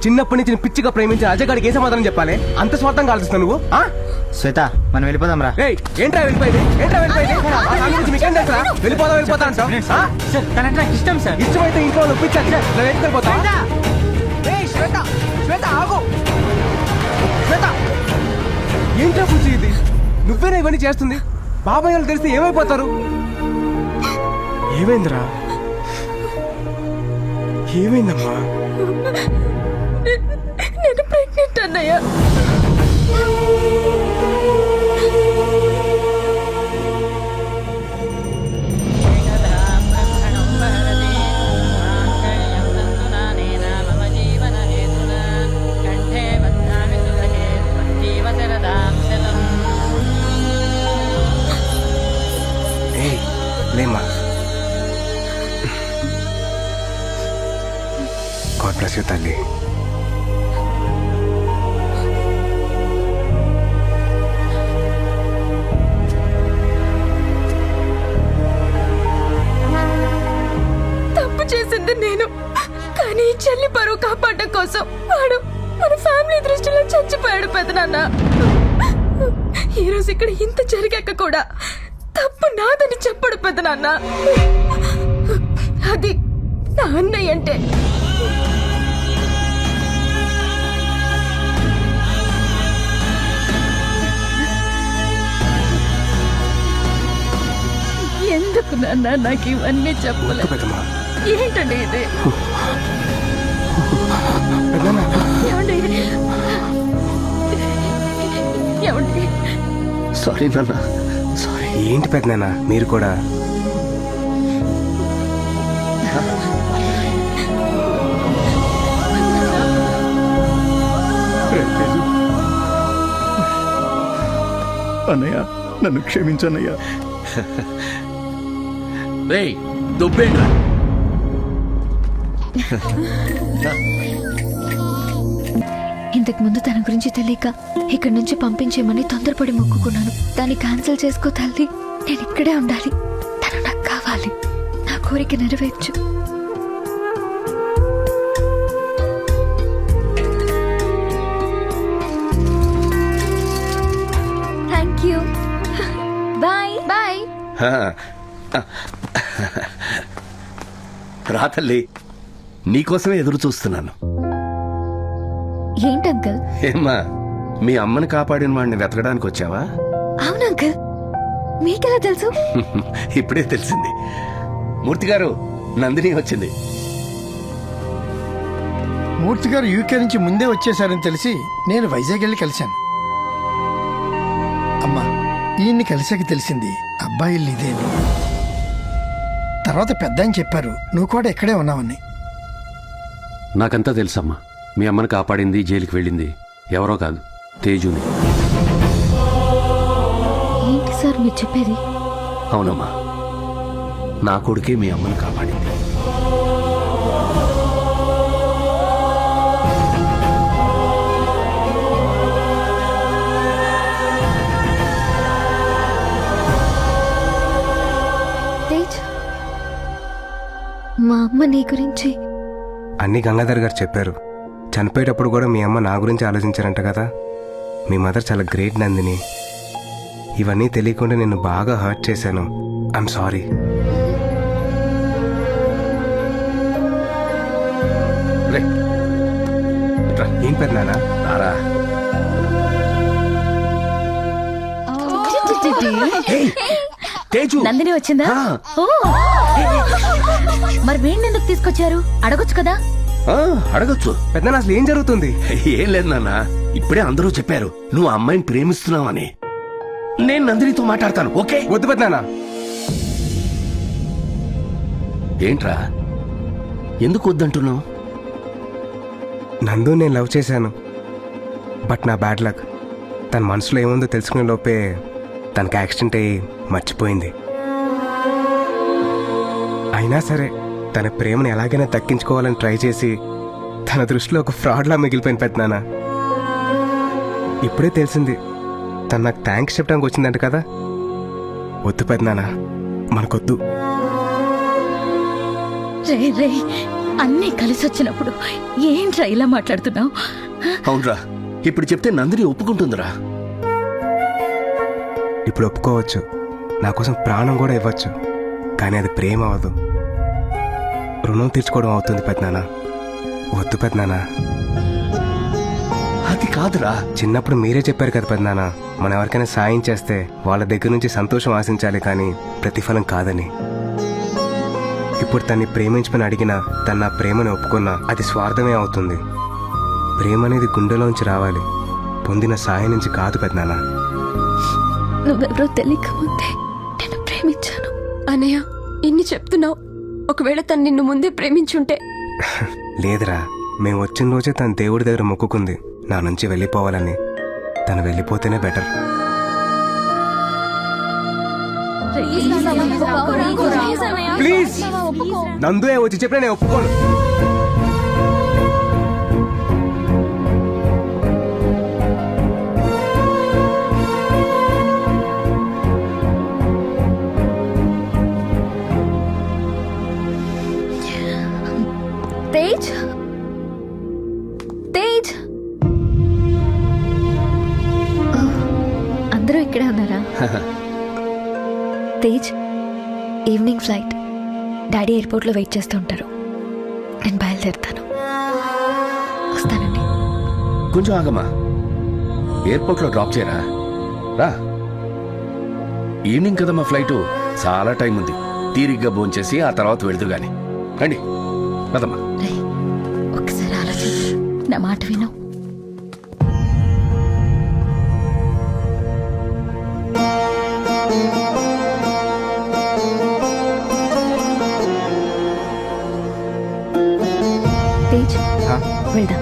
చిన్నప్పటి నుంచి పిచ్చిగా ప్రేమించిన అజగాడికి ఏ సమాధానం చెప్పాలి? అంత స్వార్థంగా ఆలోచిస్తావు నువ్వు. శ్వేత మనం వెళ్ళిపోదాం రా. ఏంట్రా వెళ్ళిపోయింది? వెళ్ళిపోతా అంటావు? ఇష్టం సార్. ఇష్టమైతే ఇంట్లో ఒప్పించాలి. వెళ్ళిపోతా. శ్వేత ఆగు. శ్వేత ఏంట్రా పూచి ఇది? నువ్వేనా ఇవన్నీ చేస్తుంది? బాబాయ్ వాళ్ళు తెలిస్తే ఏమైపోతారు? ఏమైందిరా? ఏమైందమ్మా? నేను ప్రెగ్నెంట్ అన్నయ్య. లేమ్మా. గాడ్ బ్లెస్ యూ తల్లి. తప్పు చేసింది నేను, కానీ చెల్లి పరువు కాపాడడం కోసం వాడు మన ఫ్యామిలీ దృష్టిలో చచ్చిపోయాడు పెదనాన్న. ఈరోజు ఇక్కడ ఇంత జరిగాక కూడా తప్పు నాదని చెప్పడు పెదనాన్న. అది నా అన్నయ్య అంటే. ఎందుకు నాన్న నాకు ఇవన్నీ చెప్పలేదు? ఏంటండి ఇది? ఏమండి? ఏమండి? సారీ నాన్న, సారీ. ఏంటి పెద్దనాన్న మీరు కూడా? అన్నయ్య నన్ను క్షమించన్నయ్యా. రేయ్ దుబ్బేండ్రా. ఇంతకు ముందు తన గురించి తెలియక ఇక్కడి నుంచి పంపించేమని తొందరపడి మొక్కుకున్నాను. దాన్ని క్యాన్సిల్ చేసుకో తల్లి. నేను ఇక్కడే ఉండాలి. తను నాకు కావాలి. నా కోరిక నెరవేర్చు. Thank you. Bye bye. రా తల్లి, నీకోసమే ఎదురు చూస్తున్నాను. ఏంటి అంకుల్? ఏమ్మా, మీ అమ్మని కాపాడిన వాడిని వెతకడానికి వచ్చావా? అవును అంకుల్. మీకెలా తెలుసు? ఇప్పుడే తెలిసింది. మూర్తి గారు, నందిని వచ్చింది. మూర్తి గారు యూకే నుంచి ముందే వచ్చేసారని తెలిసి నేను వైజాగ్ వెళ్ళి కలిశాను. అమ్మా, ఈయన్ని కలిసాక తెలిసింది అబ్బాయి ఇల్లు ఇదే అని. తర్వాత పెద్ద అని చెప్పారు నువ్వు కూడా ఇక్కడే ఉన్నావని. నాకంతా తెలుసమ్మా. మీ అమ్మని కాపాడింది, జైలుకి వెళ్ళింది ఎవరో కాదు, తేజుని. ఏంటి సార్ మీరు చెప్పేది? అవునమ్మా, నా కొడుకే మీ అమ్మని కాపాడింది. తేజ్, మా అమ్మ నీ గురించి అన్ని గంగాధర్ గారు చెప్పారు. చనిపోయేటప్పుడు కూడా మీ అమ్మ నా గురించి ఆలోచించారంట కదా. మీ మదర్ చాలా గ్రేట్ నందిని. ఇవన్నీ తెలియకుండా నేను బాగా హర్ట్ చేశాను. I'm sorry. ఏం పెద్దనానా? రారా. నందిని వచ్చిందా? ఓ, మరి వీడిని ఎందుకు తీసుకొచ్చారు? అడగొచ్చు కదా. అడగొచ్చు. పెద్దనా, అసలు ఏం జరుగుతుంది? ఏం లేదు నాన్న, ఇప్పుడే అందరూ చెప్పారు నువ్వు ఆ అమ్మాయిని ప్రేమిస్తున్నావని. నేను నందినితో మాట్లాడతాను. ఓకే? వద్దు పెద్దనా. ఏంట్రా, ఎందుకు వద్దంటున్నావు? నందు నేను లవ్ చేశాను. బట్ నా బ్యాడ్ లక్, తన మనసులో ఏముందో తెలుసుకునే లోపే తనకి యాక్సిడెంట్ అయ్యి మర్చిపోయింది. అయినా సరే తన ప్రేమను ఎలాగైనా దక్కించుకోవాలని ట్రై చేసి తన దృష్టిలో ఒక ఫ్రాడ్లా మిగిలిపోయిన పెద్దనాన్న. ఇప్పుడే తెలిసింది తను నాకు థ్యాంక్స్ చెప్పడానికి వచ్చిందంట కదా. వద్దు పెద్దనాన్న, మనకొద్దు. రే రే, అన్నీ కలిసి వచ్చినప్పుడు ఏంట్రా ఇలా మాట్లాడుతున్నావు? అవునరా, ఇప్పుడు చెప్తే నందిని ఒప్పుకుంటుందిరా. ఇప్పుడు ఒప్పుకోవచ్చు, నా కోసం ప్రాణం కూడా ఇవ్వచ్చు. కానీ అది ప్రేమ అవ్వదు, రుణం తీర్చుకోవడం అవుతుంది పెద్దనాన్న. వద్దు పెద్దనాన్న. అది కాదురా. చిన్నప్పుడు మీరే చెప్పారు కదా పెద్దనాన్న, మనం ఎవరికైనా సాయం చేస్తే వాళ్ళ దగ్గర నుంచి సంతోషం ఆశించాలి కానీ ప్రతిఫలం కాదని. ఇప్పుడు తన్ని ప్రేమించమని అడిగినా తన నా ప్రేమని ఒప్పుకున్నా అది స్వార్థమే అవుతుంది. ప్రేమ అనేది గుండెలోంచి రావాలి, పొందిన సాయం నుంచి కాదు పెద్దనాన్న. నువ్వెవరో తెలియక ముందే నేను ప్రేమించాను. అనయ్య ఇన్ని చెప్తున్నావు, ఒకవేళ తను నిన్ను ముందే ప్రేమించుంటే? లేదురా, మేము వచ్చిన రోజే తన దేవుడి దగ్గర మొక్కుకుంది నా నుంచి వెళ్ళిపోవాలని. తను వెళ్ళిపోతేనే బెటర్. ప్లీజ్ నందు వచ్చి చెప్పినా నేను ఒప్పుకోను. తేజ్, తేజ్, అందరూ ఇక్కడే ఉన్నారా? Tej, evening flight. డాడీ ఎయిర్పోర్ట్లో వెయిట్ చేస్తూ ఉంటారు. నేను బయలుదేరుతాను. వస్తానండి. కొంచెం ఆగమ్మా, ఎయిర్పోర్ట్లో డ్రాప్ చేయరా? రా, ఈవినింగ్ కదా మా ఫ్లైటు, చాలా టైం ఉంది. తీరిగ్గా భోంచేసి ఆ తర్వాత వెళుతూ గాని. రండి కదమ్మా. ఒకసారి ఆలోచించు, నా మాట విను. తేజ్, వెళ్దాం.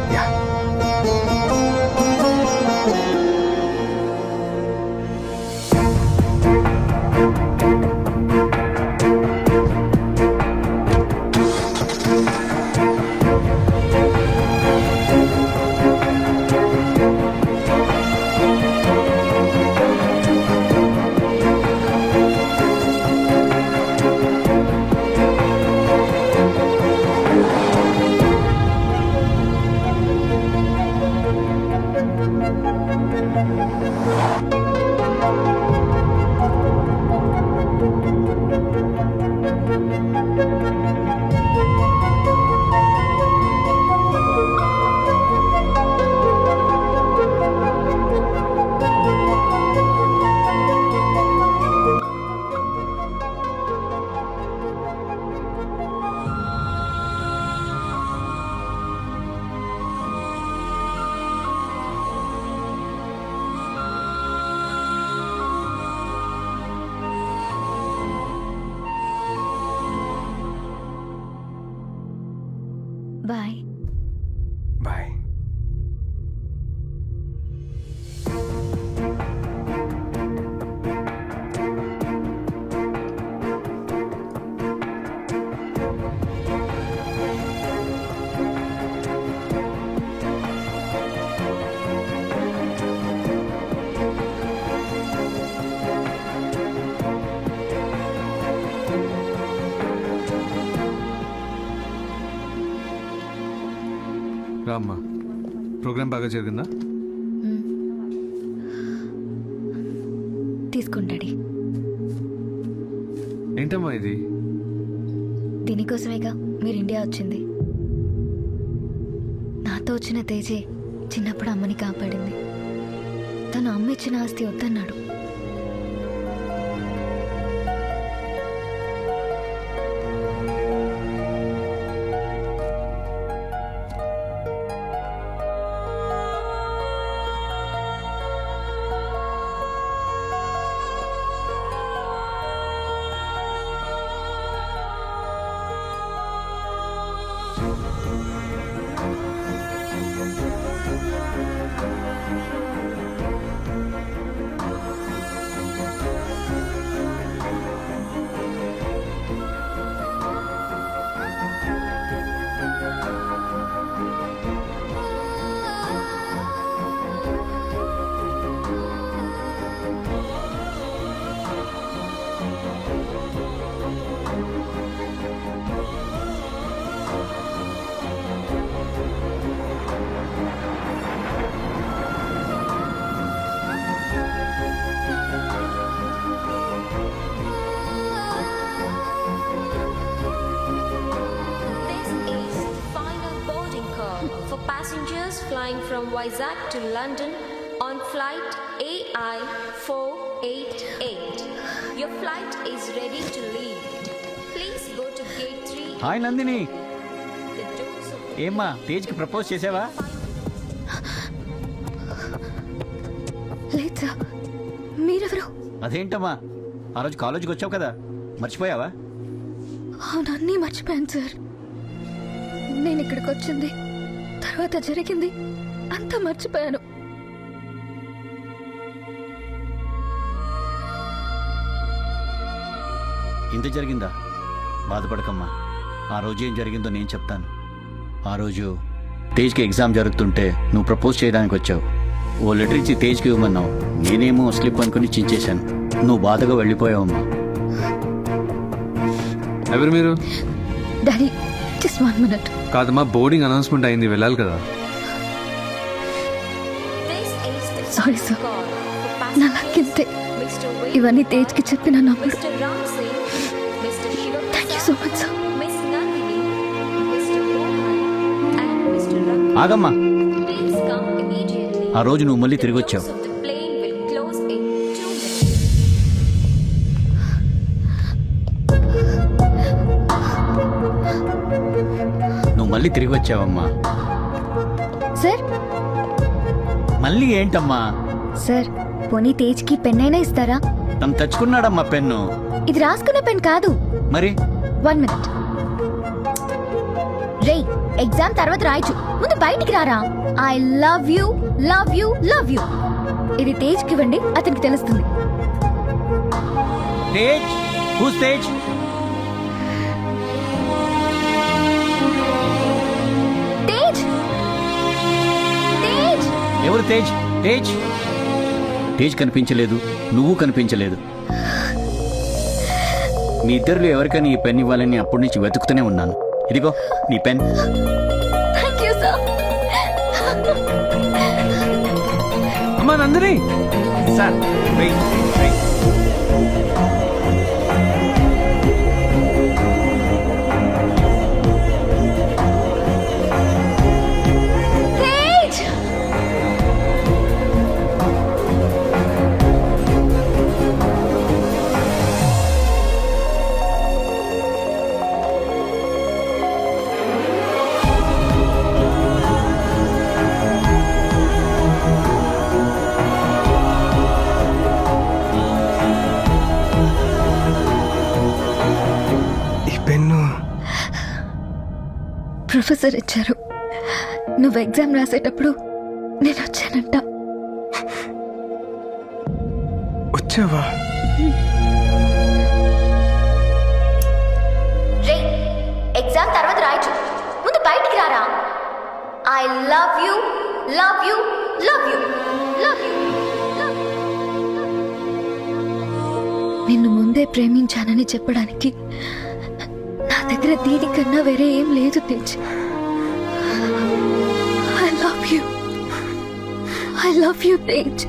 బాయ్. బాయ్. రామ్మా, ప్రోగ్రామ్ బాగా జరిగిందా? తీసుకుంటాడి. ఏంటమ్మా ఇది? దీనికోసమేగా మీరు ఇండియా వచ్చింది. నాతో వచ్చిన తేజే చిన్నప్పుడు అమ్మని కాపాడింది. తను అమ్మ ఇచ్చిన ఆస్తి వద్దన్నాడు. Flying from Vizag to London on flight AI488. Your flight is ready to leave. Please go to gate 3. Hi Nandini, The doors of ఏమ్మా తేజ్కి ప్రపోజ్ చేసావా? లేదు సార్. మీరెవరు? అదేంటమ్మా, ఆ రోజు కాలేజీకి వచ్చావు కదా, మర్చిపోయావా? అవునన్నీ మర్చిపోయాను సార్. నేను ఇక్కడికి వచ్చింది, తర్వాత జరిగింది అంతా మర్చిపోయాను. ఇంత జరిగిందా? బాధపడకమ్మా, ఆ రోజు ఏం జరిగిందో నేను చెప్తాను. ఆ రోజు తేజ్కి ఎగ్జామ్ జరుగుతుంటే నువ్వు ప్రపోజ్ చేయడానికి వచ్చావు. ఓ లెటర్ ఇచ్చి తేజ్కి ఇవ్వమన్నావు. నేనేమో స్లిప్ అనుకుని చించేశాను. నువ్వు బాధగా వెళ్ళిపోయావమ్మా. ఎవరు మీరు? Daddy just 1 minute. కాదమ్మా, బోర్డింగ్ అనౌన్స్మెంట్ అయింది, వెళ్ళాలి కదా. సారీ సార్, నా లక్కింతే. ఇవన్నీ తేజ్కి చెప్పిన నమ్మడు. Mr. Ram Singh, Mr. Shiva thank you so much sir. Miss Nandini, Mr. Mohan, and Mr. Ravi. ఆగమ్మా, Please come immediately. ఆ రోజు నువ్వు మళ్ళీ తిరిగి వచ్చావు. The plane will close in 2 minutes. నువ్వు మళ్ళీ తిరిగి వచ్చావమ్మా. సార్ మళ్ళీ ఏంటమ్మా? సార్, పోనీ తేజ్కి పెన్ అయినా ఇస్తారా? తను తెచ్చుకున్నాడమ్మా పెన్ను. ఇది రాసుకునే పెన్ కాదు. మరి 1 minute. రే, ఎగ్జామ్ తర్వాత రాయచ్చు, ముందు బయటికి రారా. I love you, love you, love you. ఇది తేజ్కి ఇవ్వండి, అతనికి తెలుస్తుంది. తేజ్, హూస్ తేజ్? తేజ్, తేజ్. ఎవరు తేజ్? తేజ్ తేజ్ కనిపించలేదు, నువ్వు కనిపించలేదు. మీ ఇద్దరిలో ఎవరికైనా ఈ పెన్ ఇవ్వాలని అప్పటి నుంచి వెతుకుతూనే ఉన్నాను. ఇదిగో నీ పెన్. Thank you sir. అమ్మా Nandini sir, wait, wait. Tej, ఈ పెన్ను ప్రొఫెసర్ ఇచ్చారు. నువ్వు ఎగ్జామ్ రాసేటప్పుడు నేను వచ్చానంట. వచ్చావా? రే, ఎగ్జామ్ తర్వాత రాయచ్చు, ముందు బయటికి రారా. I love you, love you, love you, love you. నిన్ను ముందే ప్రేమించానని చెప్పడానికి నా దగ్గర దీనికన్నా వేరే ఏం లేదు Tej. I love you, I love you Tej.